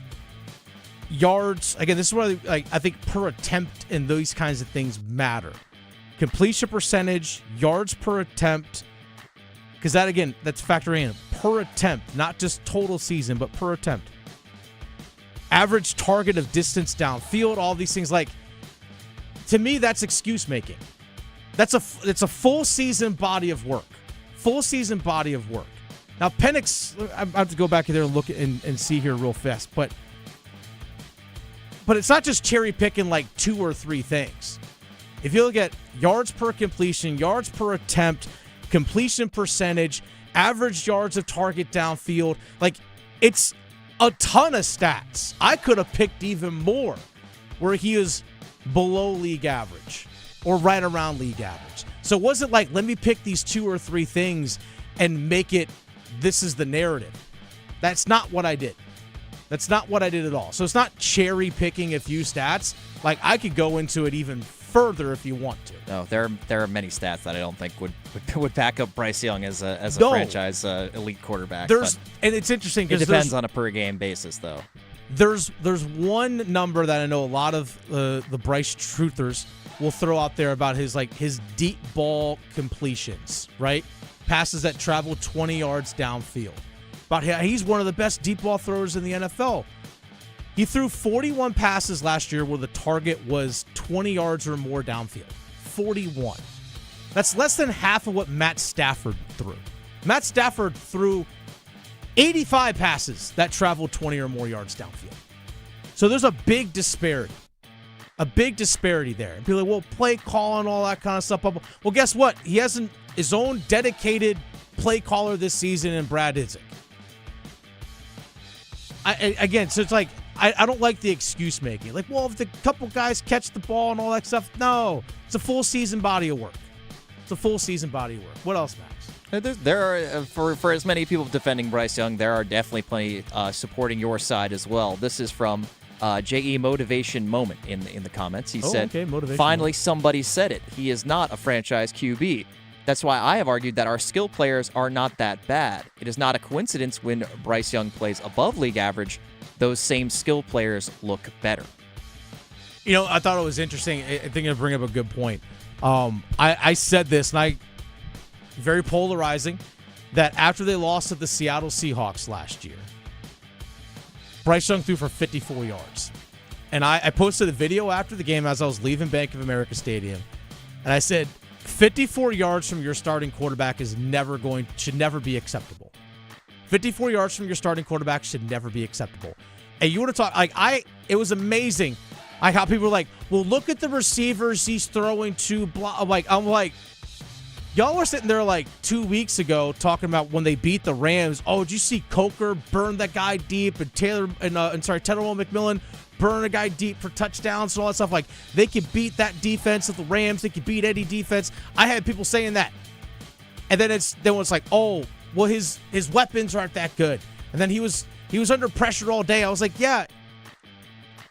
yards. Again, this is what I think per attempt and those kinds of things matter. Completion percentage, yards per attempt, because that, again, that's factoring in per attempt, not just total season, but per attempt. Average target of distance downfield, all these things. Like, to me, that's excuse making. It's a full season body of work. Full season body of work. Now, Penix, I have to go back in there and look and see here real fast, but it's not just cherry picking like 2 or 3 things. If you look at yards per completion, yards per attempt, completion percentage, average yards of target downfield, like, it's a ton of stats. I could have picked even more where he is below league average or right around league average. So it wasn't like, let me pick these 2 or 3 things and make it, this is the narrative. That's not what I did. That's not what I did at all. So it's not cherry picking a few stats. Like, I could go into it even further if you want to. No, there are many stats that I don't think would back up Bryce Young as a franchise elite quarterback. And it's interesting because it depends on a per game basis, though. There's one number that I know a lot of the Bryce truthers will throw out there about his deep ball completions, right? Passes that travel 20 yards downfield. About how he's one of the best deep ball throwers in the NFL. He threw 41 passes last year where the target was 20 yards or more downfield. 41. That's less than half of what Matt Stafford threw. Matt Stafford threw 85 passes that traveled 20 or more yards downfield. So there's a big disparity. A big disparity there. And people are like, well, play calling, all that kind of stuff. Well, guess what? He has his own dedicated play caller this season in Brad Idzik. So it's like, I don't like the excuse making. Like, well, if the couple guys catch the ball and all that stuff, no. It's a full season body of work. It's a full season body of work. What else, Max? There are, for as many people defending Bryce Young, there are definitely plenty supporting your side as well. This is from J.E. Motivation Moment in the comments. He said, finally somebody said it. He is not a franchise QB. That's why I have argued that our skill players are not that bad. It is not a coincidence when Bryce Young plays above league average, those same skill players look better. You know, I thought it was interesting. I think you bring up a good point. I said this, and very polarizing, that after they lost to the Seattle Seahawks last year, Bryce Young threw for 54 yards. And I posted a video after the game as I was leaving Bank of America Stadium, and I said, 54 yards from your starting quarterback should never be acceptable. 54 yards from your starting quarterback should never be acceptable. And you would have thought, it was amazing, how people were like, well, look at the receivers he's throwing to. I'm like, Y'all were sitting there like 2 weeks ago talking about when they beat the Rams. Oh, did you see Coker burn that guy deep and Taylor and Tedderwell McMillan burn a guy deep for touchdowns and all that stuff? Like, they could beat that defense of the Rams. They could beat Eddie defense. I had people saying that. And then it's like, oh, well, his weapons aren't that good. And then he was under pressure all day. I was like, yeah,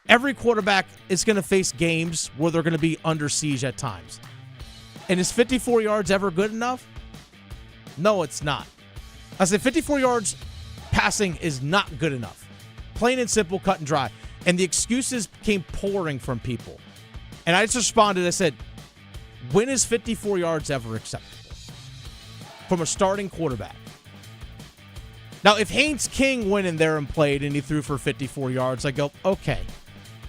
every quarterback is going to face games where they're going to be under siege at times. And is 54 yards ever good enough? No, it's not. I said 54 yards passing is not good enough. Plain and simple, cut and dry. And the excuses came pouring from people. And I just responded, I said, when is 54 yards ever acceptable from a starting quarterback? Now, if Haynes King went in there and played and he threw for 54 yards, I go, okay.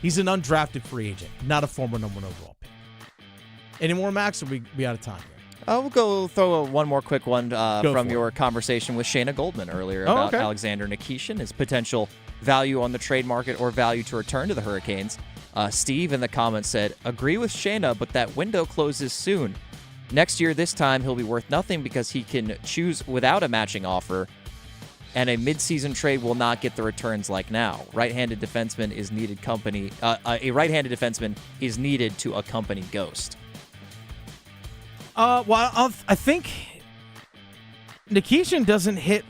He's an undrafted free agent, not a former number 1 overall pick. Any more, Max, or we out of time here? We'll go throw one more quick one from your conversation with Shayna Goldman earlier about Alexander Nikishin, his potential value on the trade market or value to return to the Hurricanes. Steve in the comments said, agree with Shayna, but that window closes soon. Next year, this time, he'll be worth nothing because he can choose without a matching offer, and a midseason trade will not get the returns like now. Right-handed defenseman is needed a right-handed defenseman is needed to accompany Ghost. I think Nikishin doesn't hit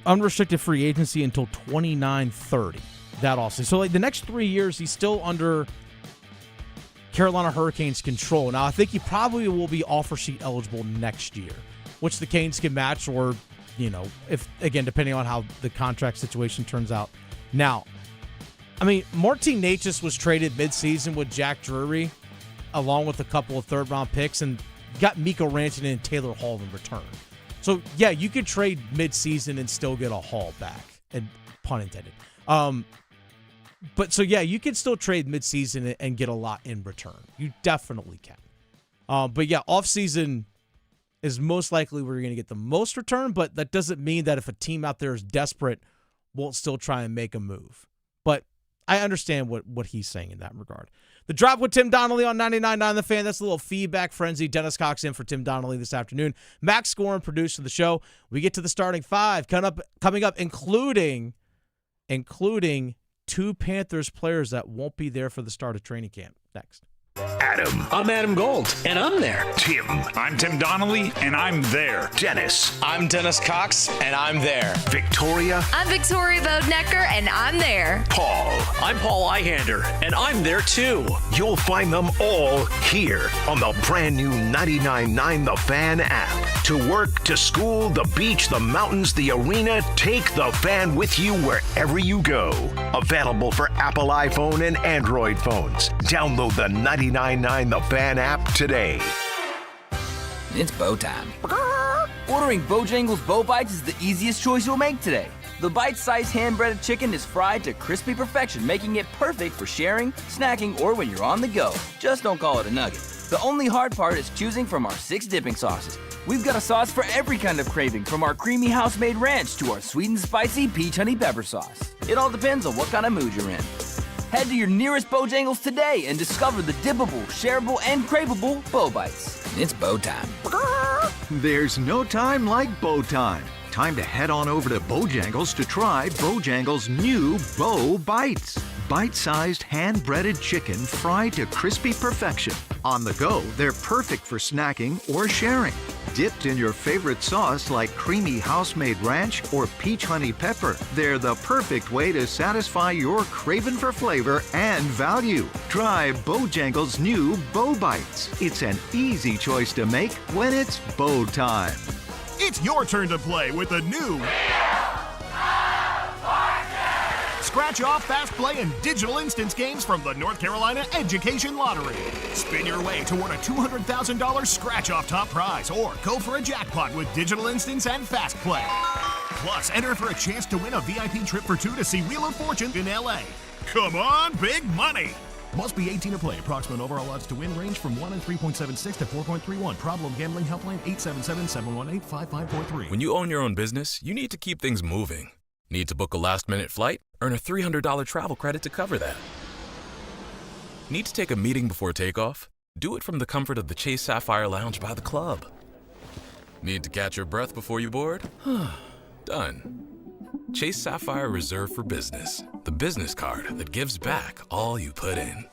unrestricted free agency until 29-30. That also. So, like, the next 3 years, he's still under Carolina Hurricanes control. Now, I think he probably will be offer sheet eligible next year, which the Canes can match or, if, again, depending on how the contract situation turns out. Now, I mean, Martin Necas was traded midseason with Jack Drury, along with a couple of third-round picks, and got Mikko Rantanen and Taylor Hall in return. So, yeah, you could trade midseason and still get a Hall back, and pun intended. But, so, yeah, you can still trade midseason and get a lot in return. You definitely can. But, yeah, offseason is most likely where you're going to get the most return, but that doesn't mean that if a team out there is desperate, won't still try and make a move. But I understand what he's saying in that regard. The Drop with Tim Donnelly on 99.9 The Fan. That's a little feedback frenzy. Dennis Cox in for Tim Donnelly this afternoon. Max Scoren produced the show. We get to the starting five coming up, including 2 Panthers players that won't be there for the start of training camp. Next. Adam. I'm Adam Gold, and I'm there. Tim. I'm Tim Donnelly, and I'm there. Dennis. I'm Dennis Cox, and I'm there. Victoria. I'm Victoria Bodenecker, and I'm there. Paul. I'm Paul Ihander, and I'm there too. You'll find them all here on the brand new 99.9 The Fan app. To work, to school, the beach, the mountains, the arena, take The Fan with you wherever you go. Available for Apple iPhone and Android phones. Download the 99.9 The Fan app today. It's bow time. Ordering Bojangles Bow Bites is the easiest choice you'll make today. The bite-sized hand-breaded chicken is fried to crispy perfection, making it perfect for sharing, snacking, or when you're on the go. Just don't call it a nugget. The only hard part is choosing from our 6 dipping sauces. We've got a sauce for every kind of craving, from our creamy house-made ranch to our sweet and spicy peach honey pepper sauce. It all depends on what kind of mood you're in. Head to your nearest Bojangles today and discover the dippable, shareable, and craveable Bow Bites. It's bow time. There's no time like bow time. Time to head on over to Bojangles to try Bojangles' new Bow Bites. Bite-sized hand-breaded chicken fried to crispy perfection. On the go, they're perfect for snacking or sharing. Dipped in your favorite sauce like creamy house-made ranch or peach honey pepper, they're the perfect way to satisfy your craving for flavor and value. Try Bojangles' new Bow Bites. It's an easy choice to make when it's bow time. It's your turn to play with the new Scratch Off, Fast Play, and Digital Instance games from the North Carolina Education Lottery. Spin your way toward a $200,000 Scratch Off top prize, or go for a jackpot with Digital Instance and Fast Play. Plus, enter for a chance to win a VIP trip for 2 to see Wheel of Fortune in LA. Come on, big money! Must be 18 to play. Approximate overall odds to win range from 1 in 3.76 to 4.31. Problem gambling helpline 877-718-5543. When you own your own business, you need to keep things moving. Need to book a last-minute flight? Earn a $300 travel credit to cover that. Need to take a meeting before takeoff? Do it from the comfort of the Chase Sapphire Lounge by the club. Need to catch your breath before you board? Done. Chase Sapphire Reserve for Business, the business card that gives back all you put in.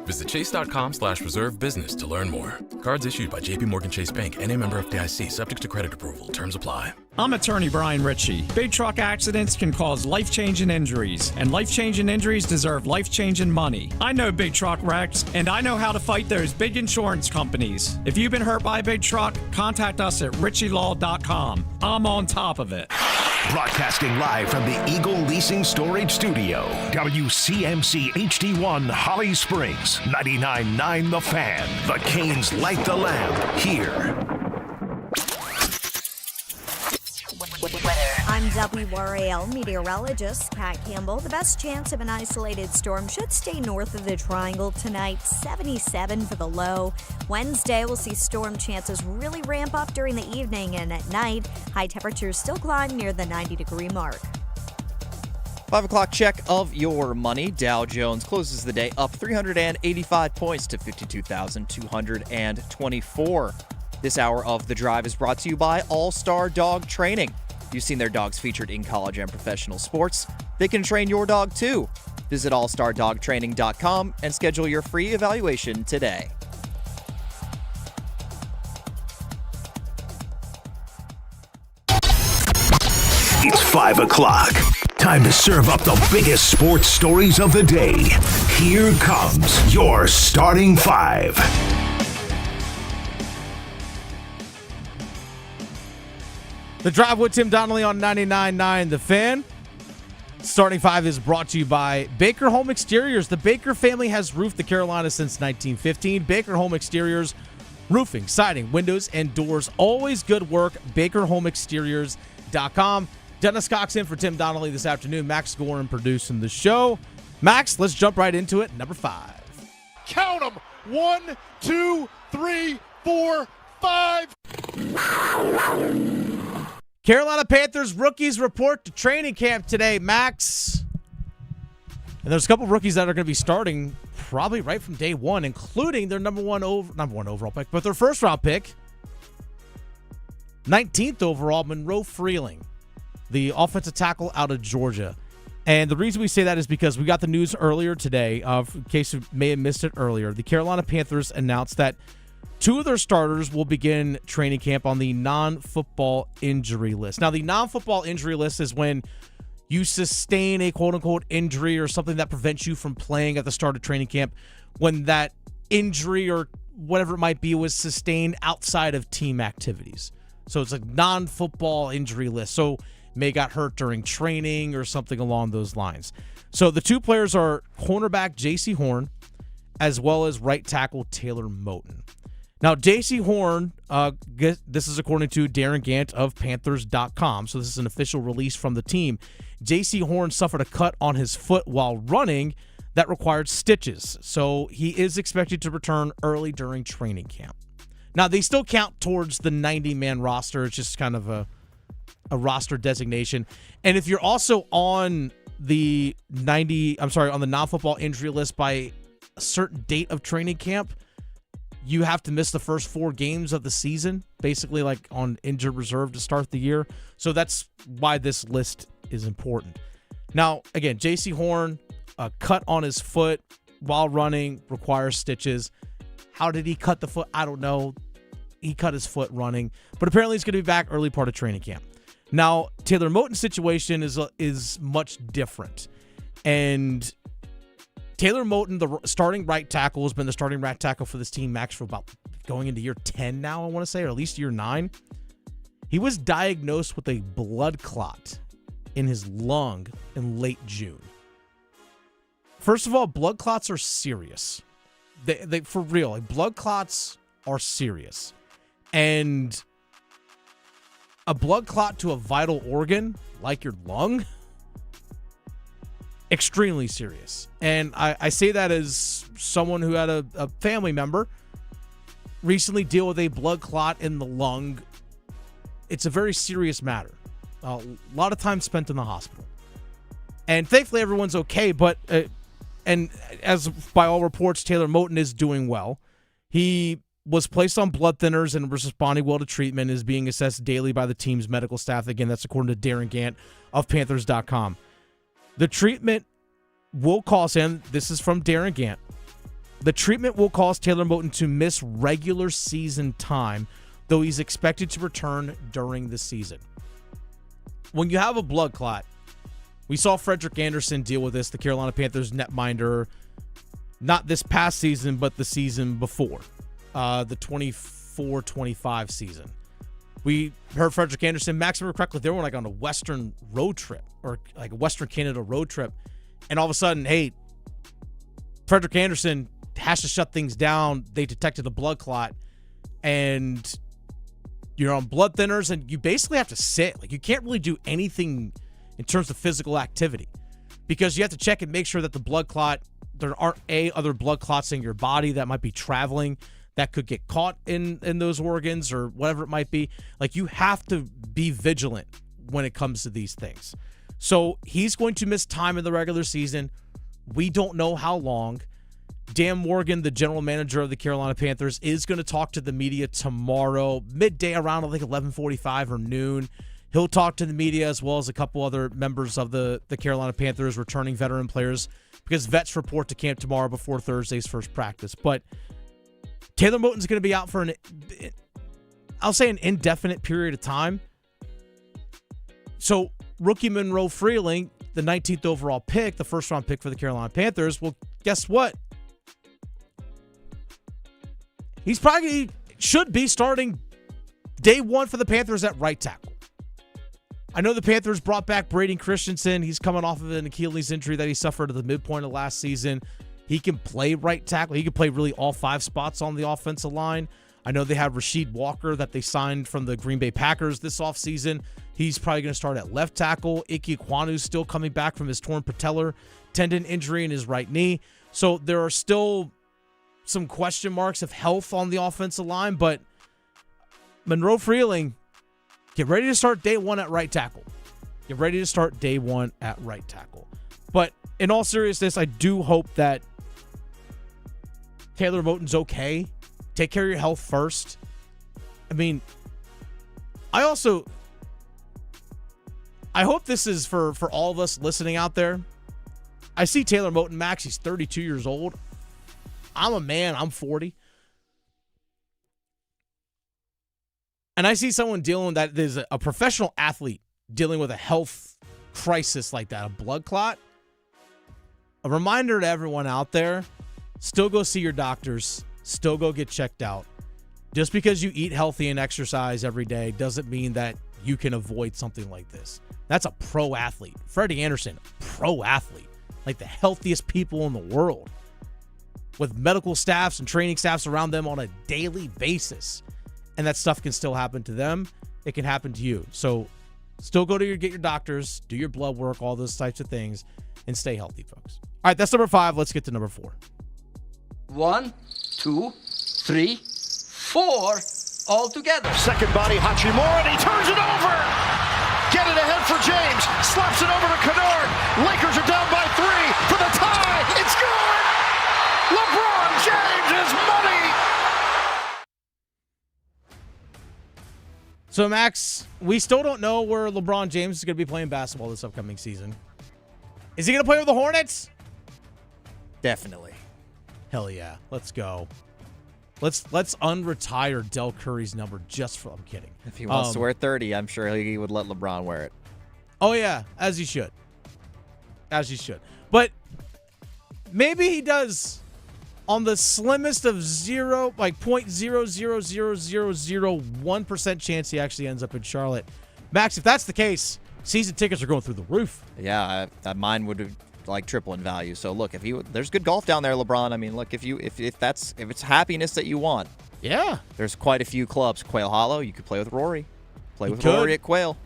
Visit chase.com/reserve business to learn more. Cards issued by JPMorgan Chase Bank, N.A. member FDIC, subject to credit approval. Terms apply. I'm attorney Brian Ritchie. Big truck accidents can cause life-changing injuries, and life-changing injuries deserve life-changing money. I know big truck wrecks, and I know how to fight those big insurance companies. If you've been hurt by a big truck, contact us at ritchielaw.com. I'm on top of it. Broadcasting live from the Eagle Leasing Storage Studio. WCMC HD1 Holly Springs. 99.9 The Fan. The Canes light the lamp here. I'm WRAL meteorologist Pat Campbell. The best chance of an isolated storm should stay north of the triangle tonight, 77 for the low. Wednesday, we'll see storm chances really ramp up during the evening, and at night, high temperatures still climb near the 90-degree mark. 5 o'clock check of your money. Dow Jones closes the day up 385 points to 52,224. This hour of The Drive is brought to you by All-Star Dog Training. You've seen their dogs featured in college and professional sports. They can train your dog too. Visit allstardogtraining.com and schedule your free evaluation today. It's 5 o'clock. Time to serve up the biggest sports stories of the day. Here comes your starting five. The Drive with Tim Donnelly on 99.9 The Fan. Starting five is brought to you by Baker Home Exteriors. The Baker family has roofed the Carolinas since 1915. Baker Home Exteriors, roofing, siding, windows, and doors. Always good work. BakerHomeExteriors.com. Dennis Cox in for Tim Donnelly this afternoon. Max Gorin producing the show. Max, let's jump right into it. Number 5. Count them. 1, 2, 3, 4, 5. Carolina Panthers rookies report to training camp today, Max. And there's a couple rookies that are going to be starting probably right from day one, including their number one overall pick, but their first round pick, 19th overall, Monroe Freeling, the offensive tackle out of Georgia. And the reason we say that is because we got the news earlier today, in case you may have missed it earlier. The Carolina Panthers announced that 2 of their starters will begin training camp on the non-football injury list. Now, the non-football injury list is when you sustain a quote-unquote injury or something that prevents you from playing at the start of training camp, when that injury or whatever it might be was sustained outside of team activities. So it's a non-football injury list. So may got hurt during training or something along those lines. So the 2 players are cornerback J.C. Horn as well as right tackle Taylor Moton. Now, J.C. Horn, this is according to Darren Gant of Panthers.com, so this is an official release from the team. J.C. Horn suffered a cut on his foot while running that required stitches, so he is expected to return early during training camp. Now, they still count towards the 90-man roster. It's just kind of a roster designation. And if you're also on the non-football injury list by a certain date of training camp, you have to miss the first 4 games of the season, basically like on injured reserve to start the year. So that's why this list is important. Now, again, J.C. Horn, a cut on his foot while running, requires stitches. How did he cut the foot? I don't know. He cut his foot running, but apparently he's going to be back early part of training camp. Now, Taylor Moton's situation is much different. And Taylor Moton, the starting right tackle, has been the starting right tackle for this team, Max, for about going into year 10 now, I want to say, or at least year 9. He was diagnosed with a blood clot in his lung in late June. First of all, blood clots are serious. They for real, like, blood clots are serious. And a blood clot to a vital organ, like your lung, extremely serious. And I say that as someone who had a family member recently deal with a blood clot in the lung. It's a very serious matter. A lot of time spent in the hospital. And thankfully everyone's okay, but and as by all reports, Taylor Moton is doing well. He was placed on blood thinners and was responding well to treatment, is being assessed daily by the team's medical staff. Again, that's according to Darren Gant of Panthers.com. The treatment will cause him, this is from Darren Gant, the treatment will cause Taylor Moton to miss regular season time, though he's expected to return during the season. When you have a blood clot, we saw Frederick Anderson deal with this, the Carolina Panthers netminder, not this past season, but the season before. The 24-25 season. We heard Frederick Anderson, Max, remember correctly, they were like on a Western road trip or like a Western Canada road trip. And all of a sudden, hey, Frederick Anderson has to shut things down. They detected a blood clot and you're on blood thinners and you basically have to sit. Like you can't really do anything in terms of physical activity because you have to check and make sure that the blood clot, there aren't other blood clots in your body that might be traveling that could get caught in those organs or whatever it might be. Like you have to be vigilant when it comes to these things. So he's going to miss time in the regular season. We don't know how long. Dan Morgan, the general manager of the Carolina Panthers, is going to talk to the media tomorrow, midday around I think 11:45 or noon. He'll talk to the media as well as a couple other members of the Carolina Panthers, returning veteran players, because vets report to camp tomorrow before Thursday's first practice. But Taylor Moton's going to be out for I'll say an indefinite period of time. So rookie Monroe Freeling, the 19th overall pick, the first round pick for the Carolina Panthers, well, guess what? He's probably should be starting day one for the Panthers at right tackle. I know the Panthers brought back Braden Christensen. He's coming off of an Achilles injury that he suffered at the midpoint of last season. He can play right tackle. He can play really all five spots on the offensive line. I know they have Rasheed Walker that they signed from the Green Bay Packers this offseason. He's probably going to start at left tackle. Ike Ekwonu's still coming back from his torn patellar tendon injury in his right knee. So there are still some question marks of health on the offensive line, but Monroe Freeling, get ready to start day one at right tackle. Get ready to start day one at right tackle. But in all seriousness, I do hope that Taylor Moton's okay. Take care of your health first. I mean, I hope this is for all of us listening out there. I see Taylor Moton, Max, he's 32 years old. I'm a man, I'm 40. And I see someone dealing that there's a professional athlete dealing with a health crisis like that, a blood clot. A reminder to everyone out there, still go see your doctors, still go get checked out. Just because you eat healthy and exercise every day doesn't mean that you can avoid something like this. That's a pro athlete. Freddie Anderson, pro athlete, like the healthiest people in the world, with medical staffs and training staffs around them on a daily basis. And that stuff can still happen to them. It can happen to you. So still go to get your doctors, do your blood work, all those types of things, and stay healthy, folks. All right, that's number 5. Let's get to number 4. 1, 2, 3, 4, all together. Second body, Hachimura, and he turns it over. Get it ahead for James. Slaps it over to Kennard. Lakers are down by 3 for the tie. It's good. LeBron James is money. So, Max, we still don't know where LeBron James is going to be playing basketball this upcoming season. Is he going to play with the Hornets? Definitely. Hell yeah. Let's go. Let's unretire Del Curry's number just for, I'm kidding. If he wants to wear 30, I'm sure he would let LeBron wear it. Oh, yeah. As he should. As he should. But maybe he does on the slimmest of 0.0000001% chance he actually ends up in Charlotte. Max, if that's the case, season tickets are going through the roof. Yeah, mine would like triple in value. So look, there's good golf down there, LeBron. I mean, look, if it's happiness that you want, yeah, there's quite a few clubs. Quail Hollow, you could play with Rory. Play with Rory at Quail.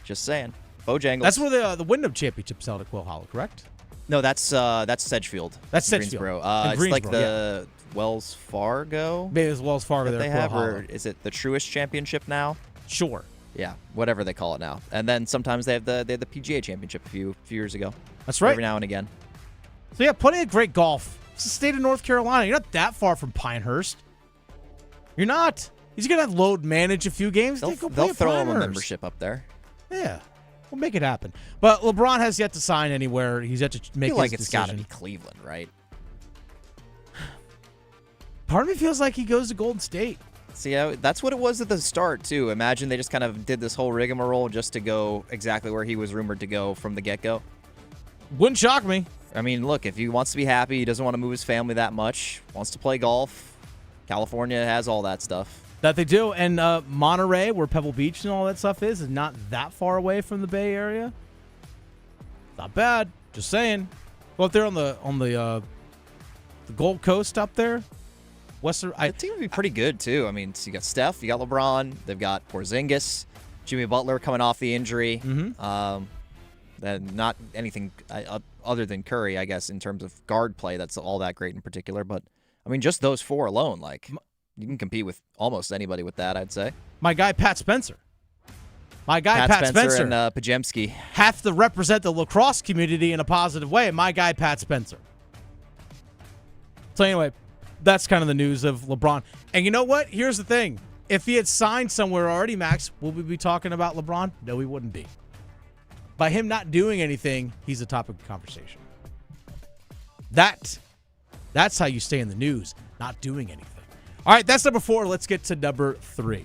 Just saying. Bojangles. That's where the Wyndham Championship's held at Quail Hollow, correct? No, that's Sedgefield. That's Sedgefield. Greensboro. It's like the Wells Fargo. Maybe it's Wells Fargo that there. They have, or is it the Truist Championship now? Sure. Yeah, whatever they call it now. And then sometimes they have the PGA Championship a few years ago. That's right. Every now and again. So yeah, plenty of great golf. It's the state of North Carolina. You're not that far from Pinehurst. You're not. He's going to load manage a few games. They'll They'll throw him a membership up there. Yeah. We'll make it happen. But LeBron has yet to sign anywhere. He's yet to make his decision. It's got to be Cleveland, right? Part of me feels like he goes to Golden State. See, that's what it was at the start, too. Imagine they just kind of did this whole rigmarole just to go exactly where he was rumored to go from the get-go. Wouldn't shock me. I mean, look, if he wants to be happy, he doesn't want to move his family that much, wants to play golf, California has all that stuff. That they do. And Monterey, where Pebble Beach and all that stuff is not that far away from the Bay Area. Not bad. Just saying. Go up there on the Gold Coast up there. Western. The team would be pretty good, too. I mean, so you got Steph, you got LeBron, they've got Porzingis, Jimmy Butler coming off the injury. Not anything other than Curry, I guess, in terms of guard play. That's all that great in particular. But, I mean, just those four alone, like, you can compete with almost anybody with that, I'd say. My guy, Pat Spencer. Pat Spencer. And Pajemski. Have to represent the lacrosse community in a positive way. My guy, Pat Spencer. So, anyway, that's kind of the news of LeBron. And you know what? Here's the thing. If he had signed somewhere already, Max, would we be talking about LeBron? No, we wouldn't be. By him not doing anything, he's a topic of conversation. That's how you stay in the news, not doing anything. All right, that's number 4. Let's get to number 3.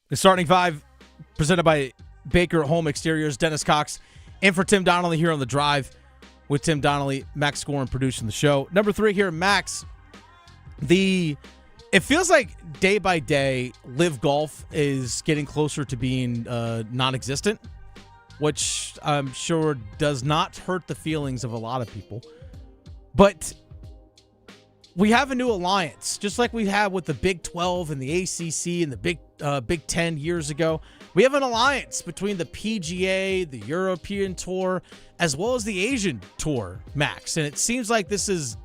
The starting 5 presented by Baker Home Exteriors, Dennis Cox, and for Tim Donnelly here on The Drive with Tim Donnelly, Max Scoren producing the show. Number 3 here, Max. It feels like day by day, Live Golf is getting closer to being non-existent, which I'm sure does not hurt the feelings of a lot of people. But we have a new alliance, just like we had with the Big 12 and the ACC and the Big 10 years ago. We have an alliance between the PGA, the European Tour, as well as the Asian Tour, Max. And it seems like this is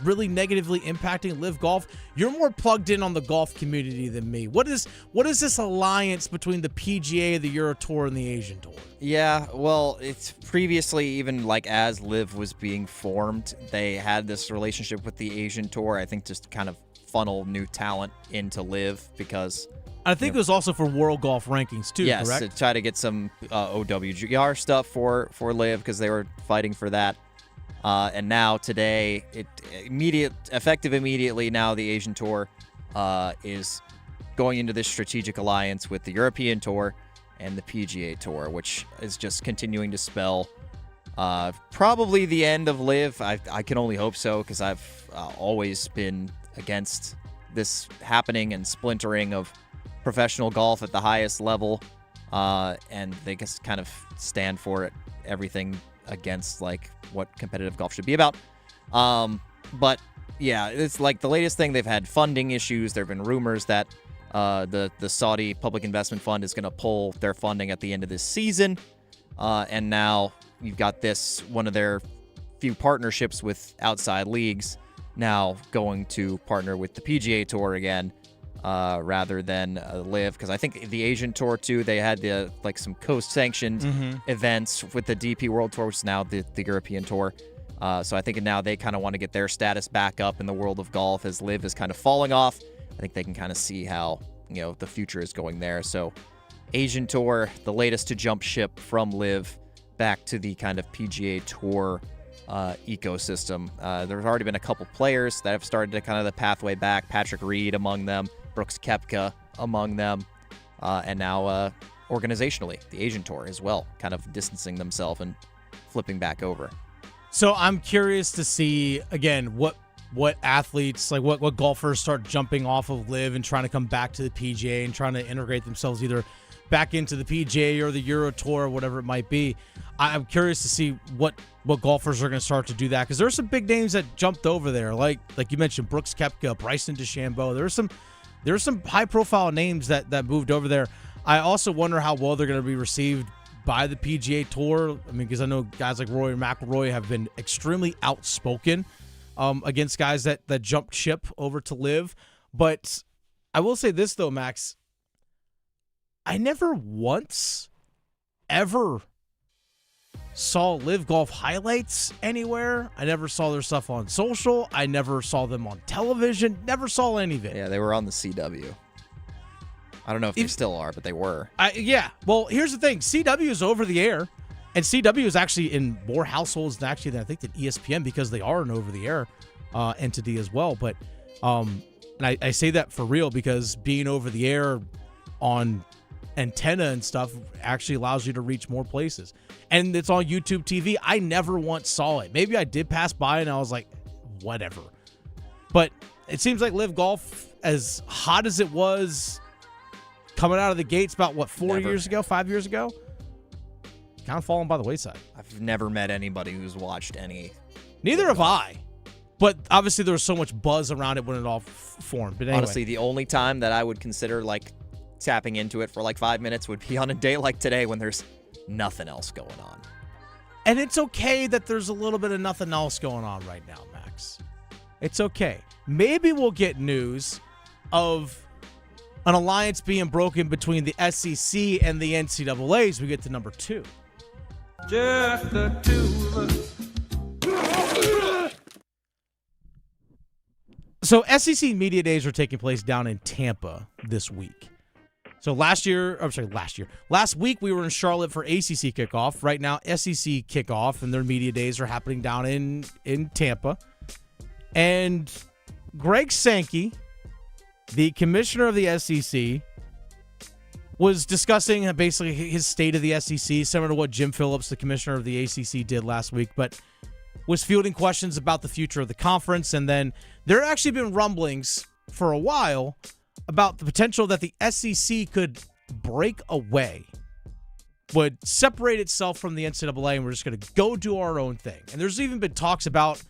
really negatively impacting Live Golf. You're more plugged in on the golf community than me. What is this alliance between the PGA, the Euro Tour, and the Asian Tour? Yeah, well, it's previously, even like as Live was being formed, they had this relationship with the Asian Tour, I think, just to kind of funnel new talent into Live, because I think it was also for World Golf Rankings too, yes, correct? to try to get some OWGR stuff for Live, because they were fighting for that. And now today, effective immediately now, the Asian Tour is going into this strategic alliance with the European Tour and the PGA Tour, which is just continuing to spell probably the end of Live. I can only hope so, because I've always been against this happening and splintering of professional golf at the highest level, and they just kind of stand for it, everything against like what competitive golf should be about. But yeah, it's like the latest thing. They've had funding issues. There have been rumors that the Saudi Public Investment Fund is going to pull their funding at the end of this season, and now you've got this, one of their few partnerships with outside leagues, now going to partner with the PGA Tour again, rather than Live, because I think the Asian Tour too, they had some coast-sanctioned events with the DP World Tour, which is now the European Tour. So I think now they kind of want to get their status back up in the world of golf, as Live is kind of falling off. I think they can kind of see how the future is going there. So Asian Tour, the latest to jump ship from Live back to the kind of PGA Tour ecosystem. There's already been a couple players that have started to kind of the pathway back. Patrick Reed among them, Brooks Koepka among them, and now organizationally, the Asian Tour as well, kind of distancing themselves and flipping back over. So I'm curious to see, again, what athletes, like what golfers start jumping off of Live and trying to come back to the PGA and trying to integrate themselves either back into the PGA or the Euro Tour or whatever it might be. I'm curious to see what golfers are going to start to do that, because there's some big names that jumped over there, like you mentioned, Brooks Koepka, Bryson DeChambeau. There's some high-profile names that moved over there. I also wonder how well they're going to be received by the PGA Tour. I mean, because I know guys like Rory McIlroy have been extremely outspoken against guys that jumped ship over to Live. But I will say this, though, Max. I never once, ever saw Live Golf highlights anywhere. I never saw their stuff on social. I never saw them on television. Never saw any of it. Yeah, they were on the CW. I don't know if they still are, but they were. Yeah. Well, here's the thing. CW is over the air, and CW is actually in more households than I think than ESPN because they are an over-the-air entity as well. But and I say that for real because being over the air on antenna and stuff actually allows you to reach more places. And it's on YouTube TV. I never once saw it. Maybe I did pass by and I was like, whatever. But it seems like Live Golf, as hot as it was coming out of the gates about, 5 years ago, kind of fallen by the wayside. I've never met anybody who's watched any. Neither have I. But obviously there was so much buzz around it when it all formed. But anyway. Honestly, the only time that I would consider tapping into it for 5 minutes would be on a day like today when there's nothing else going on. And it's okay that there's a little bit of nothing else going on right now, Max. It's okay. Maybe we'll get news of an alliance being broken between the SEC and the NCAA as we get to number 2. Just the two of us. So SEC Media Days are taking place down in Tampa this week. So last week we were in Charlotte for ACC kickoff. Right now, SEC kickoff and their media days are happening down in Tampa. And Greg Sankey, the commissioner of the SEC, was discussing basically his state of the SEC, similar to what Jim Phillips, the commissioner of the ACC, did last week, but was fielding questions about the future of the conference. And then there have actually been rumblings for a while about the potential that the SEC could break away, would separate itself from the NCAA, and we're just going to go do our own thing. And there's even been talks about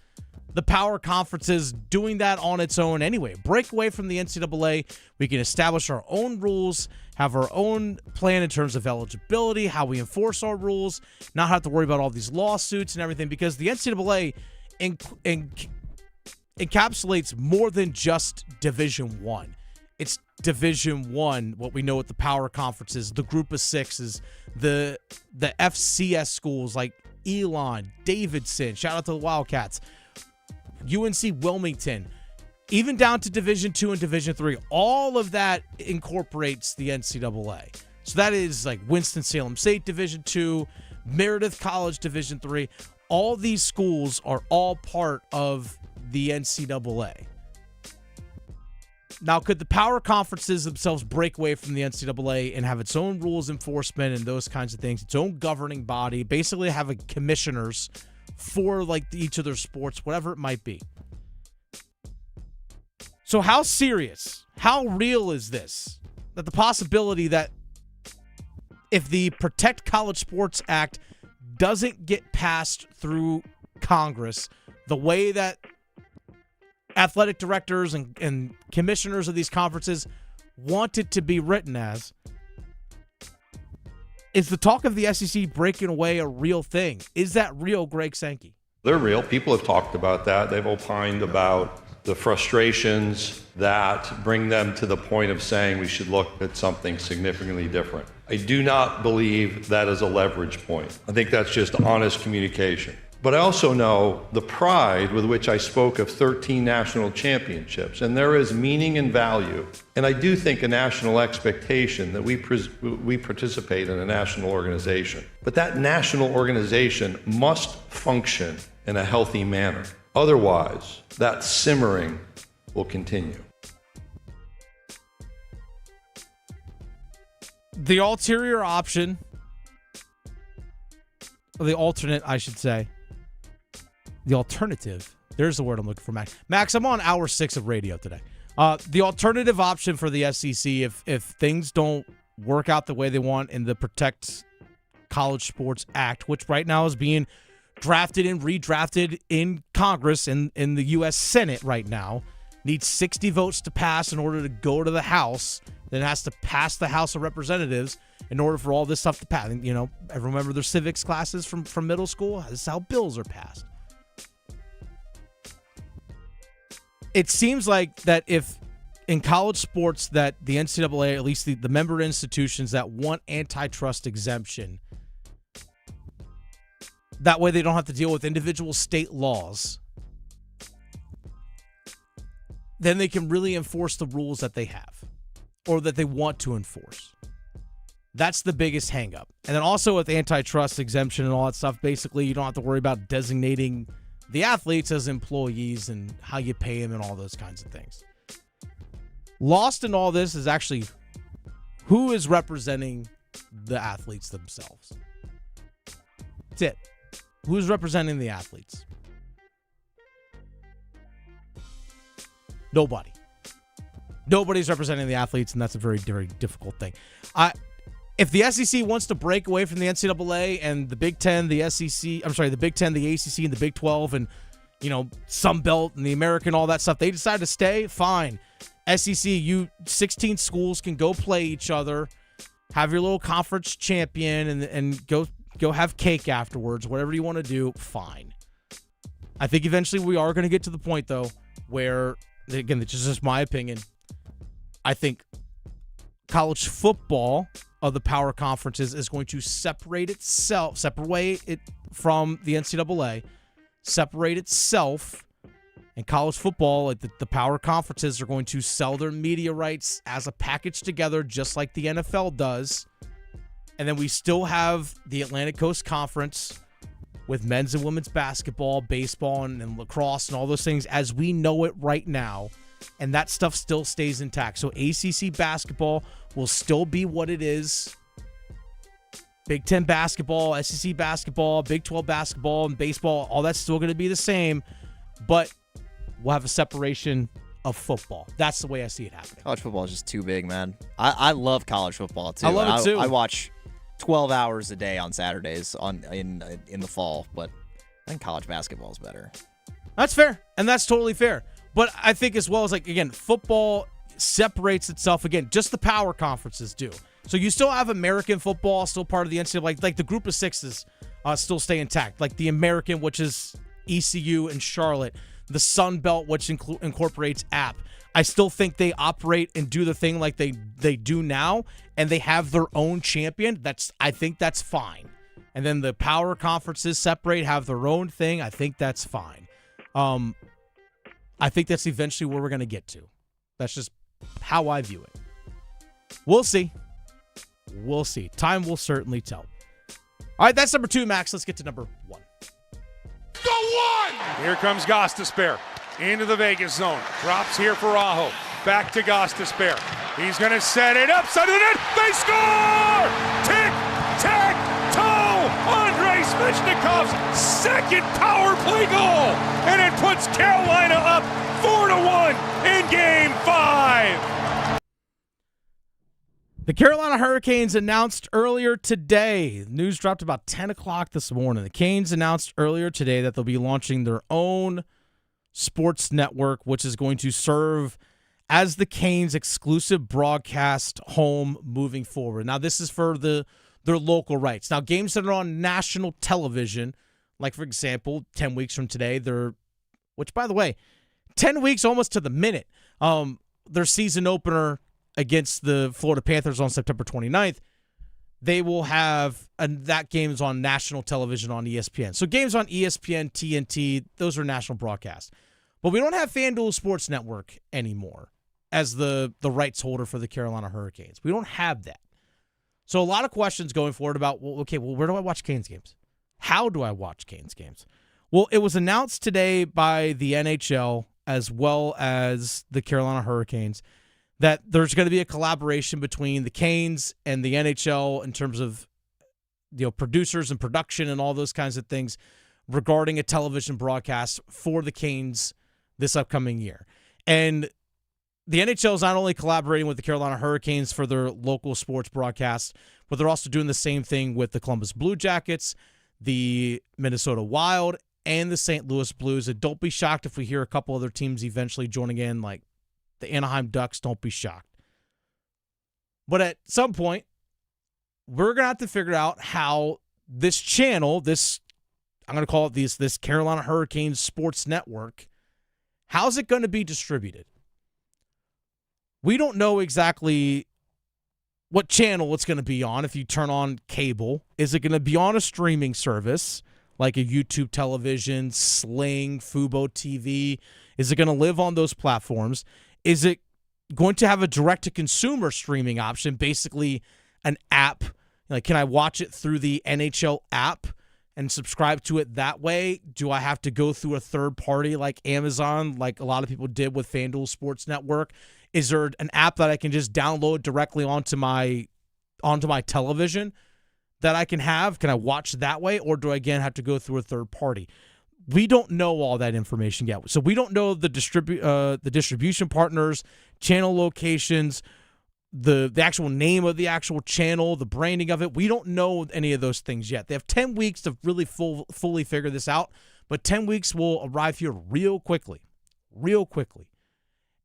the power conferences doing that on its own anyway. Break away from the NCAA. We can establish our own rules, have our own plan in terms of eligibility, how we enforce our rules, not have to worry about all these lawsuits and everything, because the NCAA encapsulates more than just Division I. It's Division I, what we know with the power conferences, the group of sixes, the FCS schools like Elon, Davidson, shout out to the Wildcats, UNC Wilmington, even down to Division II and Division III. All of that incorporates the NCAA. So that is like Winston-Salem State Division II, Meredith College Division III. All these schools are all part of the NCAA. Now, could the power conferences themselves break away from the NCAA and have its own rules enforcement and those kinds of things, its own governing body, basically having commissioners for each of their sports, whatever it might be? So how serious, how real is this? That the possibility that if the Protect College Sports Act doesn't get passed through Congress the way that athletic directors and commissioners of these conferences want it to be written as, is the talk of the SEC breaking away a real thing? Is that real, Greg Sankey? They're real. People have talked about that. They've opined about the frustrations that bring them to the point of saying we should look at something significantly different. I do not believe that is a leverage point. I think that's just honest communication. But I also know the pride with which I spoke of 13 national championships, and there is meaning and value. And I do think a national expectation that we participate in a national organization. But that national organization must function in a healthy manner. Otherwise, that simmering will continue. The ulterior option, or the alternate, I should say, the alternative, there's the word I'm looking for, Max. Max, I'm on hour 6 of radio today. The alternative option for the SEC, if things don't work out the way they want in the Protect College Sports Act, which right now is being drafted and redrafted in Congress and in the U.S. Senate right now, needs 60 votes to pass in order to go to the House, then has to pass the House of Representatives in order for all this stuff to pass. And, I remember their civics classes from middle school. This is how bills are passed. It seems like that if in college sports that the NCAA, at least the member institutions that want antitrust exemption, That way they don't have to deal with individual state laws. Then they can really enforce the rules that they have or that they want to enforce. That's the biggest hang-up. And then also with antitrust exemption and all that stuff, basically you don't have to worry about designating the athletes as employees and how you pay them and all those kinds of things. Lost in all this is actually who is representing the athletes themselves. That's it. Who's representing the athletes? Nobody. Nobody's representing the athletes, and that's a very, very difficult thing. If the SEC wants to break away from the NCAA and the Big Ten, the Big Ten, the ACC, and the Big 12, and Sun Belt and the American, all that stuff, they decide to stay, fine. SEC, you 16 schools can go play each other, have your little conference champion, and go have cake afterwards. Whatever you want to do, fine. I think eventually we are going to get to the point, though, where, again, this is just my opinion, I think college football of the power conferences is going to separate it from the NCAA, separate itself, and college football, like the power conferences, are going to sell their media rights as a package together, just like the NFL does. And then we still have the Atlantic Coast Conference with men's and women's basketball, baseball, and lacrosse and all those things as we know it right now. And that stuff still stays intact. So ACC basketball will still be what it is. Big Ten basketball, SEC basketball, Big 12 basketball, and baseball, all that's still going to be the same. But we'll have a separation of football. That's the way I see it happening. College football is just too big, man. I love college football, too. I love it, too. I watch 12 hours a day on Saturdays in the fall, but I think college basketball is better. That's fair, and that's totally fair. But I think as well as, again, football separates itself, again, just the power conferences do. So you still have American football, still part of the NCAA, like the group of sixes still stay intact. Like the American, which is ECU and Charlotte, the Sun Belt, which incorporates App. I still think they operate and do the thing like they do now, and they have their own champion. I think that's fine. And then the power conferences separate, have their own thing. I think that's fine. I think that's eventually where we're going to get to. That's just how I view it. We'll see. We'll see. Time will certainly tell. All right, that's number 2, Max. Let's get to number 1. Go one! Here comes Gostisbehere into the Vegas zone. Drops here for Aho. Back to Gostisbehere. He's going to set it up. Side of the net. They score! Tick, tack, toe! Andrei Svechnikov's second power play goal. And it puts Carolina up 4-1 in Game 5. The Carolina Hurricanes announced earlier today, news dropped about 10 o'clock this morning. The Canes announced earlier today that they'll be launching their own sports network, which is going to serve as the Canes' exclusive broadcast home moving forward. Now, this is for their local rights. Now, games that are on national television, like, for example, 10 weeks from today, which, by the way, 10 weeks almost to the minute, their season opener against the Florida Panthers on September 29th, they will have that game is on national television on ESPN. So games on ESPN, TNT, those are national broadcasts. But we don't have FanDuel Sports Network anymore as the rights holder for the Carolina Hurricanes. We don't have that. So a lot of questions going forward about, where do I watch Canes games? How do I watch Canes games? Well, it was announced today by the NHL as well as the Carolina Hurricanes that there's going to be a collaboration between the Canes and the NHL in terms of producers and production and all those kinds of things regarding a television broadcast for the Canes this upcoming year. And the NHL is not only collaborating with the Carolina Hurricanes for their local sports broadcast, but they're also doing the same thing with the Columbus Blue Jackets, the Minnesota Wild, and the St. Louis Blues. And don't be shocked if we hear a couple other teams eventually joining in, like the Anaheim Ducks. Don't be shocked. But at some point, we're going to have to figure out how this channel, I'm going to call it this Carolina Hurricanes Sports Network, how's it going to be distributed? We don't know exactly what channel it's going to be on if you turn on cable. Is it going to be on a streaming service like a YouTube television, Sling, Fubo TV? Is it going to live on those platforms? Is it going to have a direct-to-consumer streaming option, basically an app? Like, can I watch it through the NHL app and subscribe to it that way? Do I have to go through a third party like Amazon, like a lot of people did with FanDuel Sports Network? Is there an app that I can just download directly onto my television that I can have? Can I watch that way, or do I again have to go through a third party? We don't know all that information yet. So we don't know the distribution partners, channel locations, the actual name of the actual channel, the branding of it. We don't know any of those things yet. They have 10 weeks to really fully figure this out, but 10 weeks will arrive here real quickly.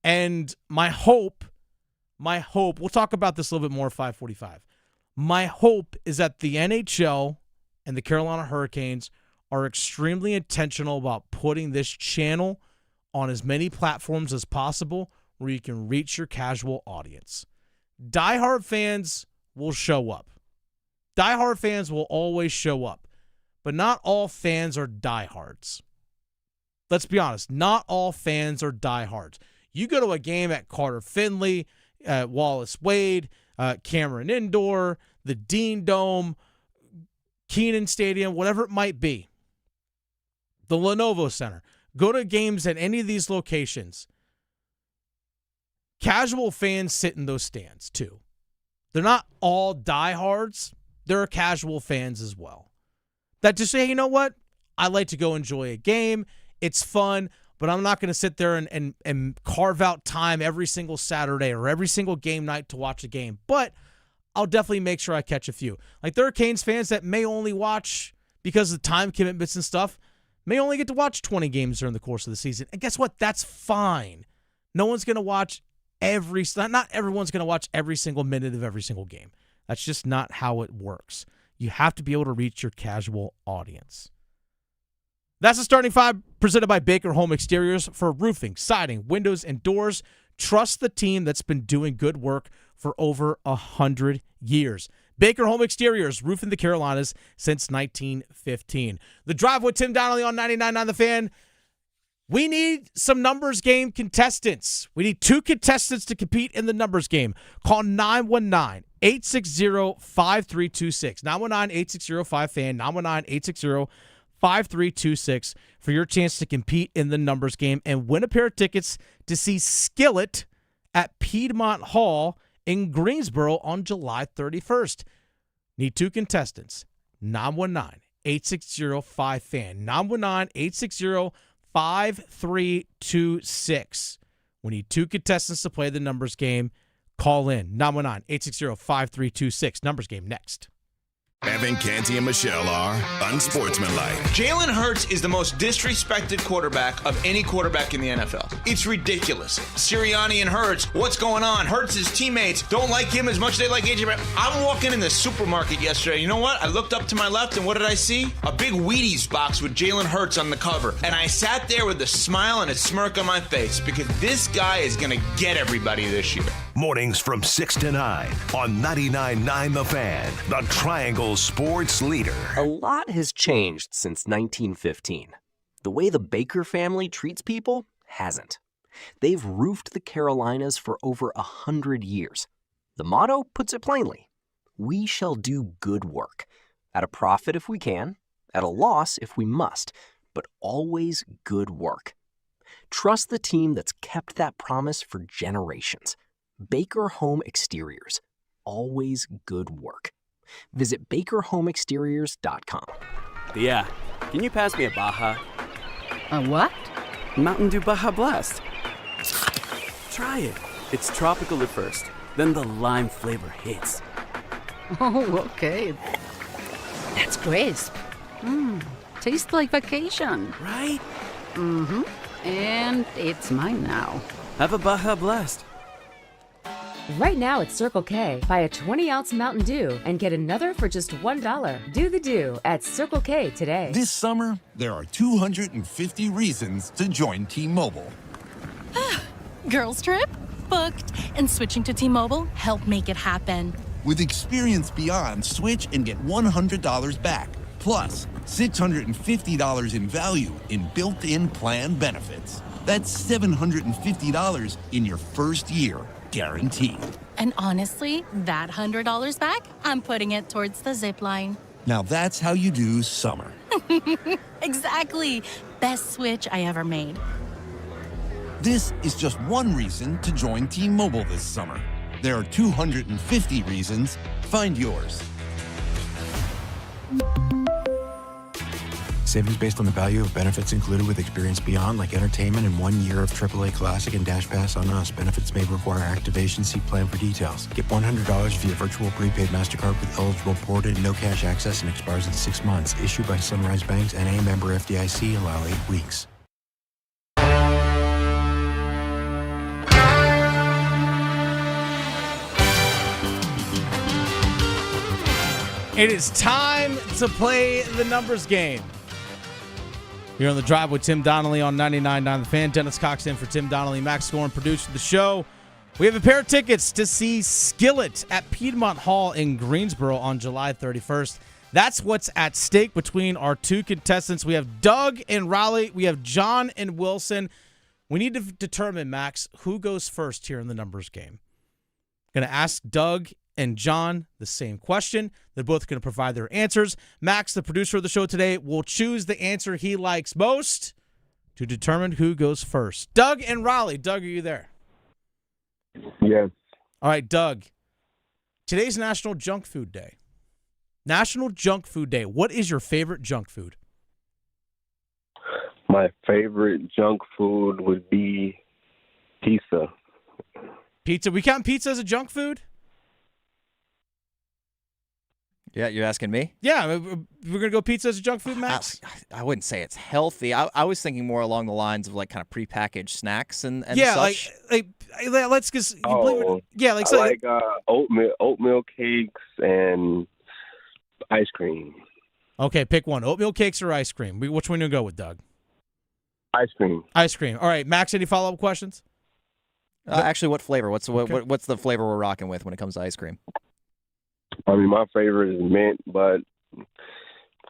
And my hope, we'll talk about this a little bit more at 5:45. My hope is that the NHL and the Carolina Hurricanes are extremely intentional about putting this channel on as many platforms as possible where you can reach your casual audience. Diehard fans will show up. Diehard fans will always show up. But not all fans are diehards. Let's be honest. Not all fans are diehards. You go to a game at Carter Finley, at Wallace Wade, Cameron Indoor, the Dean Dome, Kenan Stadium, whatever it might be, the Lenovo Center. Go to games at any of these locations. Casual fans sit in those stands too. They're not all diehards. There are casual fans as well that just say, you know what? I like to go enjoy a game. It's fun, but I'm not going to sit there and carve out time every single Saturday or every single game night to watch a game. But I'll definitely make sure I catch a few. Like, there are Canes fans that may only watch, because of time commitments and stuff, may only get to watch 20 games during the course of the season. And guess what? That's fine. No one's going to watch not everyone's going to watch every single minute of every single game. That's just not how it works. You have to be able to reach your casual audience. That's the starting five presented by Baker Home Exteriors for roofing, siding, windows, and doors. Trust the team that's been doing good work for over 100 years. Baker Home Exteriors, roofing the Carolinas since 1915. The Drive with Tim Donnelly on 99.9 The Fan. We need some numbers game contestants. We need 2 contestants to compete in the numbers game. Call 919-860-5326. 919-860-5FAN. 919-860-5326 for your chance to compete in the numbers game and win a pair of tickets to see Skillet at Piedmont Hall in Greensboro on July 31st. Need 2 contestants. 919-860-5FAN. 919-860-5326. We need 2 contestants to play the numbers game. Call in. 919-860-5326. Numbers game next. Evan, Canty, and Michelle are unsportsmanlike. Jalen Hurts is the most disrespected quarterback of any quarterback in the NFL. It's ridiculous. Sirianni and Hurts, what's going on? Hurts' teammates don't like him as much as they like AJ Brown. I'm walking in the supermarket yesterday. You know what? I looked up to my left, and what did I see? A big Wheaties box with Jalen Hurts on the cover. And I sat there with a smile and a smirk on my face because this guy is going to get everybody this year. Mornings from 6 to 9 on 99.9 The Fan, the Triangle Sports Leader. A lot has changed since 1915. The way the Baker family treats people hasn't. They've roofed the Carolinas for over 100 years. The motto puts it plainly: we shall do good work. At a profit if we can, at a loss if we must, but always good work. Trust the team that's kept that promise for generations. Baker Home Exteriors. Always good work. Visit BakerHomeExteriors.com. Yeah, can you pass me a Baja? A what? Mountain Dew Baja Blast. Try it. It's tropical at first, then the lime flavor hits. Oh, okay. That's crisp. Tastes like vacation. Right? Mm-hmm. And it's mine now. Have a Baja Blast. Right now at Circle K, buy a 20-ounce Mountain Dew and get another for just $1. Do the Dew at Circle K today. This summer, there are 250 reasons to join T-Mobile. Girls trip? Booked. And switching to T-Mobile helped make it happen. With Experience Beyond, switch and get $100 back. Plus, $650 in value in built-in plan benefits. That's $750 in your first year, guaranteed. And honestly, that $100 back, I'm putting it towards the zip line. Now that's how you do summer. Exactly. Best switch I ever made. This is just one reason to join T-Mobile this summer. There are 250 reasons. Find yours. Savings based on the value of benefits included with Experience Beyond, like entertainment and 1 year of AAA Classic and Dash Pass on us. Benefits may require activation. See plan for details. Get $100 via virtual prepaid MasterCard with eligible ported and no cash access and expires in 6 months. Issued by Sunrise Banks, N.A. member FDIC. Allow 8 weeks. It is time to play the numbers game. Here on The Drive with Tim Donnelly on 99.9 The Fan. Dennis Cox in for Tim Donnelly. Max Scoren produced the show. We have a pair of tickets to see Skillet at Piedmont Hall in Greensboro on July 31st. That's what's at stake between our two contestants. We have Doug and Raleigh. We have John and Wilson. We need to determine, Max, who goes first here in the numbers game. Going to ask Doug and John the same question. They're both going to provide their answers. Max, the producer of the show today, will choose the answer he likes most to determine who goes first. Doug and Raleigh. Doug, are you there? Yes. All right, Doug. Today's National Junk Food Day. National Junk Food Day. What is your favorite junk food? My favorite junk food would be pizza. Pizza. We count pizza as a junk food? Yeah, you're asking me? Yeah, we're going to go pizza as a junk food, Max? I wouldn't say it's healthy. I was thinking more along the lines of like kind of prepackaged snacks and yeah, such. like let's just yeah, like I like oatmeal cakes and ice cream. Okay, pick one. Oatmeal cakes or ice cream? Which one do you go with, Doug? Ice cream. Ice cream. All right, Max, any follow-up questions? Actually, what flavor? What's the flavor we're rocking with when it comes to ice cream? I mean, my favorite is mint, but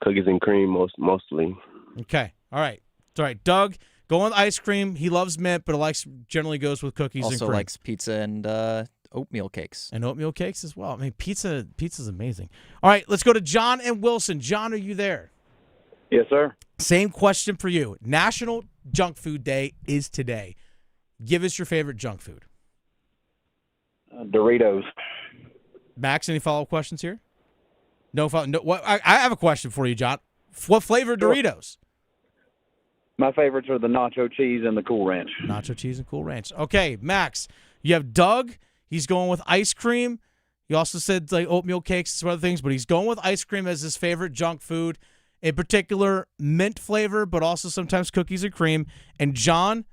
cookies and cream mostly. Okay. All right. It's all right. Doug, go on ice cream. He loves mint, but generally goes with cookies and cream. Also likes pizza and oatmeal cakes. And oatmeal cakes as well. I mean, pizza's amazing. All right, let's go to John and Wilson. John, are you there? Yes, sir. Same question for you. National Junk Food Day is today. Give us your favorite junk food. Doritos. Max, any follow-up questions here? No. I have a question for you, John. What flavor Doritos? My favorites are the nacho cheese and the Cool Ranch. Nacho cheese and Cool Ranch. Okay, Max, you have Doug. He's going with ice cream. He also said like oatmeal cakes and some other things, but he's going with ice cream as his favorite junk food, in particular mint flavor, but also sometimes cookies and cream. And John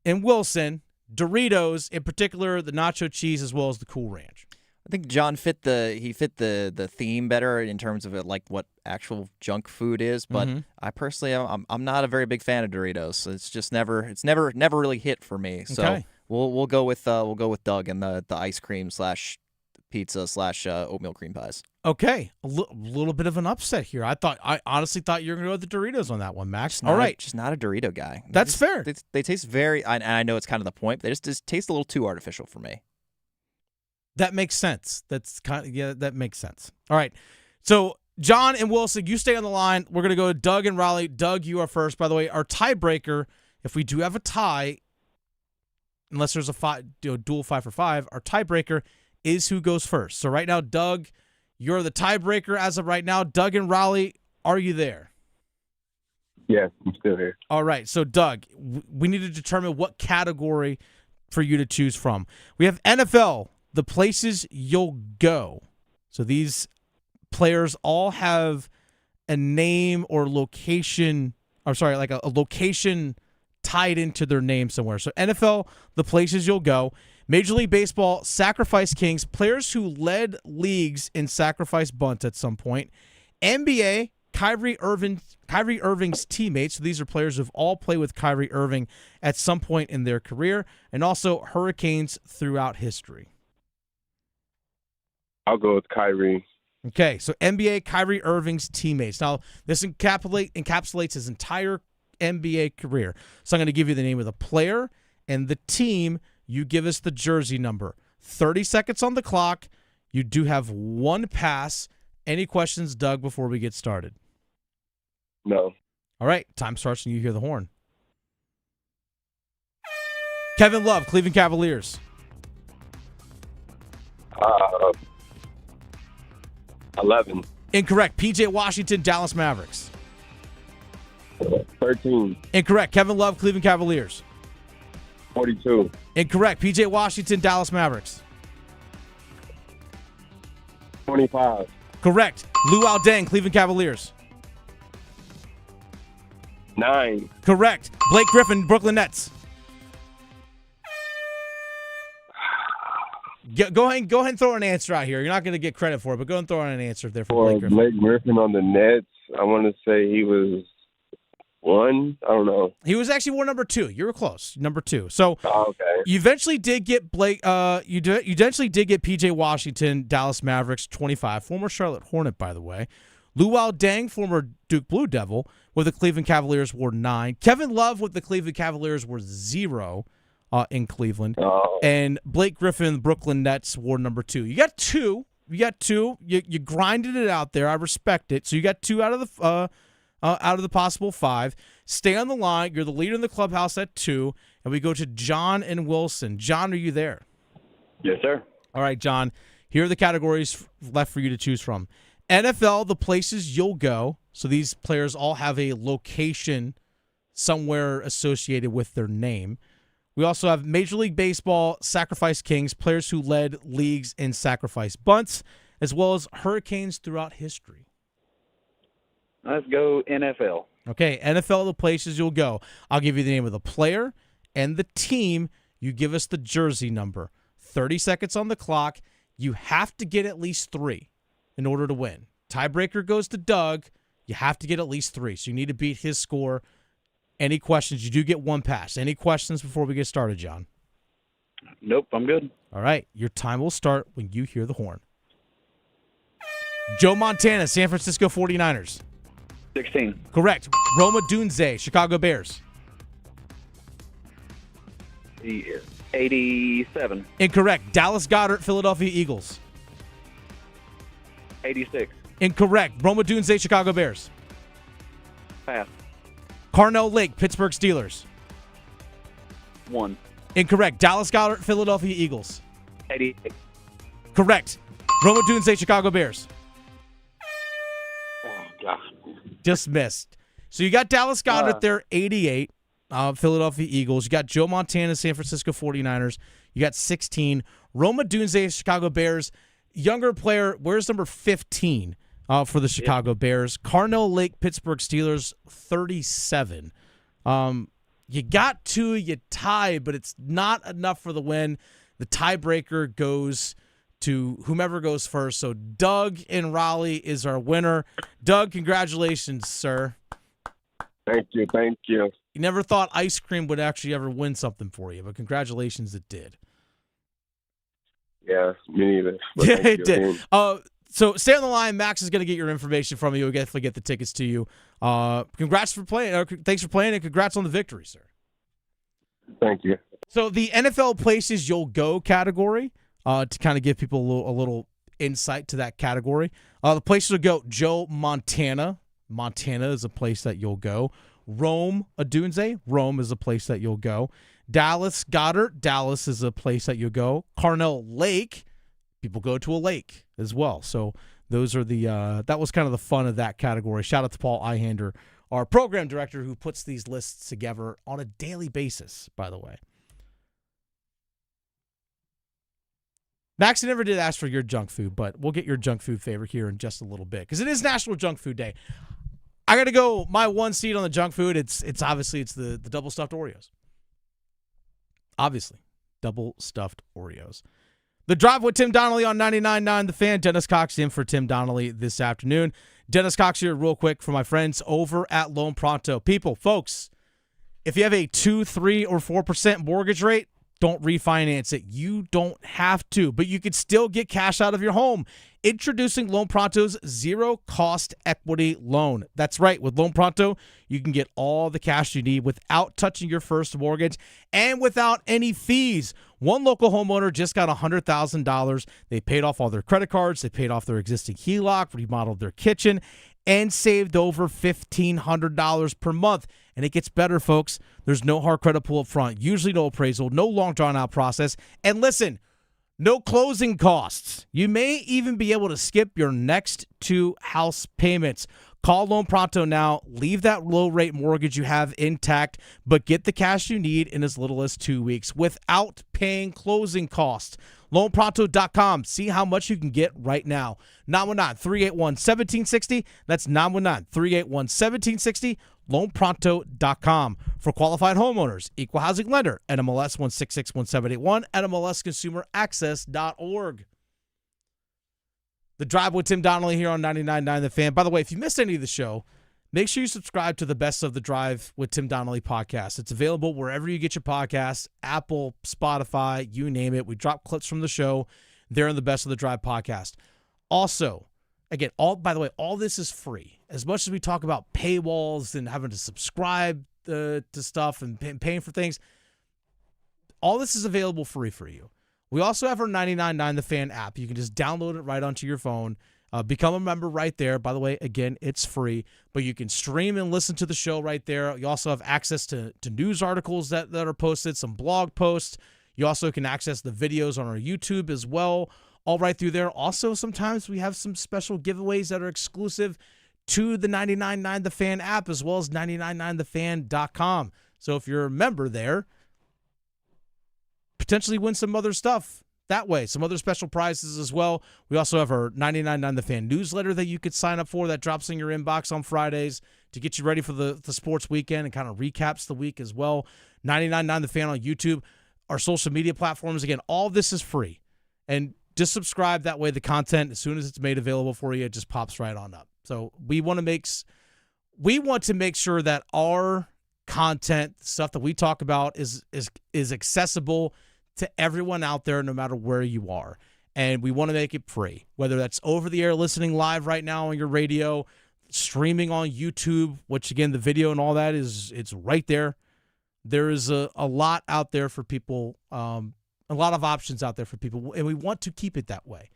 and Wilson, Doritos, in particular the nacho cheese as well as the Cool Ranch. I think John fit the theme better in terms of it, like what actual junk food is. But I personally, I'm not a very big fan of Doritos. It's just never really hit for me. So Okay. we'll go with Doug and the ice cream / pizza / oatmeal cream pies. Okay, a little bit of an upset here. I honestly thought you were going to go with the Doritos on that one, Max. All right, just not a Dorito guy. That's fair. They taste very, and I know it's kind of the point. They just taste a little too artificial for me. That makes sense. That makes sense. All right. So, John and Wilson, you stay on the line. We're going to go to Doug and Raleigh. Doug, you are first. By the way, our tiebreaker, if we do have a tie, unless there's a dual 5 for 5, our tiebreaker is who goes first. So, right now, Doug, you're the tiebreaker as of right now. Doug and Raleigh, are you there? Yes, I'm still here. All right. So, Doug, we need to determine what category for you to choose from. We have NFL. The places you'll go. So these players all have a name or location, like a location tied into their name somewhere. So NFL, the places you'll go. Major League Baseball, sacrifice kings, players who led leagues in sacrifice bunts at some point. NBA, Kyrie Irving's teammates. So these are players who've all played with Kyrie Irving at some point in their career. And also Hurricanes throughout history. I'll go with Kyrie. Okay, so NBA Kyrie Irving's teammates. Now, this encapsulates his entire NBA career. So I'm going to give you the name of the player and the team. You give us the jersey number. 30 seconds on the clock. You do have one pass. Any questions, Doug, before we get started? No. All right, time starts when you hear the horn. Kevin Love, Cleveland Cavaliers. 11. Incorrect. PJ Washington, Dallas Mavericks. 13. Incorrect. Kevin Love, Cleveland Cavaliers. 42. Incorrect. PJ Washington, Dallas Mavericks. 25. Correct. Luol Deng, Cleveland Cavaliers. 9. Correct. Blake Griffin, Brooklyn Nets. Go ahead and throw an answer out here. You're not going to get credit for it, but go and throw out an answer there for Blake Griffin. Blake Griffin on the Nets, I want to say he was 1. I don't know. He was actually number 2. You were close. Number 2. So okay. You eventually did get Blake. You eventually did get PJ Washington, Dallas Mavericks, 25. Former Charlotte Hornet, by the way. Luol Deng, former Duke Blue Devil, with the Cleveland Cavaliers, wore 9. Kevin Love with the Cleveland Cavaliers were 0 in Cleveland. Oh. And Blake Griffin, Brooklyn Nets, wore number 2. You got 2. You grinded it out there. I respect it. So you got 2 out of the possible 5. Stay on the line. You're the leader in the clubhouse at 2. And we go to John and Wilson. John, are you there? Yes, sir. All right, John. Here are the categories left for you to choose from. NFL, the places you'll go. So these players all have a location somewhere associated with their name. We also have Major League Baseball, Sacrifice Kings, players who led leagues in sacrifice bunts, as well as hurricanes throughout history. Let's go NFL. Okay, NFL, the places you'll go. I'll give you the name of the player and the team. You give us the jersey number. 30 seconds on the clock. You have to get at least 3 in order to win. Tiebreaker goes to Doug. You have to get at least 3, so you need to beat his score. Any questions? You do get 1 pass. Any questions before we get started, John? Nope, I'm good. All right, your time will start when you hear the horn. Joe Montana, San Francisco 49ers. 16. Correct. Roma Dunze, Chicago Bears. 87. Incorrect. Dallas Goedert, Philadelphia Eagles. 86. Incorrect. Roma Dunze, Chicago Bears. Pass. Carnell Lake, Pittsburgh Steelers. 1. Incorrect. Dallas Goedert, Philadelphia Eagles. 88. Correct. Roma Dunze, Chicago Bears. Oh, God. Just missed. So you got Dallas Goedert there, 88, Philadelphia Eagles. You got Joe Montana, San Francisco 49ers. You got 16. Roma Dunze, Chicago Bears. Younger player, where's number 15 for the Chicago Bears? Carnell Lake, Pittsburgh Steelers, 37. You got 2, you tied, but it's not enough for the win. The tiebreaker goes to whomever goes first. So Doug in Raleigh is our winner. Doug, congratulations, sir. Thank you. You never thought ice cream would actually ever win something for you, but congratulations, it did. Yeah, me neither. But Yeah, thank it you did. again. So stay on the line. Max is going to get your information from you. We'll definitely get the tickets to you. Congrats for playing. Thanks for playing, and congrats on the victory, sir. Thank you. So the NFL places you'll go category, to kind of give people a little insight to that category. The places you'll go: Joe Montana. Montana is a place that you'll go. Rome Odunze. Rome is a place that you'll go. Dallas Goedert. Dallas is a place that you'll go. Carnell Lake. People go to a lake as well. So those are that was kind of the fun of that category. Shout out to Paul Ihander, our program director, who puts these lists together on a daily basis, by the way. Max, I never did ask for your junk food, but we'll get your junk food favor here in just a little bit because it is National Junk Food Day. I got to go. My one seed on the junk food. It's obviously the double stuffed Oreos. Obviously, double stuffed Oreos. The Drive with Tim Donnelly on 99.9 The Fan. Dennis Cox in for Tim Donnelly this afternoon. Dennis Cox here real quick for my friends over at Loan Pronto. People, folks, if you have a 2%, 3%, or 4% mortgage rate, Don't refinance it. You don't have to, but you could still get cash out of your home. Introducing Loan Pronto's zero-cost equity loan. That's right. With Loan Pronto, you can get all the cash you need without touching your first mortgage and without any fees. One local homeowner just got $100,000. They paid off all their credit cards. They paid off their existing HELOC, remodeled their kitchen, and saved over $1,500 per month. And it gets better, folks. There's no hard credit pull up front, usually no appraisal, no long drawn-out process. And listen, no closing costs. You may even be able to skip your next 2 house payments. Call Loan Pronto now. Leave that low-rate mortgage you have intact, but get the cash you need in as little as 2 weeks without paying closing costs. LoanPronto.com. See how much you can get right now. 919-381-1760. That's 919-381-1760. LoanPronto.com. For qualified homeowners, equal housing lender, NMLS 1661781, NMLSconsumeraccess.org. The Drive with Tim Donnelly here on 99.9 The Fan. By the way, if you missed any of the show, make sure you subscribe to the Best of the Drive with Tim Donnelly podcast. It's available wherever you get your podcasts, Apple, Spotify, you name it. We drop clips from the show there in the Best of the Drive podcast. Also, again, all this is free. As much as we talk about paywalls and having to subscribe to stuff and paying for things, all this is available free for you. We also have our 99.9 The Fan app. You can just download it right onto your phone. Become a member right there. By the way, again, it's free, but you can stream and listen to the show right there. You also have access to news articles that are posted, some blog posts. You also can access the videos on our YouTube as well, all right through there. Also, sometimes we have some special giveaways that are exclusive to the 99.9 The Fan app as well as 999thefan.com. So if you're a member there, potentially win some other stuff that way, some other special prizes as well. We also have our 99.9 The Fan newsletter that you could sign up for that drops in your inbox on Fridays to get you ready for the sports weekend and kind of recaps the week as well. 99.9 The Fan on YouTube, our social media platforms. Again, all this is free. And just subscribe. That way the content, as soon as it's made available for you, it just pops right on up. So we want to make sure that our content, stuff that we talk about, is accessible to everyone out there, no matter where you are. And we want to make it free, whether that's over the air listening live right now on your radio, streaming on YouTube, which again, the video and all that it's right there. There is a lot out there for people, a lot of options out there for people, and we want to keep it that way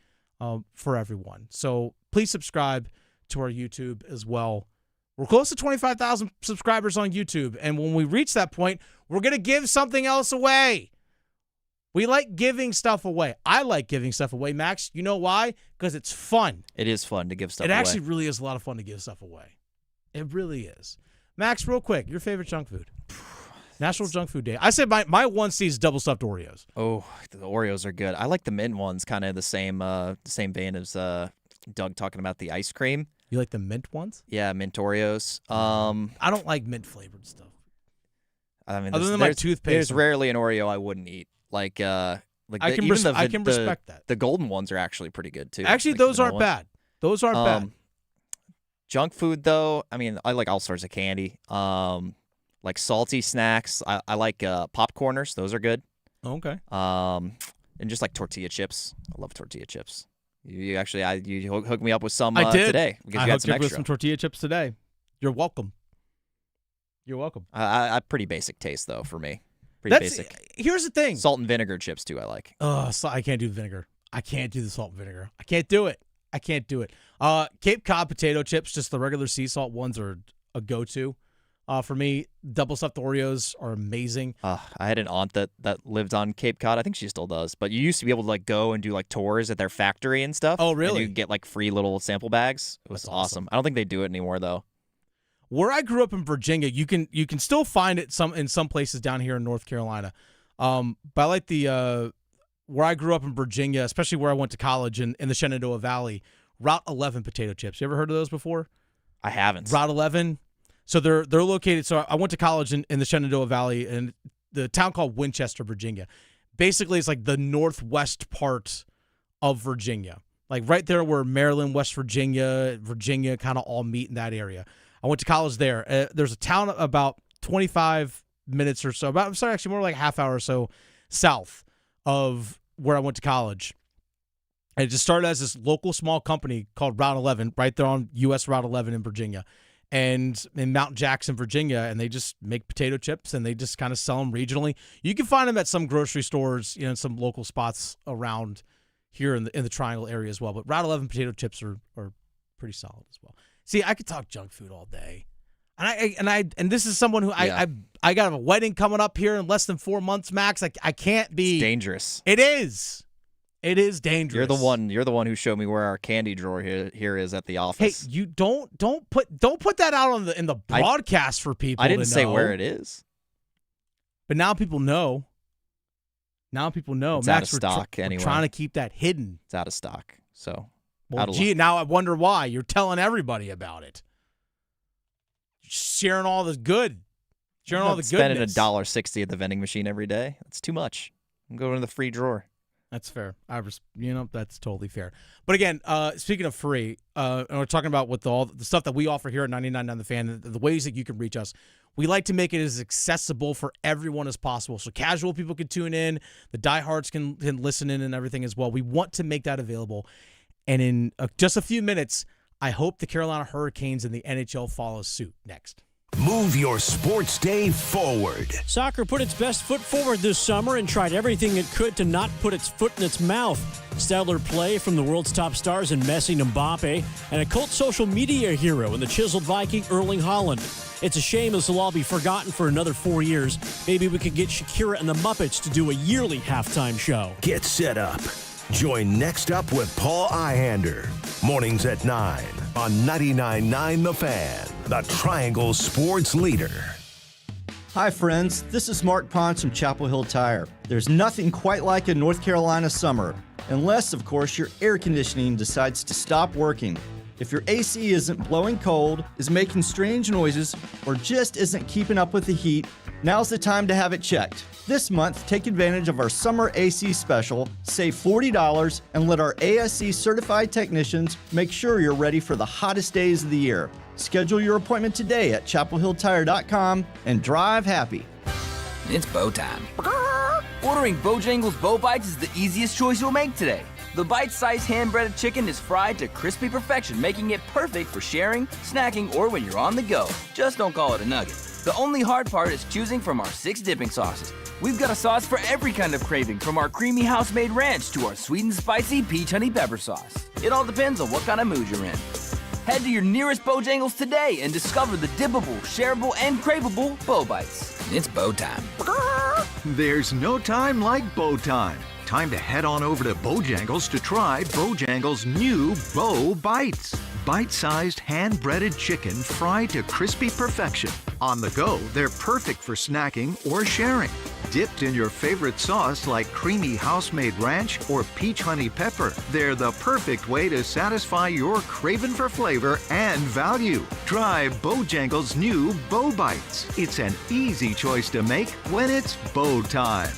for everyone. So please subscribe to our YouTube as well. We're close to 25,000 subscribers on YouTube, and when we reach that point, we're going to give something else away. We like giving stuff away. I like giving stuff away, Max. You know why? Because it's fun. It is fun to give stuff away. It actually really is a lot of fun to give stuff away. It really is. Max, real quick, your favorite junk food? National Junk Food Day. I said my 1C is double stuffed Oreos. Oh, the Oreos are good. I like the mint ones, kind of the same vein as Doug talking about the ice cream. You like the mint ones? Yeah, mint Oreos. I don't like mint flavored stuff. I mean, other than my toothpaste, there's rarely an Oreo I wouldn't eat. I can respect that. The golden ones are actually pretty good too. Actually, those aren't bad. Those aren't bad. Junk food though, I mean, I like all sorts of candy. Like salty snacks. I like popcorners. Those are good. Okay. And just like tortilla chips. I love tortilla chips. You hooked me up with some today because you had some extra. With some tortilla chips today. You're welcome. You're welcome. Pretty basic taste though for me. Pretty basic. Here's the thing. Salt and vinegar chips too. I like. I can't do the vinegar. I can't do the salt and vinegar. I can't do it. Cape Cod potato chips, just the regular sea salt ones, are a go-to. For me, double stuffed Oreos are amazing. I had an aunt that lived on Cape Cod. I think she still does. But you used to be able to go and do tours at their factory and stuff. Oh, really? And you get free little sample bags. It was awesome. I don't think they do it anymore though. Where I grew up in Virginia, you can still find it in some places down here in North Carolina. But I like the where I grew up in Virginia, especially where I went to college in the Shenandoah Valley, Route 11 potato chips. You ever heard of those before? I haven't. Route 11. So they're located. So I went to college in the Shenandoah Valley in the town called Winchester, Virginia. Basically, it's like the northwest part of Virginia, like right there where Maryland, West Virginia kind of all meet in that area. I went to college there. There's a town about 25 minutes or so, actually more like half hour or so south of where I went to college. And it just started as this local small company called Route 11, right there on U.S. Route 11 in Virginia, and in Mount Jackson, Virginia. And they just make potato chips, and they just kind of sell them regionally. You can find them at some grocery stores, in some local spots around here in the Triangle area as well. But Route 11 potato chips are pretty solid as well. See, I could talk junk food all day, and this is someone who I got a wedding coming up here in less than 4 months, Max. I can't be. It's dangerous. It is. It is dangerous. You're the one who showed me where our candy drawer here is at the office. Hey, you don't put that out in the broadcast for people. I didn't to say know. where it is. But now people know. It's Max, out of stock anyway. We're trying to keep that hidden. It's out of stock. So, now I wonder why. You're telling everybody about it. Sharing all the good. Sharing all the goodness. Spending $1.60 at the vending machine every day. That's too much. I'm going to the free drawer. That's fair. That's totally fair. But again, speaking of free, and we're talking about with all the stuff that we offer here at 99.9 The Fan, the ways that you can reach us. We like to make it as accessible for everyone as possible. So casual people can tune in, the diehards can listen in and everything as well. We want to make that available. And in just a few minutes, I hope the Carolina Hurricanes and the NHL follow suit next. Move your sports day forward. Soccer put its best foot forward this summer and tried everything it could to not put its foot in its mouth. Stellar play from the world's top stars in Messi and Mbappe, and a cult social media hero in the chiseled Viking Erling Haaland. It's a shame this will all be forgotten for another 4 years. Maybe we could get Shakira and the Muppets to do a yearly halftime show. Get set up. Join Next Up with Paul Ihander. Mornings at 9 on 99.9 The Fan, the Triangle Sports Leader. Hi, friends. This is Mark Pons from Chapel Hill Tire. There's nothing quite like a North Carolina summer, unless, of course, your air conditioning decides to stop working. If your AC isn't blowing cold, is making strange noises, or just isn't keeping up with the heat, now's the time to have it checked. This month, take advantage of our summer AC special, save $40, and let our ASC certified technicians make sure you're ready for the hottest days of the year. Schedule your appointment today at chapelhilltire.com and drive happy. It's bow time. Ordering Bojangles Bow Bites is the easiest choice you'll make today. The bite-sized hand-breaded chicken is fried to crispy perfection, making it perfect for sharing, snacking, or when you're on the go. Just don't call it a nugget. The only hard part is choosing from our 6 dipping sauces. We've got a sauce for every kind of craving, from our creamy house-made ranch to our sweet and spicy peach honey pepper sauce. It all depends on what kind of mood you're in. Head to your nearest Bojangles today and discover the dippable, shareable, and craveable Bow Bites. It's bow time. There's no time like bow time. Time to head on over to Bojangles to try Bojangles' new Bow Bites. Bite-sized hand-breaded chicken fried to crispy perfection. On the go, they're perfect for snacking or sharing. Dipped in your favorite sauce like creamy house-made ranch or peach honey pepper, they're the perfect way to satisfy your craving for flavor and value. Try Bojangles' new Bow Bites. It's an easy choice to make when it's bow time.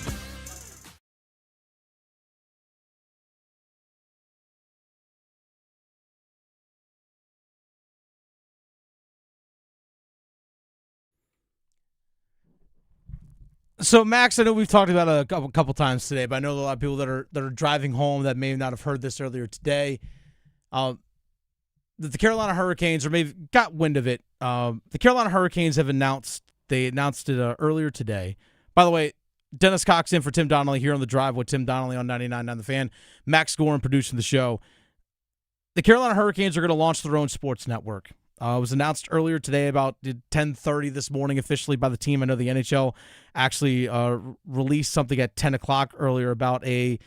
So, Max, I know we've talked about it a couple times today, but I know a lot of people that are driving home that may not have heard this earlier today. That the Carolina Hurricanes, or maybe got wind of it. The Carolina Hurricanes have announced it earlier today. By the way, Dennis Cox in for Tim Donnelly here on the Drive with Tim Donnelly on 99.9 The Fan. Max Gorin producing the show. The Carolina Hurricanes are going to launch their own sports network. It was announced earlier today about 10:30 this morning officially by the team. I know the NHL actually released something at 10 o'clock earlier about a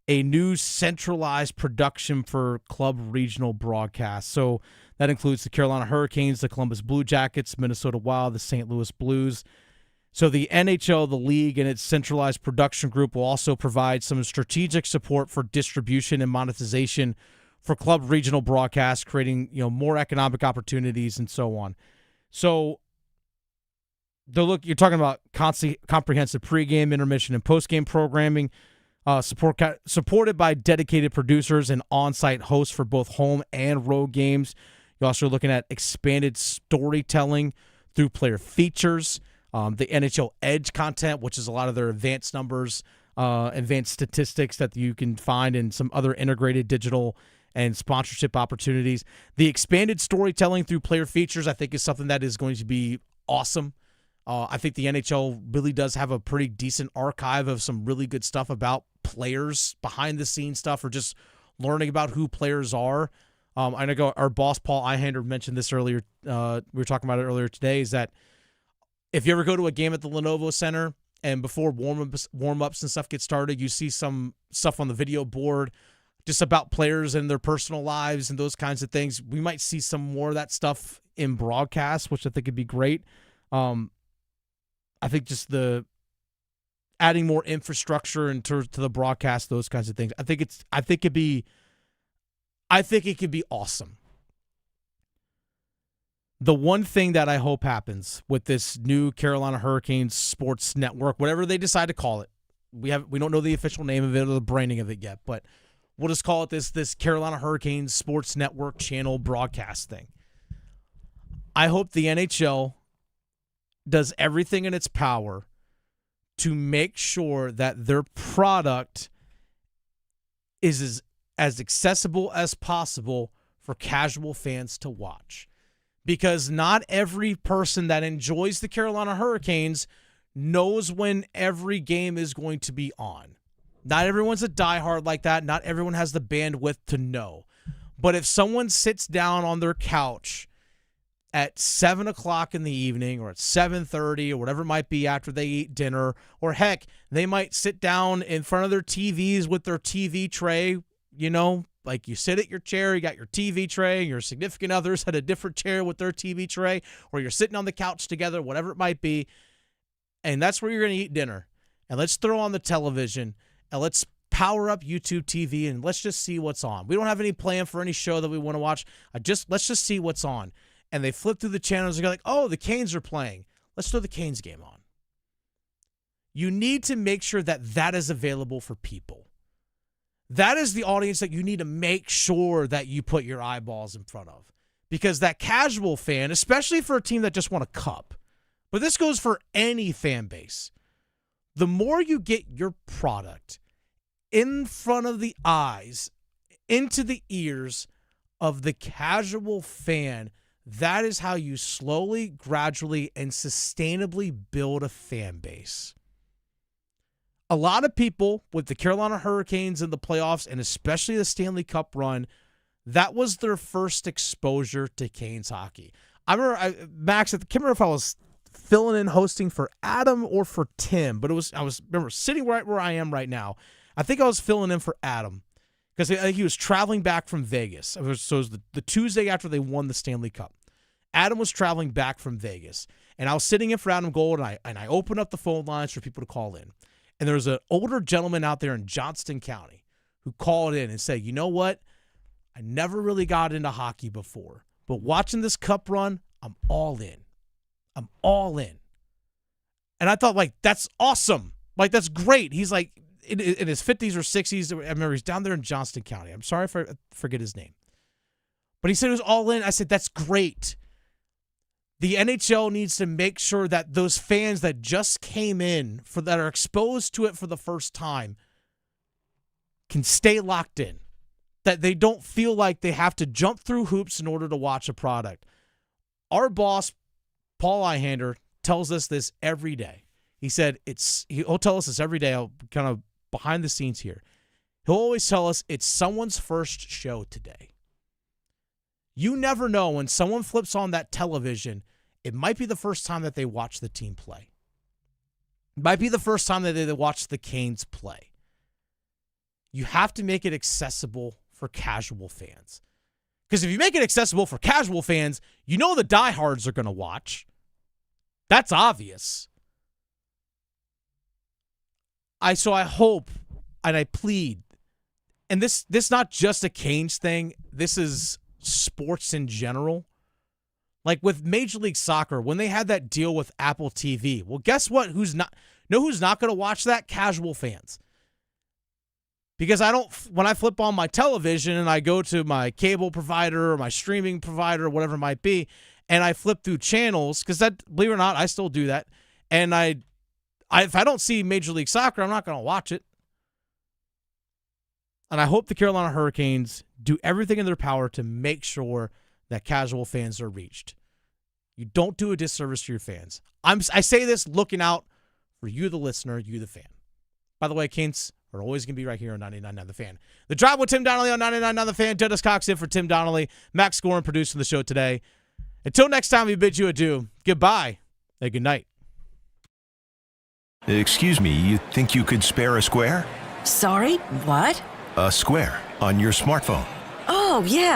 new centralized production for club regional broadcasts. So that includes the Carolina Hurricanes, the Columbus Blue Jackets, Minnesota Wild, the St. Louis Blues. So the NHL, the league, and its centralized production group will also provide some strategic support for distribution and monetization for club regional broadcasts, creating more economic opportunities and so on. So you're talking about comprehensive pregame, intermission, and postgame programming, supported by dedicated producers and on-site hosts for both home and road games. You're also looking at expanded storytelling through player features, the NHL Edge content, which is a lot of their advanced numbers, advanced statistics that you can find in some other integrated digital and sponsorship opportunities. The expanded storytelling through player features, I think, is something that is going to be awesome. I think the NHL really does have a pretty decent archive of some really good stuff about players, behind-the-scenes stuff, or just learning about who players are. I know our boss, Paul Ehander, mentioned this earlier. We were talking about it earlier today, is that if you ever go to a game at the Lenovo Center and before warm-ups and stuff get started, you see some stuff on the video board just about players and their personal lives and those kinds of things. We might see some more of that stuff in broadcast, which I think would be great. I think just the adding more infrastructure to the broadcast, those kinds of things. I think it could be awesome. The one thing that I hope happens with this new Carolina Hurricanes sports network, whatever they decide to call it, we don't know the official name of it or the branding of it yet, but we'll just call it this Carolina Hurricanes sports network channel broadcast thing. I hope the NHL does everything in its power to make sure that their product is as accessible as possible for casual fans to watch. Because not every person that enjoys the Carolina Hurricanes knows when every game is going to be on. Not everyone's a diehard like that. Not everyone has the bandwidth to know. But if someone sits down on their couch at 7 o'clock in the evening or at 7:30 or whatever it might be after they eat dinner, or heck, they might sit down in front of their TVs with their TV tray, like you sit at your chair, you got your TV tray, and your significant others at a different chair with their TV tray, or you're sitting on the couch together, whatever it might be, and that's where you're going to eat dinner. And let's throw on the television, and let's power up YouTube TV, and let's just see what's on. We don't have any plan for any show that we want to watch. Let's just see what's on. And they flip through the channels and go like, oh, the Canes are playing. Let's throw the Canes game on. You need to make sure that is available for people. That is the audience that you need to make sure that you put your eyeballs in front of. Because that casual fan, especially for a team that just won a cup, but this goes for any fan base, the more you get your product in front of the eyes, into the ears of the casual fan, that is how you slowly, gradually, and sustainably build a fan base. A lot of people with the Carolina Hurricanes in the playoffs, and especially the Stanley Cup run, that was their first exposure to Canes hockey. I remember, Max, I can't remember if I was filling in hosting for Adam or for Tim, but I remember sitting right where I am right now. I think I was filling in for Adam because I think he was traveling back from Vegas. So it was the Tuesday after they won the Stanley Cup. Adam was traveling back from Vegas, and I was sitting in for Adam Gold, and I opened up the phone lines for people to call in. And there was an older gentleman out there in Johnston County who called in and said, you know what? I never really got into hockey before, but watching this cup run, I'm all in. I'm all in. And I thought, that's awesome. That's great. He's in his 50s or 60s. I remember he's down there in Johnston County. I'm sorry if I forget his name. But he said he was all in. I said, that's great. The NHL needs to make sure that those fans that just came in, that are exposed to it for the first time, can stay locked in. That they don't feel like they have to jump through hoops in order to watch a product. Our boss, Paul Ehander, tells us this every day. He said he'll tell us this every day. I'll kind of behind the scenes here. He'll always tell us it's someone's first show today. You never know when someone flips on that television, it might be the first time that they watch the team play. It might be the first time that they watch the Canes play. You have to make it accessible for casual fans. Because if you make it accessible for casual fans, you know the diehards are going to watch. That's obvious. So I hope and I plead, and this not just a Canes thing, this is sports in general. Like with Major League Soccer, when they had that deal with Apple TV, well, guess what? Who's not going to watch that? Casual fans. Because when I flip on my television and I go to my cable provider or my streaming provider or whatever it might be, and I flip through channels, because that, believe it or not, I still do that, and I If I don't see Major League Soccer, I'm not going to watch it. And I hope the Carolina Hurricanes do everything in their power to make sure that casual fans are reached. You don't do a disservice to your fans. I say this looking out for you, the listener, you, the fan. By the way, Canes are always going to be right here on 99.9 The Fan. The Drive with Tim Donnelly on 99.9 The Fan. Dennis Cox in for Tim Donnelly. Max Scoren producing the show today. Until next time, we bid you adieu. Goodbye and good night. Excuse me, you think you could spare a square? Sorry, what? A square on your smartphone. Oh, yeah.